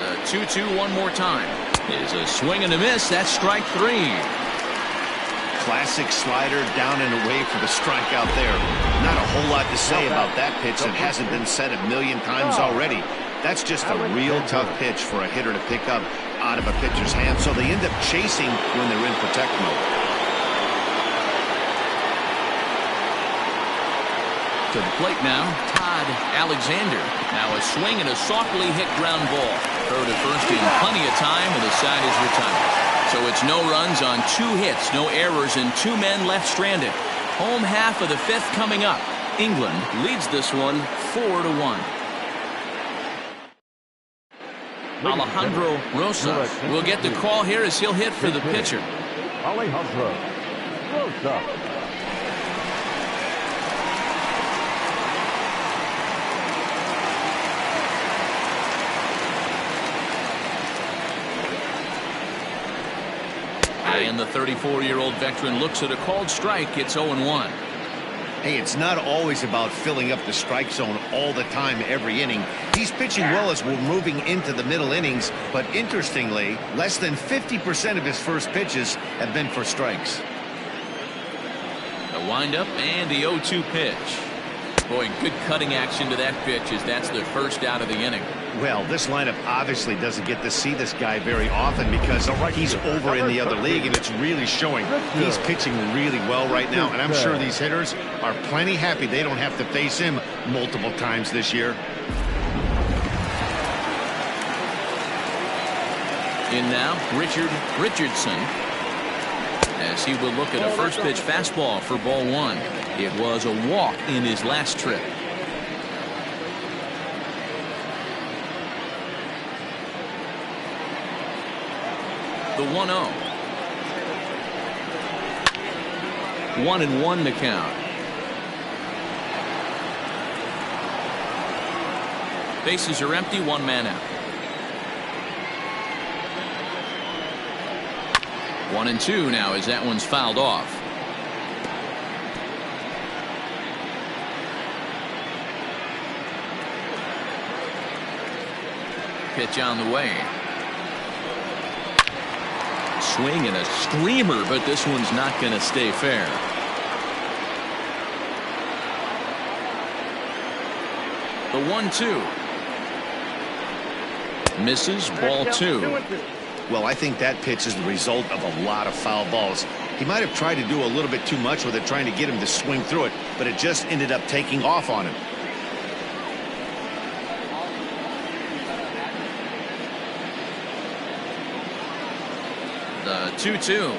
The 2-2 one more time. Is a swing and a miss. That's strike 3. Classic slider down and away for the strikeout there. Not a whole lot to say about that pitch that hasn't been said a million times already. That's just a real tough pitch for a hitter to pick up out of a pitcher's hand, so they end up chasing when they're in protect mode. To the plate now, Todd Alexander. Now a swing and a softly hit ground ball. Throw to first in plenty of time, and the side is retired. So it's no runs on 2 hits, no errors, and 2 men left stranded. Home half of the 5th coming up. England leads this one 4-1. Alejandro Rosas will get the call here as he'll hit for the pitcher. Alejandro Rosas. And the 34-year-old veteran looks at a called strike. It's 0-1. Hey, it's not always about filling up the strike zone all the time every inning. He's pitching well as we're moving into the middle innings, but interestingly, less than 50% of his first pitches have been for strikes. The windup and the 0-2 pitch. Boy, good cutting action to that pitch as that's the first out of the inning. Well, this lineup obviously doesn't get to see this guy very often because he's over in the other league, and it's really showing. He's pitching really well right now, and I'm sure these hitters are plenty happy they don't have to face him multiple times this year. In now, Richard Richardson, as he will look at a first pitch fastball for ball 1. It was a walk in his last trip. The 1-0. 1-1 the count. Bases are empty, 1 man out. 1-2 now as that one's fouled off. Pitch on the way. Swing and a screamer, but this one's not going to stay fair. The 1-2. Misses, ball 2. Well, I think that pitch is the result of a lot of foul balls. He might have tried to do a little bit too much with it, trying to get him to swing through it, but it just ended up taking off on him. The 2-2.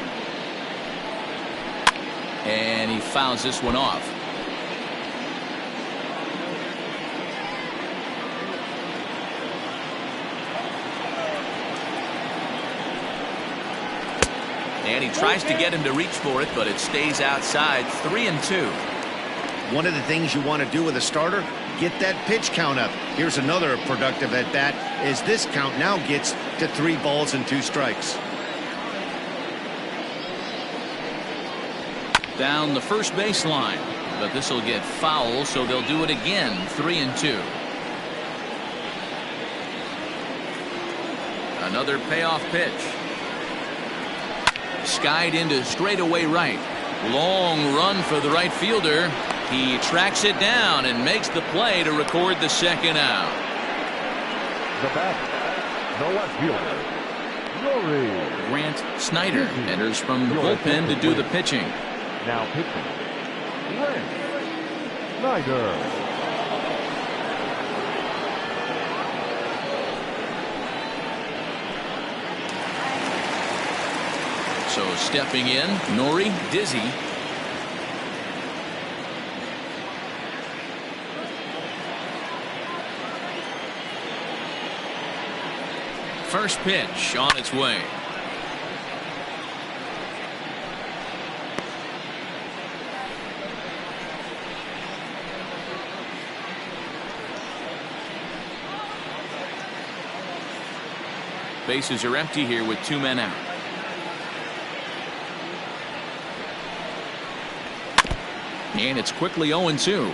And he fouls this one off. And he tries to get him to reach for it, but it stays outside. 3-2. One of the things you want to do with a starter, get that pitch count up. Here's another productive at bat, as this count now gets to 3 balls and 2 strikes. Down the first baseline, but this will get foul, so they'll do it again. 3-2. Another payoff pitch. Skied into straightaway right. Long run for the right fielder. He tracks it down and makes the play to record the second out. The batter, the left fielder, Rory. Grant Snyder enters from the bullpen to do the pitching. Now pitching, Grant Snyder. So stepping in, Nori Dizzy. First pitch on its way. Bases are empty here with 2 men out. And it's quickly 0-2.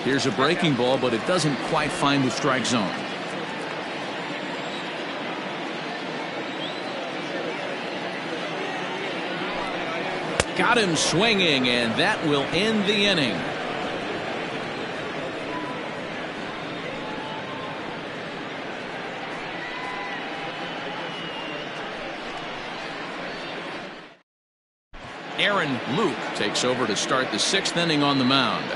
Here's a breaking ball, but it doesn't quite find the strike zone. Got him swinging, and that will end the inning. Aaron Luke takes over to start the 6th inning on the mound.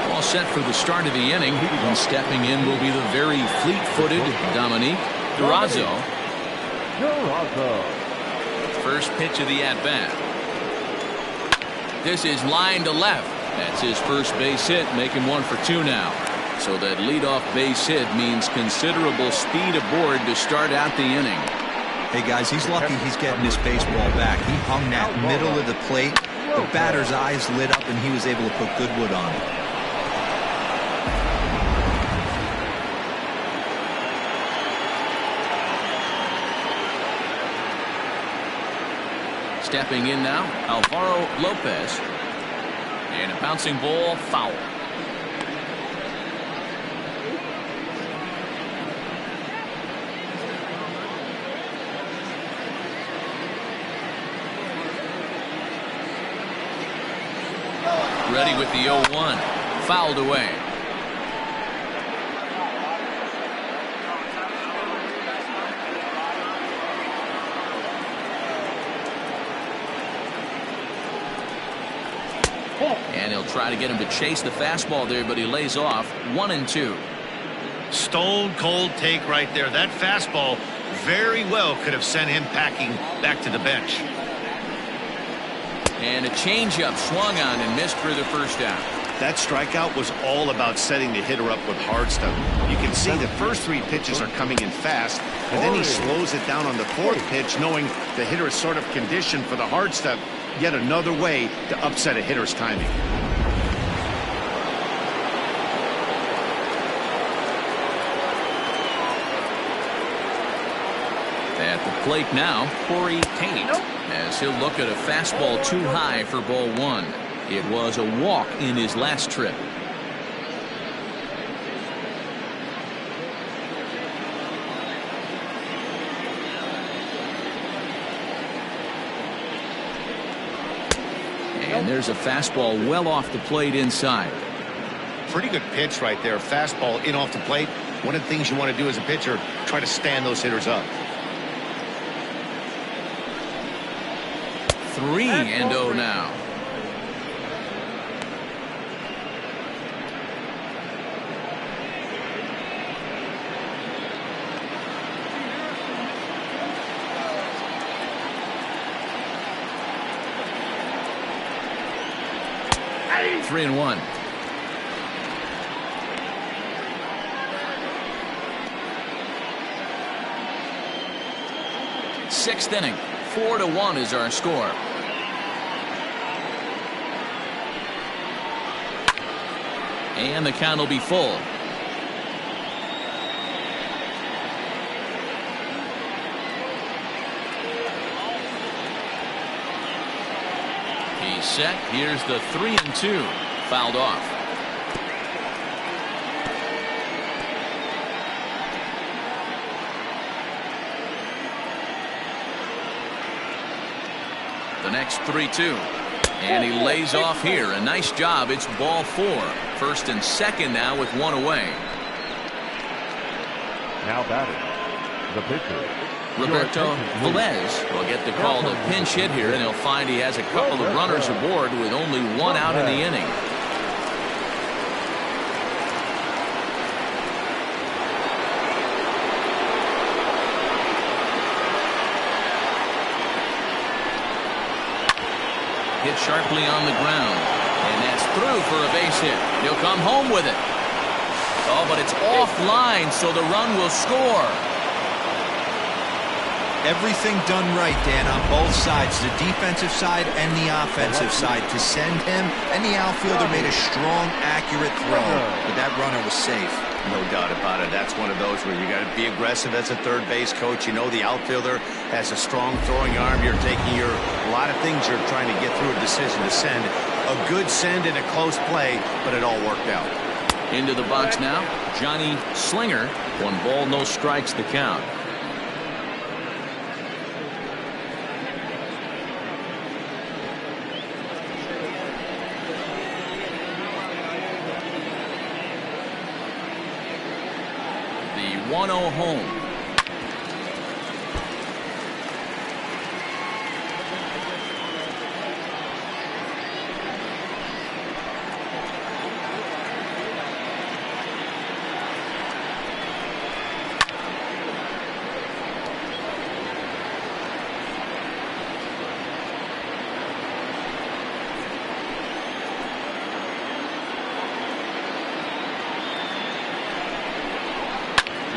All set for the start of the inning, and stepping in will be the very fleet-footed Dominique Durazo. First pitch of the at-bat. This is line to left. That's his first base hit, making 1 for 2 now. So that leadoff base hit means considerable speed aboard to start out the inning. Hey guys, he's lucky he's getting his baseball back. He hung that middle of the plate. The batter's eyes lit up and he was able to put good wood on it. Stepping in now, Alvaro Lopez. And a bouncing ball, foul. Ready with the 0-1. Fouled away. And he'll try to get him to chase the fastball there, but he lays off. 1-2. Stone cold take right there. That fastball very well could have sent him packing back to the bench. And a changeup swung on and missed for the first out. That strikeout was all about setting the hitter up with hard stuff. You can see the first 3 pitches are coming in fast, and then he slows it down on the 4th pitch, knowing the hitter is sort of conditioned for the hard stuff. Yet another way to upset a hitter's timing. At the plate now, Corey Tate, as he'll look at a fastball too high for ball 1. It was a walk in his last trip. And there's a fastball well off the plate inside. Pretty good pitch right there. Fastball in off the plate. One of the things you want to do as a pitcher, try to stand those hitters up. 3-0 now. Hey. 3-1. Sixth inning. 4-1 is our score. And the count will be full. He's set. Here's the 3-2. Fouled off. The next 3-2. And he lays off here. A nice job. It's ball 4. First and second now with 1 away. Now batting, the pitcher, Roberto Velez will get the call to pinch hit here, and he'll find he has a couple of runners aboard with only 1 out in the inning. Hit sharply on the ground. And that's through for a base hit. He'll come home with it. Oh, but it's offline, so the run will score. Everything done right, Dan, on both sides, the defensive side and the offensive side, to send him, and the outfielder made a strong, accurate throw, but that runner was safe. No doubt about it. That's one of those where you got to be aggressive as a third base coach. You know the outfielder has a strong throwing arm. You're taking a lot of things you're trying to get through a decision to send. A good send in a close play, but it all worked out. Into the box now, Johnny Slinger. 1 ball, no strikes the count. The 1-0 home.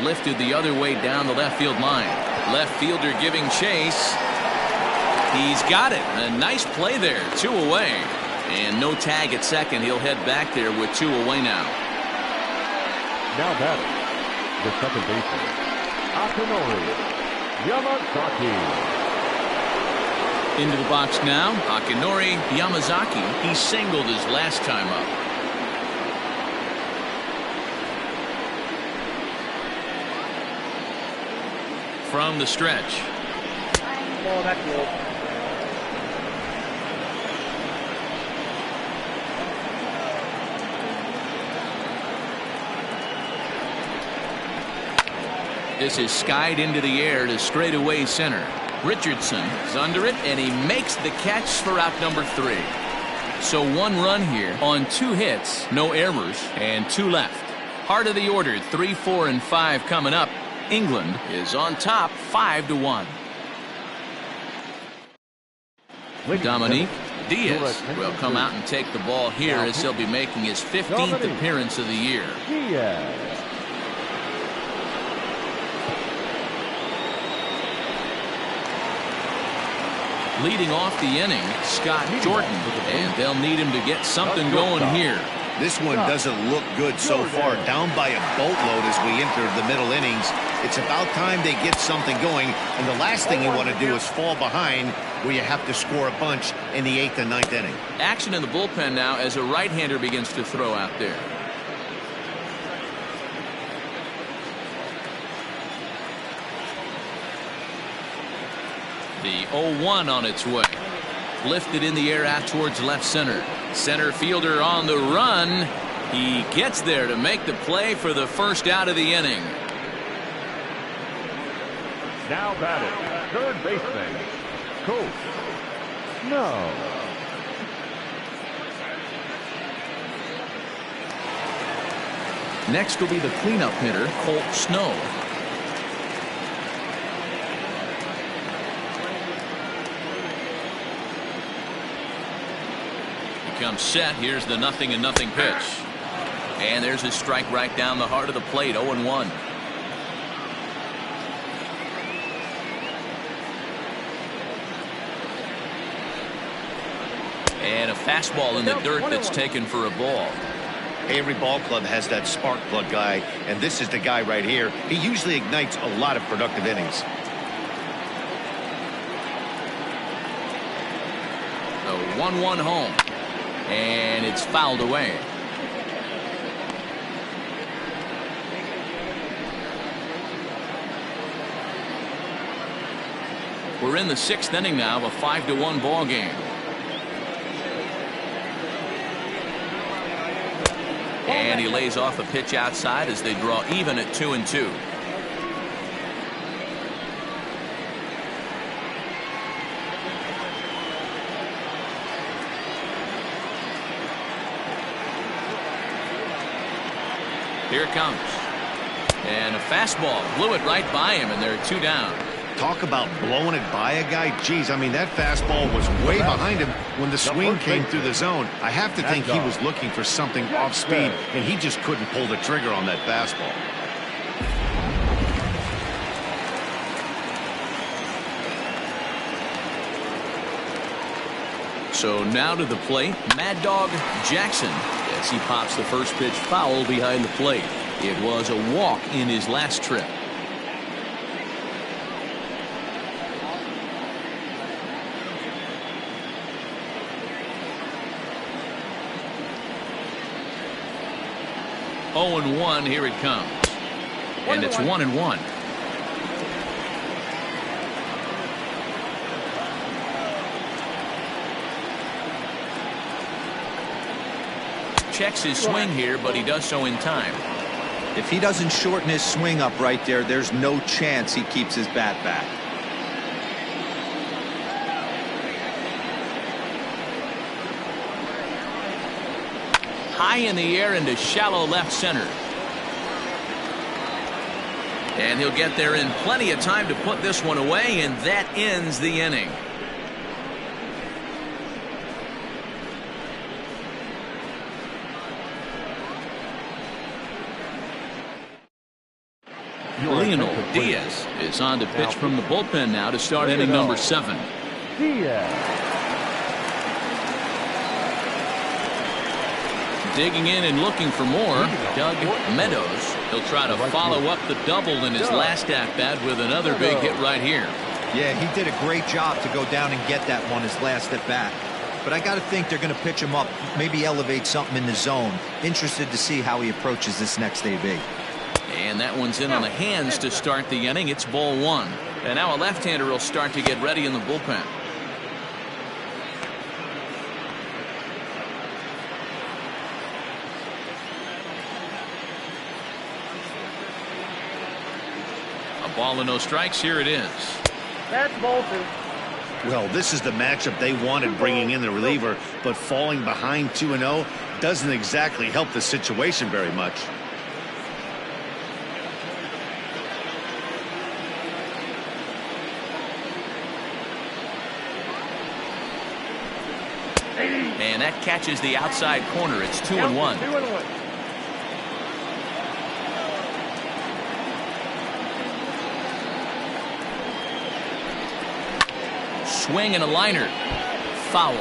Lifted the other way down the left field line. Left fielder giving chase. He's got it. A nice play there. 2 away. And no tag at second. He'll head back there with 2 away now. Now batting, the second baseman, Akinori Yamazaki. Into the box now, Akinori Yamazaki. He singled his last time up. From the stretch. Oh, that's low. This is skied into the air to straightaway center. Richardson is under it, and he makes the catch for out number 3. So 1 run here on 2 hits, no errors, and 2 left. Heart of the order, 3, 4, and 5 coming up. England is on top 5-1. Dominique Diaz will come out and take the ball here as he'll be making his 15th appearance of the year. Leading off the inning, Scott Jordan, and they'll need him to get something going here. This one doesn't look good so far. Down by a boatload as we enter the middle innings. It's about time they get something going, and the last thing you want to do is fall behind where you have to score a bunch in the 8th and 9th inning. Action in the bullpen now as a right-hander begins to throw out there. The 0-1 on its way. Lifted in the air out towards left center. Center fielder on the run. He gets there to make the play for the first out of the inning. Now batting, third baseman, Coach. No. Next will be the cleanup hitter, Colt Snow. Comes set. Here's the 0-0 pitch. And there's his strike right down the heart of the plate. 0-1. And a fastball in the dirt that's taken for a ball. Every ball club has that spark plug guy, and this is the guy right here. He usually ignites a lot of productive innings. The 1-1 home. And it's fouled away. We're in the 6th inning now of a 5-1 ball game. And he lays off a pitch outside as they draw even at 2-2. Here it comes. And a fastball blew it right by him, and they're 2 down. Talk about blowing it by a guy. Geez, I mean, that fastball was way behind him when the swing came through the zone. I have to think he was looking for something off speed, and he just couldn't pull the trigger on that fastball. So now to the plate, Mad Dog Jackson, as he pops the first pitch foul behind the plate. It was a walk in his last trip. Oh and 1, here it comes. And it's 1-1. Checks his swing here, but he does so in time. If he doesn't shorten his swing up right there, there's no chance he keeps his bat back. High in the air into shallow left center. And he'll get there in plenty of time to put this one away, and that ends the inning. Leonel Diaz is on to pitch from the bullpen now to start inning number 7. Digging in and looking for more, Doug Meadows. He'll try to follow up the double in his last at-bat with another big hit right here. Yeah, he did a great job to go down and get that one his last at-bat. But I got to think they're going to pitch him up, maybe elevate something in the zone. Interested to see how he approaches this next AB. And that one's in on the hands to start the inning. It's ball 1. And now a left-hander will start to get ready in the bullpen. A ball and no strikes. Here it is. That's ball 2. Well, this is the matchup they wanted, bringing in the reliever, but falling behind 2-0 doesn't exactly help the situation very much. And that catches the outside corner. It's 2-1. 2-1. Swing and a liner. Foul.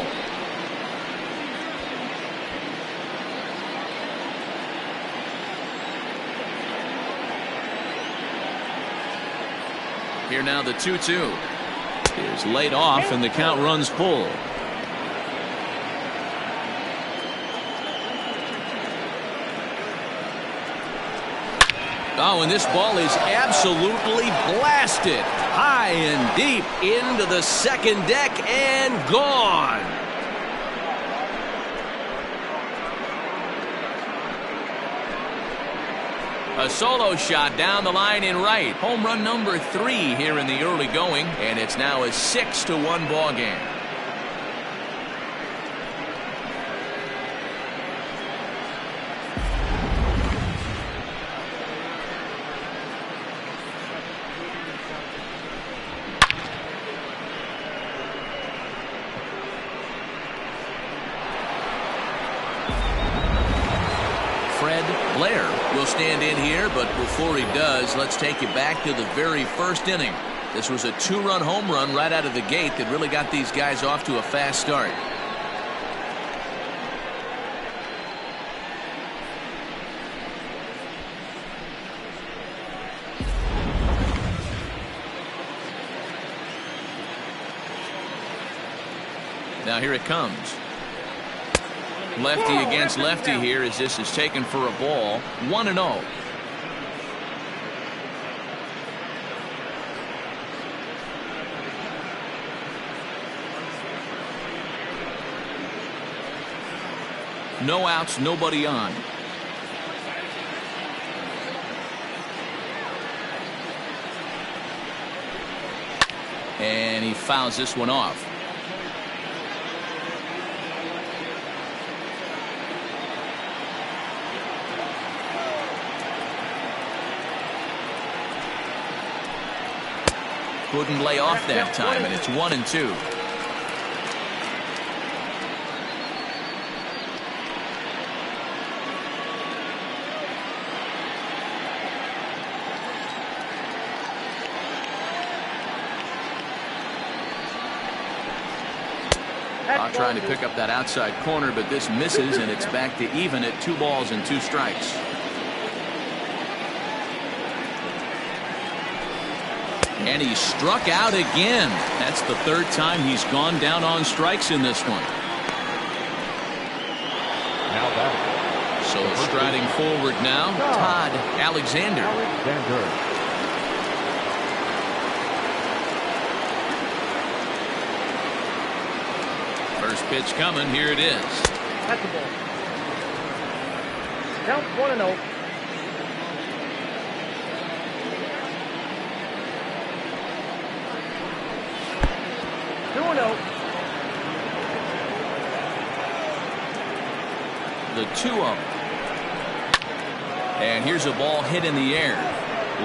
Here now the 2-2 is laid off and the count runs full. Oh, and this ball is absolutely blasted high and deep into the second deck and gone. A solo shot down the line in right. Home run number 3 here in the early going, and it's now a 6-1 ball game. Blair will stand in here, but before he does, let's take you back to the very first inning. This was a 2-run home run right out of the gate that really got these guys off to a fast start. Now here it comes. Lefty against lefty here as this is taken for a ball. 1-0. No outs, nobody on. And he fouls this one off. Couldn't lay off that time, and it's 1-2. Trying to pick up that outside corner, but this misses, and it's back to even at 2 balls and 2 strikes. And he struck out again. That's the 3rd time he's gone down on strikes in this one. Now back. So striding forward now, Todd Alexander. First pitch coming. Here it is. That's the ball. Count 1-0. The 2-0. And here's a ball hit in the air.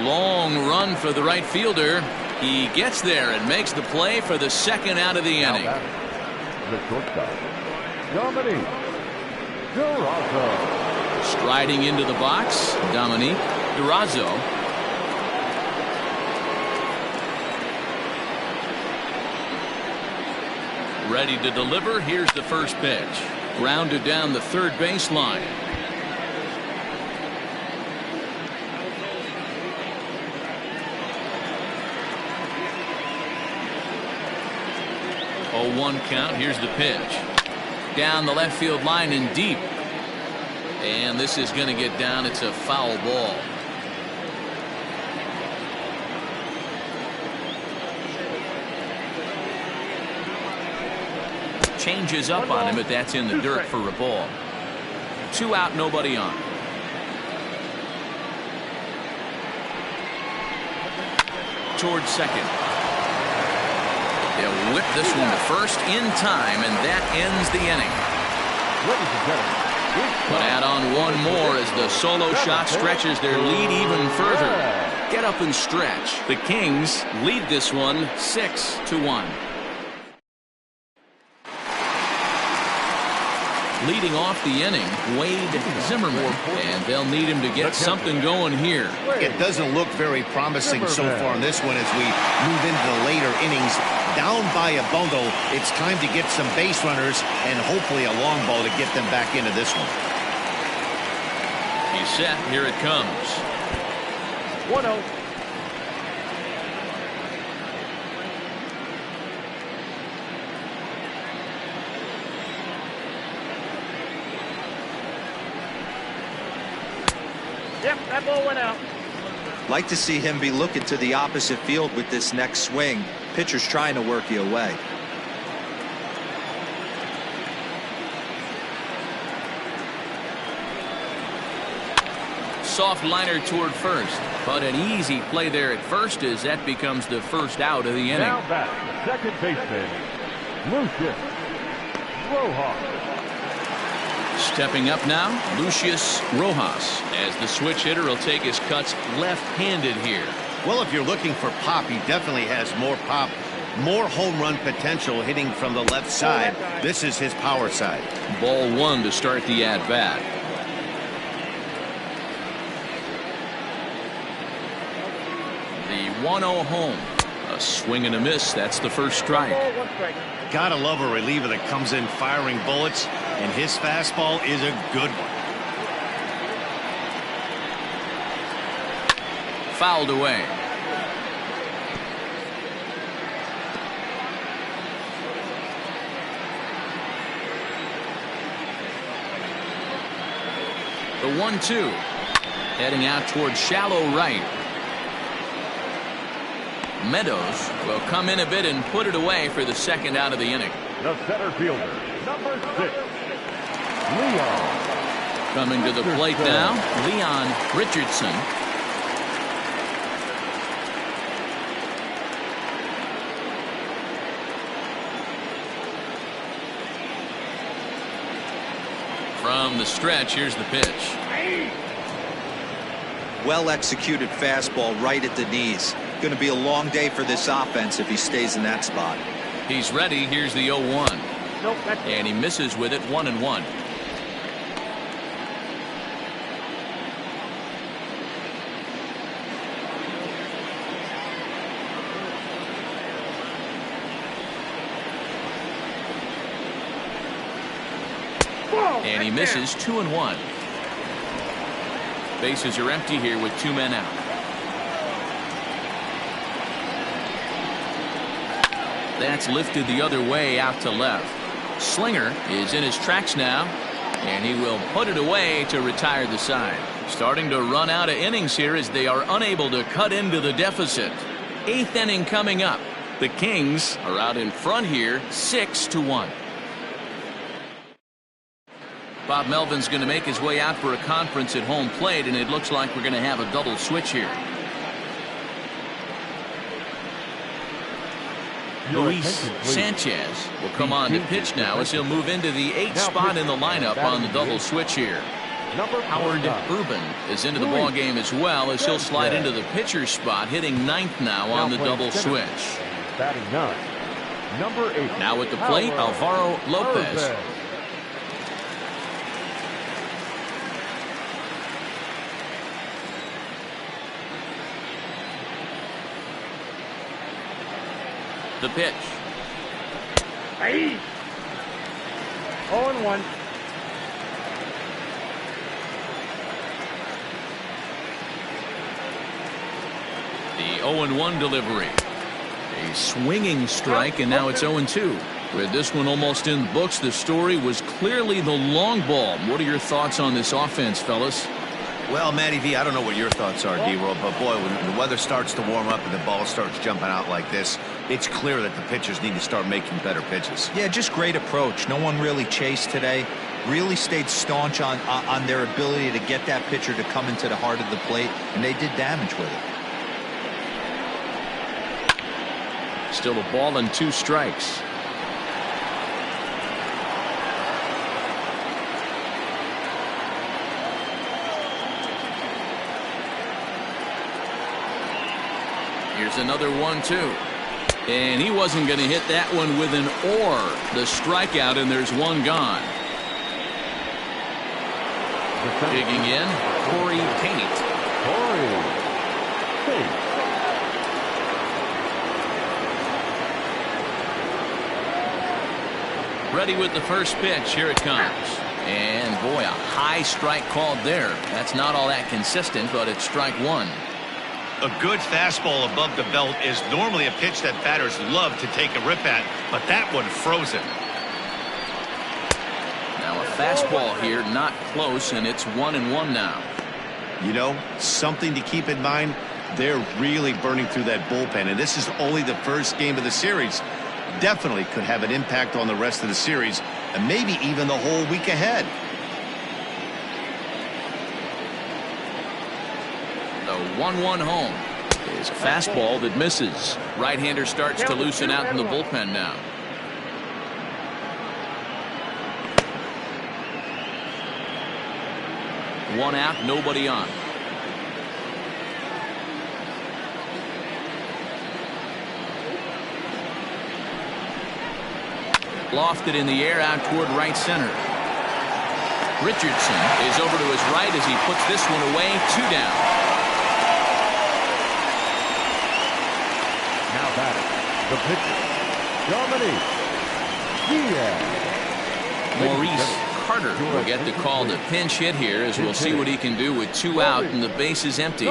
Long run for the right fielder. He gets there and makes the play for the 2nd out of the inning. The shortstop, Dominique Durazo. Striding into the box, Dominique Durazo. Ready to deliver. Here's the first pitch. Grounded down the 3rd baseline. Oh, 1 count. Here's the pitch. Down the left field line and deep. And this is going to get down. It's a foul ball. Changes up on him, but that's in the dirt for a ball. 2 out, nobody on. Towards second. They'll whip this one to first in time, and that ends the inning. But add on 1 more as the solo shot stretches their lead even further. Get up and stretch. The Kings lead this one 6-1. Leading off the inning, Wade Zimmerman, and they'll need him to get something going here. It doesn't look very promising so far in this one as we move into the later innings. Down by a bundle, it's time to get some base runners and hopefully a long ball to get them back into this one. He's set. Here it comes. 1-0. Yep, that ball went out. Like to see him be looking to the opposite field with this next swing. Pitcher's trying to work you away. Soft liner toward first, but an easy play there at first as that becomes the 1st out of the inning. Now back, second baseman, Lucius Rojas. Stepping up now, Lucius Rojas, as the switch hitter will take his cuts left-handed here. Well, if you're looking for pop, he definitely has more pop, more home run potential hitting from the left side. This is his power side. Ball 1 to start the at-bat. The 1-0 home. A swing and a miss. That's the first strike. Gotta love a reliever that comes in firing bullets, and his fastball is a good one. Fouled away. The 1-2. Heading out towards shallow right. Meadows will come in a bit and put it away for the 2nd out of the inning. The center fielder, number 6, Leon. Coming to the plate now, Leon Richardson. From the stretch, here's the pitch. Well executed fastball right at the knees. Going to be a long day for this offense if he stays in that spot. He's ready. Here's the 0-1. Nope, and he misses with it. 1-1. And he misses. 2-1. Bases are empty here with 2 men out. That's lifted the other way out to left. Slinger is in his tracks now, and he will put it away to retire the side. Starting to run out of innings here as they are unable to cut into the deficit. 8th inning coming up. The Kings are out in front here, 6-1. Bob Melvin's going to make his way out for a conference at home plate, and it looks like we're going to have a double switch here. Luis Sanchez will come on to pitch now as he'll move into the 8th spot in the lineup on the double switch here. Howard Urban is into the ball game as well as he'll slide into the pitcher spot, hitting 9th now on the double switch. Batting 9, number 8. Now at the plate, Alvaro Lopez. The pitch. Hey. 0-1. The 0-1 delivery. A swinging strike, and now it's 0-2. With this one almost in the books, the story was clearly the long ball. What are your thoughts on this offense, fellas? Well, Matty V, I don't know what your thoughts are, D-Roll, but boy, when the weather starts to warm up and the ball starts jumping out like this, it's clear that the pitchers need to start making better pitches. Yeah, just great approach. No one really chased today. Really stayed staunch on their ability to get that pitcher to come into the heart of the plate, and they did damage with it. Still a ball and 2 strikes. Here's another 1-2. And he wasn't going to hit that one with an or. The strikeout, and there's 1 gone. Digging in, Corey Tate. Ready with the first pitch. Here it comes. And boy, a high strike called there. That's not all that consistent, but it's strike 1. A good fastball above the belt is normally a pitch that batters love to take a rip at, but that one froze it. Now a fastball here, not close, and it's 1-1 now. You know, something to keep in mind, they're really burning through that bullpen, and this is only the first game of the series. Definitely could have an impact on the rest of the series, and maybe even the whole week ahead. The 1-1 home is a fastball that misses. Right-hander starts to loosen out in the bullpen now. One out, nobody on. Lofted in the air out toward right center. Richardson is over to his right as he puts this one away. 2 down. Now batting, the pitcher, Dominic Diaz. Maurice Carter will get the call to pinch hit here as we'll see what he can do with 2 out and the base is empty.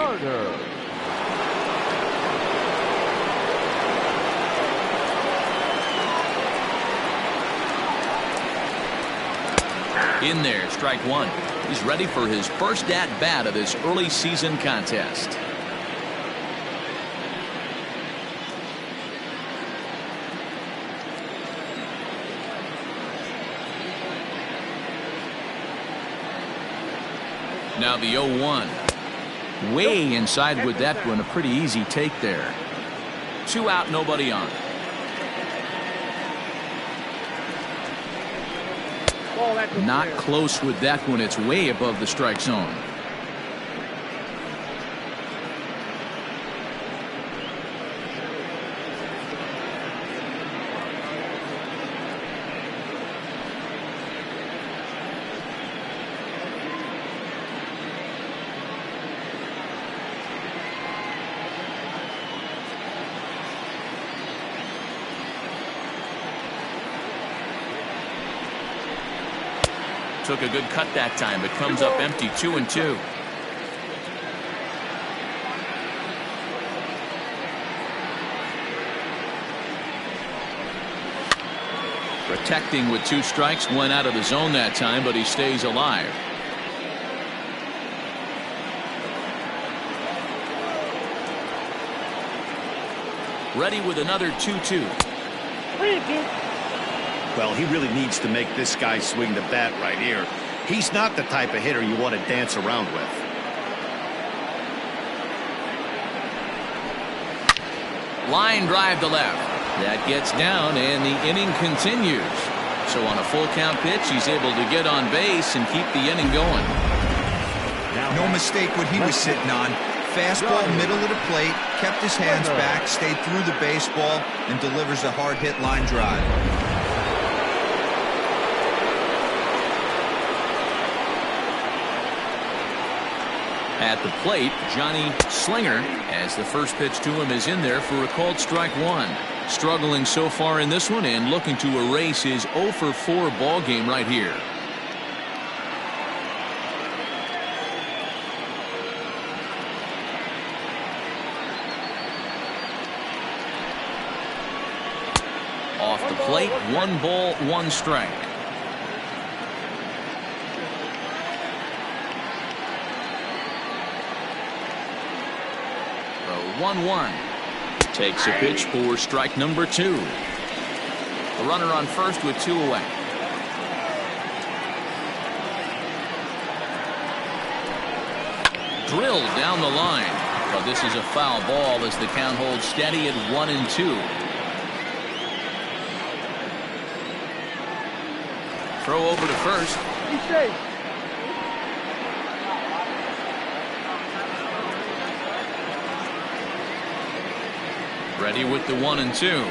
In there, strike 1. He's ready for his first at-bat of this early season contest. Now the 0-1. Way inside with that one. A pretty easy take there. 2 out, nobody on. Not close with that one. It's way above the strike zone. took a good cut that time, but comes up empty. 2-2. Protecting with 2 strikes, went out of the zone that time, but he stays alive. Ready with another 2-2. Well, he really needs to make this guy swing the bat right here. He's not the type of hitter you want to dance around with. Line drive to left. That gets down, and the inning continues. So on a full count pitch, he's able to get on base and keep the inning going. No mistake what he was sitting on. Fastball, middle of the plate, kept his hands back, stayed through the baseball, and delivers a hard-hit line drive. At the plate, Johnny Slinger, as the first pitch to him is in there for a called strike 1. Struggling so far in this one and looking to erase his 0 for 4 ball game right here. Off the plate, 1 ball, 1 strike. The 1-1. Takes a pitch for strike number 2. The runner on first with 2 away. Drilled down the line. But this is a foul ball as the count holds steady at 1-2. Throw over to first. He's safe. Ready with the 1-2.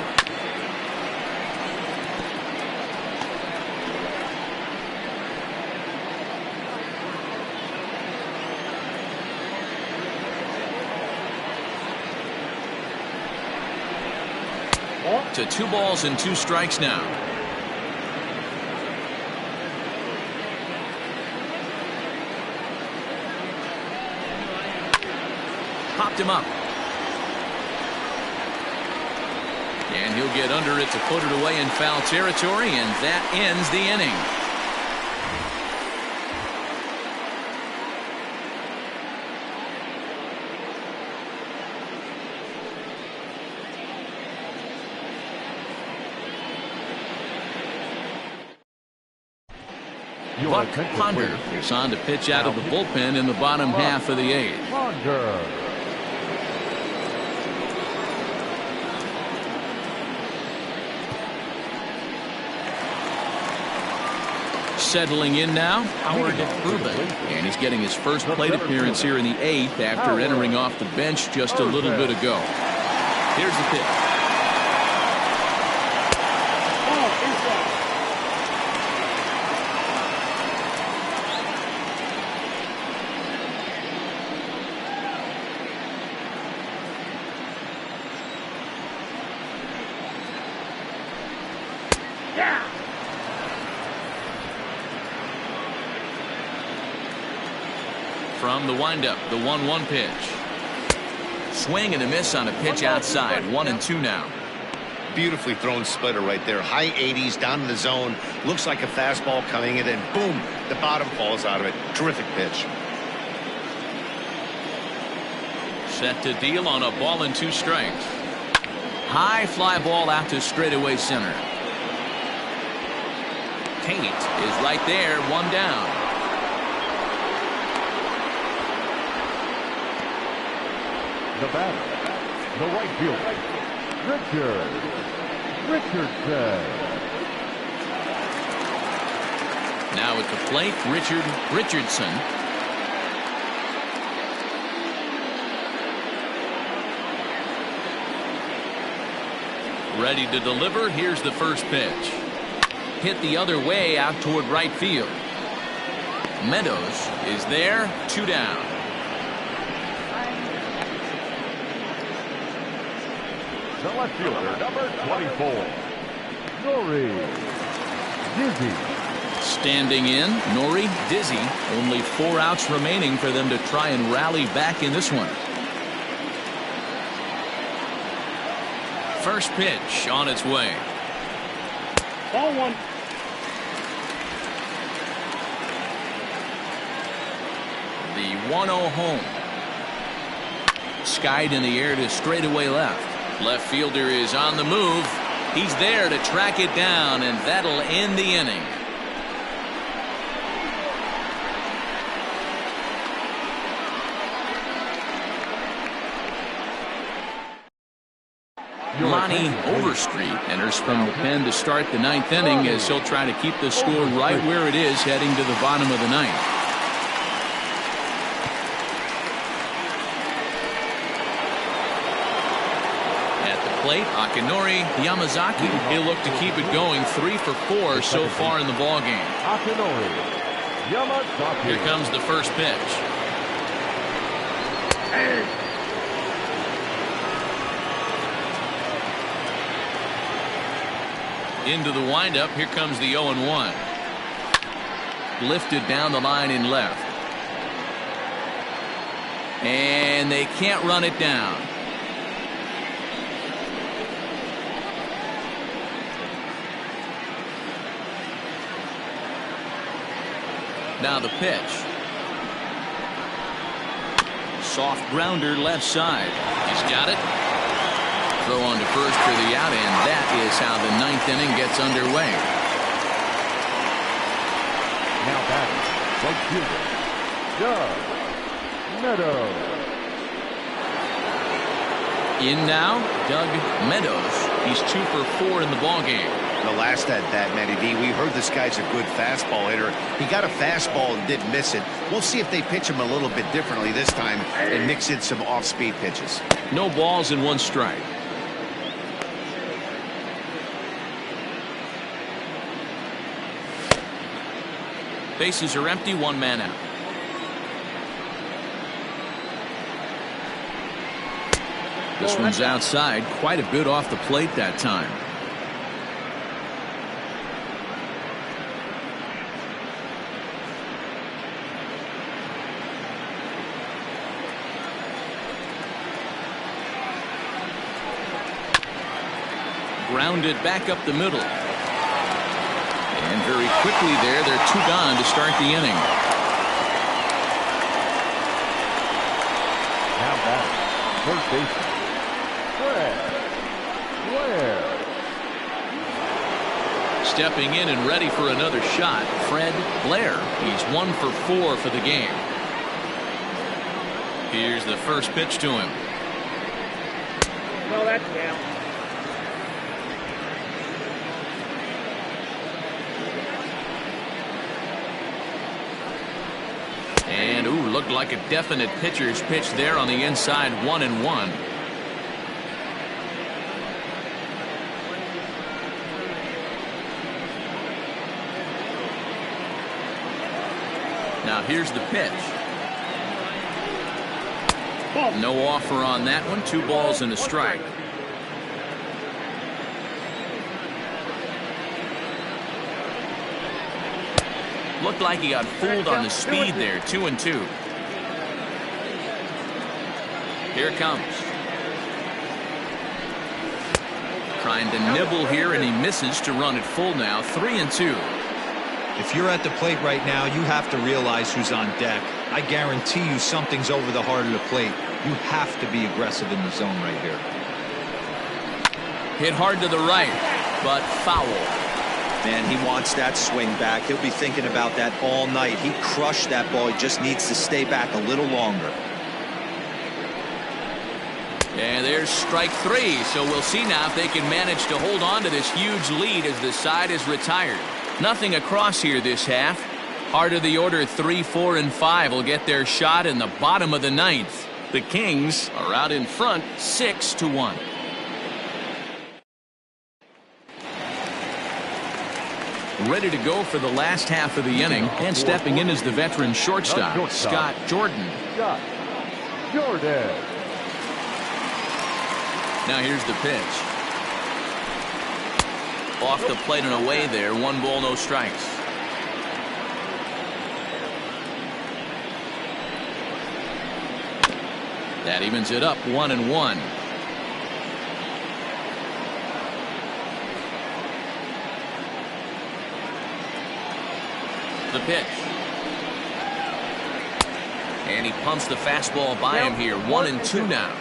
To 2 balls and 2 strikes now. Popped him up. And he'll get under it to put it away in foul territory, and that ends the inning. Buck Ponder is on to pitch out of the bullpen in the bottom half of the 8th. Ponder. Settling in now, Howard Rubin. And he's getting his first plate appearance here in the 8th after entering off the bench just a little bit ago. Here's the pitch. From the windup, the 1-1 pitch. Swing and a miss on a pitch outside. 1-2 now. Beautifully thrown splitter right there. High 80s down in the zone. Looks like a fastball coming in, and boom, the bottom falls out of it. Terrific pitch. Set to deal on a ball and 2 strikes. High fly ball out to straightaway center. Tate is right there, 1 down. The batter, the right fielder, Richardson. Now at the plate, Richardson. Ready to deliver. Here's the first pitch. Hit the other way out toward right field. Meadows is there, 2 down. The left fielder, number 24, Nori Dizzy. Standing in, Nori, Dizzy. Only 4 outs remaining for them to try and rally back in this one. First pitch on its way. Ball 1. The 1-0 home. Skied in the air to straightaway left. Left fielder is on the move. He's there to track it down, and that'll end the inning. Lonnie Overstreet enters from the pen to start the 9th inning as he'll try to keep the score right where it is heading to the bottom of the 9th. Plate, Akinori Yamazaki. He'll look to keep it going. 3 for 4 so far in the ball game. Akinori Yamazaki. Here comes the first pitch. Into the windup. Here comes the 0-1. Lifted down the line in left. And they can't run it down. Now the pitch. Soft grounder left side. He's got it. Throw on to first for the out, and that is how the 9th inning gets underway. Now batting, right fielder, Doug Meadows. In now, Doug Meadows. He's 2 for 4 in the ball game. The last at that, Matty D, we heard this guy's a good fastball hitter. He got a fastball and didn't miss it. We'll see if they pitch him a little bit differently this time and mix in some off-speed pitches. No balls and 1 strike. Bases are empty, 1 man out. This one's outside, quite a bit off the plate that time. Grounded back up the middle. And very quickly there, they're 2 gone to start the inning. Now batting, first baseman, Fred Blair. Stepping in and ready for another shot, Fred Blair. He's 1 for 4 for the game. Here's the first pitch to him. No, that's down. And looked like a definite pitcher's pitch there on the inside. 1-1. Now here's the pitch. No offer on that one. 2 balls and a strike. Looked like he got fooled on the speed there. 2-2. Here it comes. Trying to nibble here, and he misses to run it full now. 3-2. If you're at the plate right now, you have to realize who's on deck. I guarantee you something's over the heart of the plate. You have to be aggressive in the zone right here. Hit hard to the right, but foul. Man, he wants that swing back. He'll be thinking about that all night. He crushed that ball. He just needs to stay back a little longer. And there's strike 3. So we'll see now if they can manage to hold on to this huge lead as the side is retired. Nothing across here this half. Heart of the order 3, 4, and 5 will get their shot in the bottom of the 9th. The Kings are out in front 6-1. Ready to go for the last half of the inning, and stepping in is the veteran shortstop, Scott Jordan. Scott Jordan. Now here's the pitch. Off the plate and away there. 1 ball, no strikes. That evens it up 1-1. The pitch. And he pumps the fastball by him here. 1-2 now.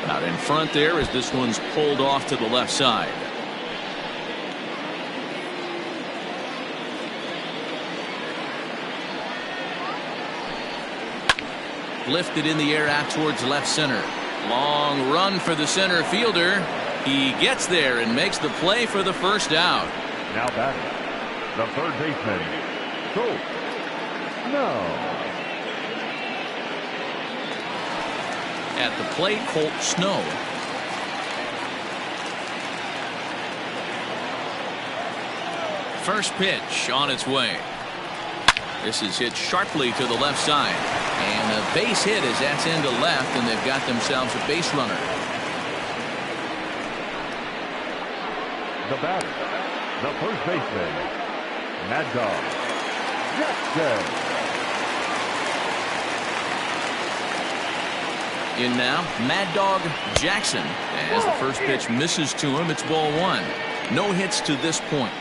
Out in front there as this one's pulled off to the left side. Lifted in the air out towards left center. Long run for the center fielder. He gets there and makes the play for the first out. Now batting, the third baseman, Colt Snow. At the plate, Colt Snow. First pitch on its way. This is hit sharply to the left side. And a base hit as that's into left, and they've got themselves a base runner. The batter, the first baseman, Mad Dog Jackson. In now, Mad Dog Jackson. As the first pitch misses to him, it's ball one. No hits to this point.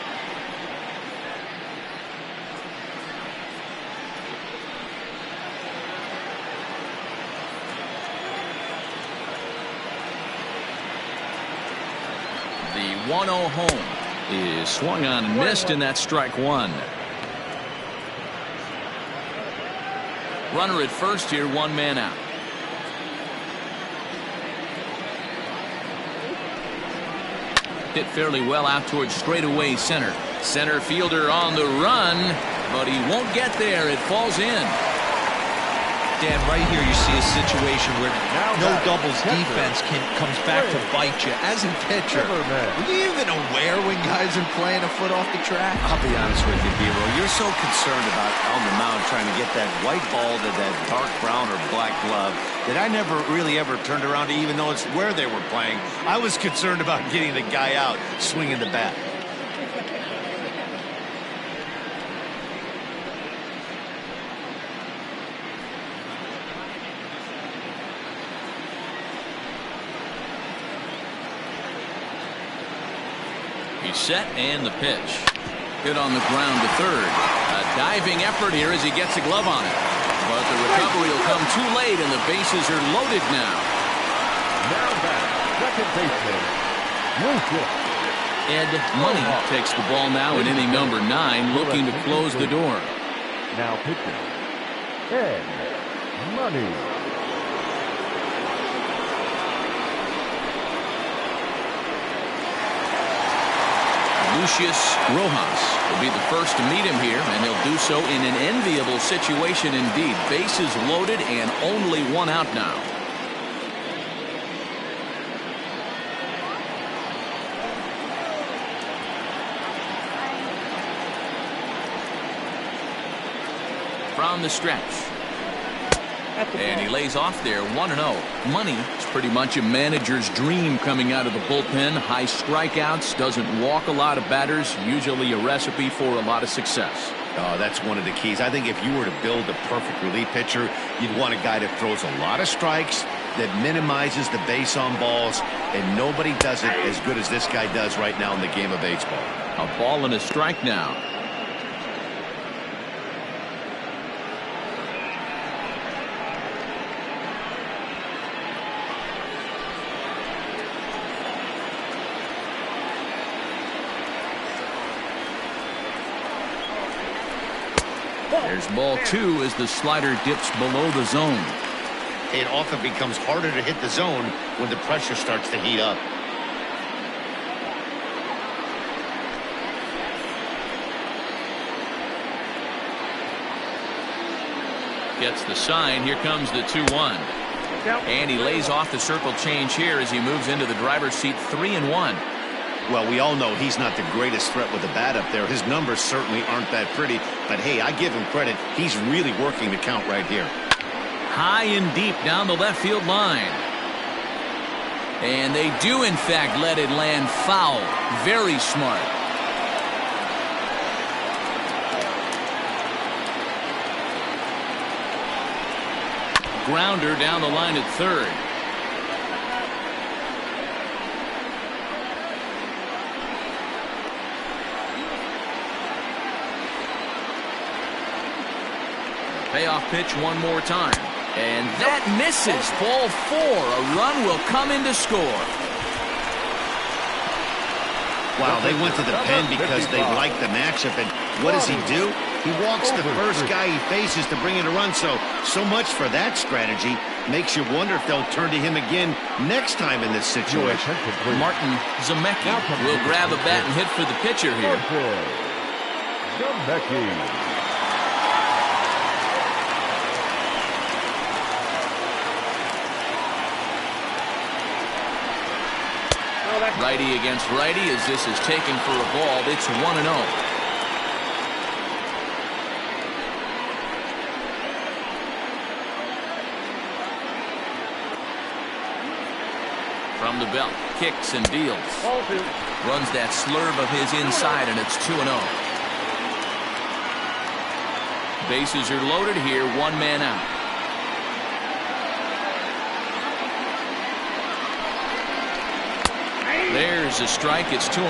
The 1-0 home is swung on and missed, and that's strike one. Runner at first here, one man out. Hit fairly well out towards straightaway center. Center fielder on the run, but he won't get there. It falls in. Dan, right here you see a situation where no doubles defense comes back to bite you. As a pitcher, are you even aware when guys are playing a foot off the track? I'll be honest with you, Biro. You're so concerned about on the mound trying to get that white ball to that dark brown or black glove that I never really ever turned around to even notice where they were playing. I was concerned about getting the guy out swinging the bat. He's set, and the pitch. Hit on the ground to third. A diving effort here as he gets a glove on it. But the recovery will come too late, and the bases are loaded now. Now back, second baseman, Lucas. Ed Money takes the ball now in inning number 9, looking to close the door. Now pitching, Ed Money. Lucius Rojas will be the first to meet him here, and he'll do so in an enviable situation indeed. Bases loaded and only one out now. From the stretch. And he lays off there, 1-0. Money is pretty much a manager's dream coming out of the bullpen. High strikeouts, doesn't walk a lot of batters, usually a recipe for a lot of success. Oh, that's one of the keys. I think if you were to build a perfect relief pitcher, you'd want a guy that throws a lot of strikes, that minimizes the base on balls, and nobody does it as good as this guy does right now in the game of baseball. A ball and a strike now. There's ball two as the slider dips below the zone. It often becomes harder to hit the zone when the pressure starts to heat up. Gets the sign. Here comes the 2-1. And he lays off the circle change here as he moves into the driver's seat, 3-1. Well, we all know he's not the greatest threat with the bat up there. His numbers certainly aren't that pretty. But, hey, I give him credit. He's really working the count right here. High and deep down the left field line. And they do, in fact, let it land foul. Very smart. grounder down the line at third. Payoff pitch one more time. And that misses. Ball 4. A run will come in to score. Wow, they went to the pen because they liked the matchup. And what does he do? He walks the first guy he faces to bring in a run. So much for that strategy. Makes you wonder if they'll turn to him again next time in this situation. Martin Zemecki will grab a bat and hit for the pitcher here. Zemecki. Righty against righty as this is taken for a ball. It's 1-0. From the belt, kicks and deals. Runs that slurve of his inside, and it's 2-0. Bases are loaded here, one man out. There's a strike. It's 2-1.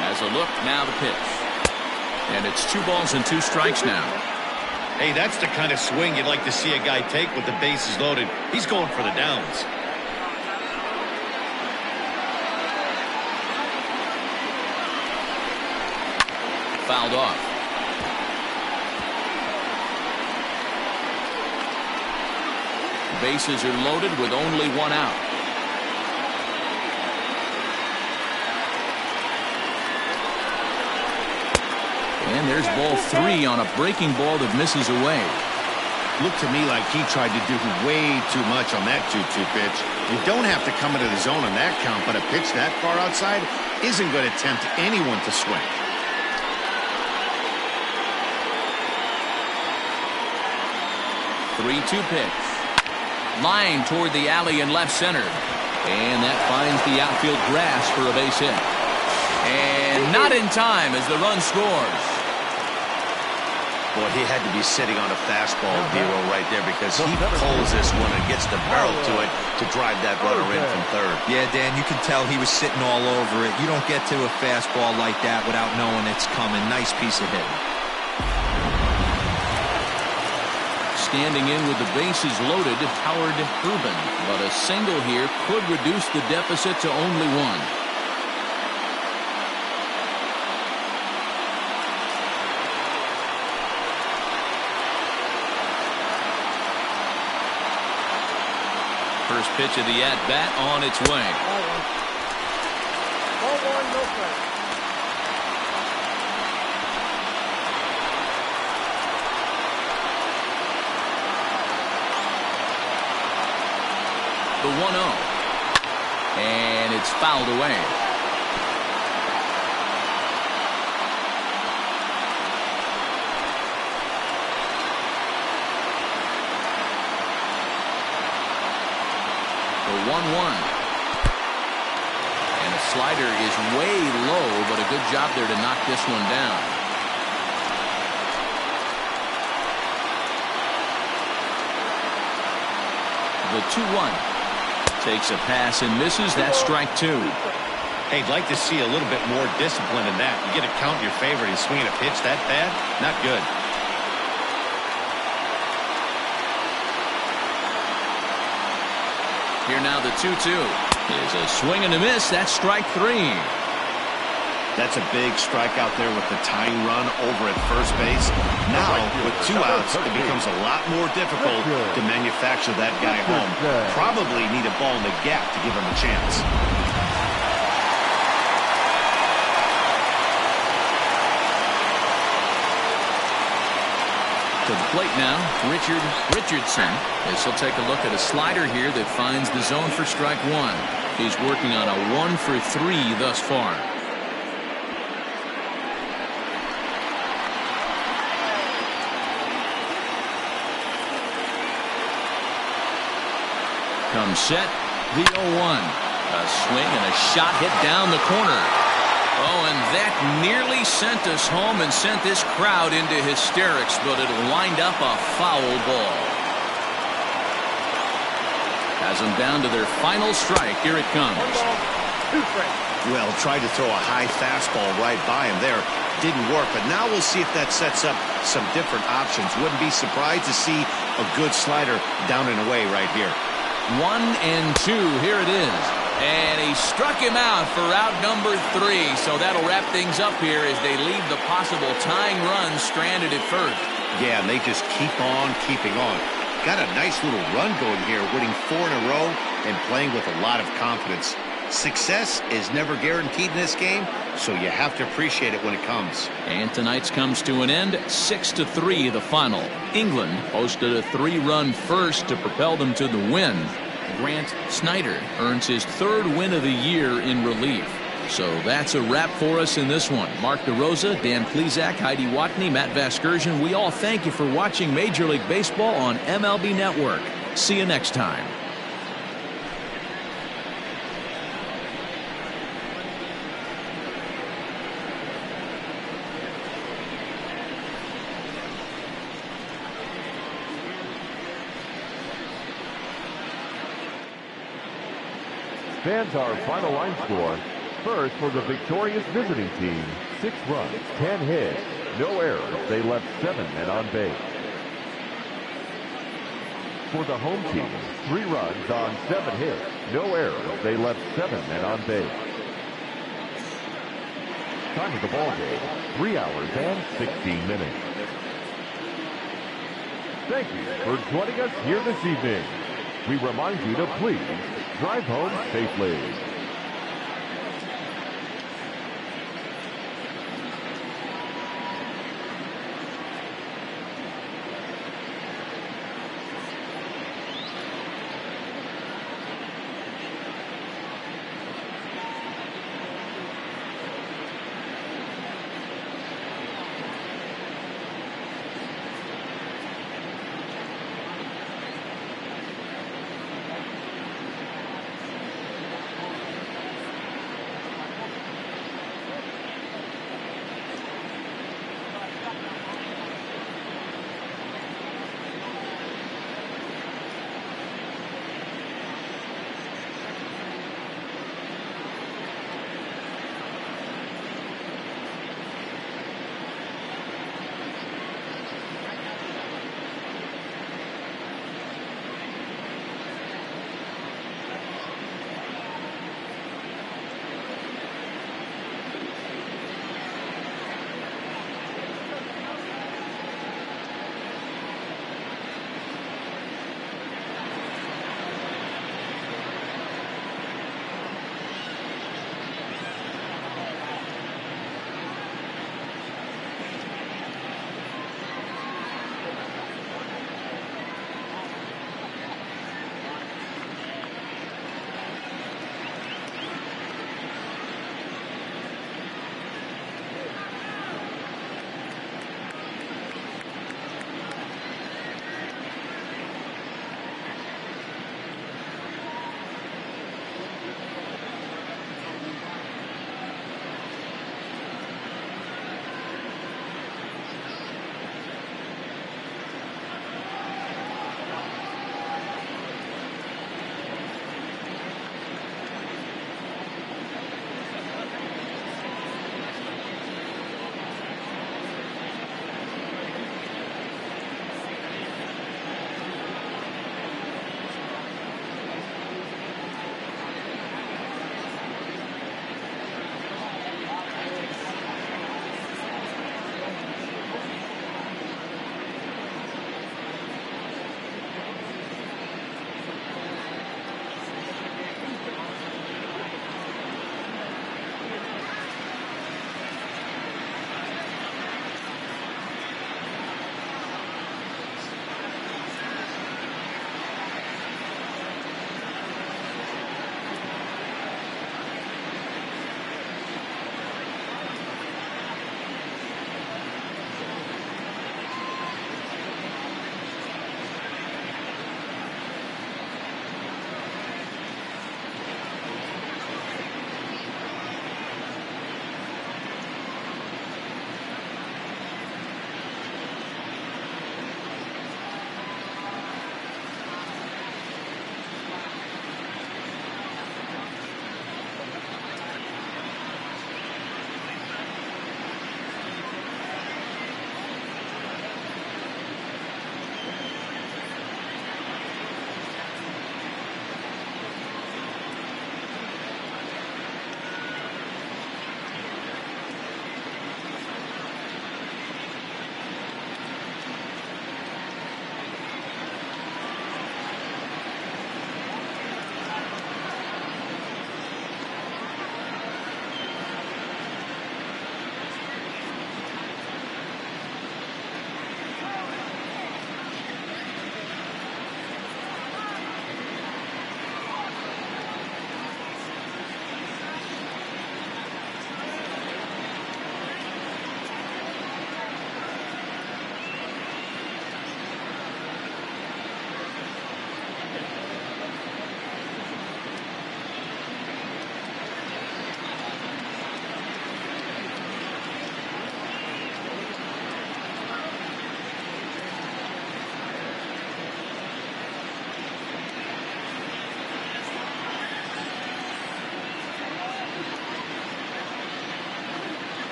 Has a look. Now the pitch. And it's 2 balls and 2 strikes now. Hey, that's the kind of swing you'd like to see a guy take with the bases loaded. He's going for the downs. Fouled off. Bases are loaded with only 1 out. And there's ball 3 on a breaking ball that misses away. Looked to me like he tried to do way too much on that 2-2 pitch. You don't have to come into the zone on that count, but a pitch that far outside isn't going to tempt anyone to swing. 3-2 pitch. Line toward the alley in left center. And that finds the outfield grass for a base hit. And not in time as the run scores. Boy, he had to be sitting on a fastball, Dero, right there, because he pulls this one and gets the barrel to it to drive that runner in from third. Yeah, Dan, you can tell he was sitting all over it. You don't get to a fastball like that without knowing it's coming. Nice piece of hitting. Standing in with the bases loaded, Howard Urban. But a single here could reduce the deficit to only 1. First pitch of the at-bat on its way. Ball 1, no strike. The 1-0. And it's fouled away. The 1-1. And a slider is way low, but a good job there to knock this one down. The 2-1. Takes a pass and misses. That's strike 2. Hey, I'd like to see a little bit more discipline in that. You get a count in your favor and he's swinging a pitch that bad? Not good. Here now the 2-2 is a swing and a miss. That's strike 3. That's a big strikeout there with the tying run over at first base. Now, with 2 outs, it becomes a lot more difficult to manufacture that guy home. Probably need a ball in the gap to give him a chance. To the plate now, Richardson. As he'll take a look at a slider here that finds the zone for strike 1. He's working on a 1 for 3 thus far. Comes set, the 0-1. A swing and a shot hit down the corner. Oh, and that nearly sent us home and sent this crowd into hysterics, but it'll wind up a foul ball. Has them down to their final strike. Here it comes. 1 ball, 2 strikes. Well, tried to throw a high fastball right by him there. Didn't work, but now we'll see if that sets up some different options. Wouldn't be surprised to see a good slider down and away right here. 1-2. Here it is. And he struck him out for out number 3. So that'll wrap things up here as they leave the possible tying run stranded at first. Yeah, and they just keep on keeping on. Got a nice little run going here, winning 4 in a row and playing with a lot of confidence. Success is never guaranteed in this game, so you have to appreciate it when it comes. And tonight's comes to an end. 6-3 the final. England posted a 3-run first to propel them to the win. Grant Snyder earns his 3rd win of the year in relief. So that's a wrap for us in this one. Mark DeRosa, Dan Plesac, Heidi Watney, Matt Vasgersian, we all thank you for watching Major League Baseball on MLB Network. See you next time. Fans, our final line score. First, for the victorious visiting team, 6 runs, 10 hits, no errors. They left 7 men on base. For the home team, 3 runs on 7 hits, no errors. They left 7 men on base. Time of the ball game, 3 hours and 16 minutes. Thank you for joining us here this evening. We remind you to please drive home safely.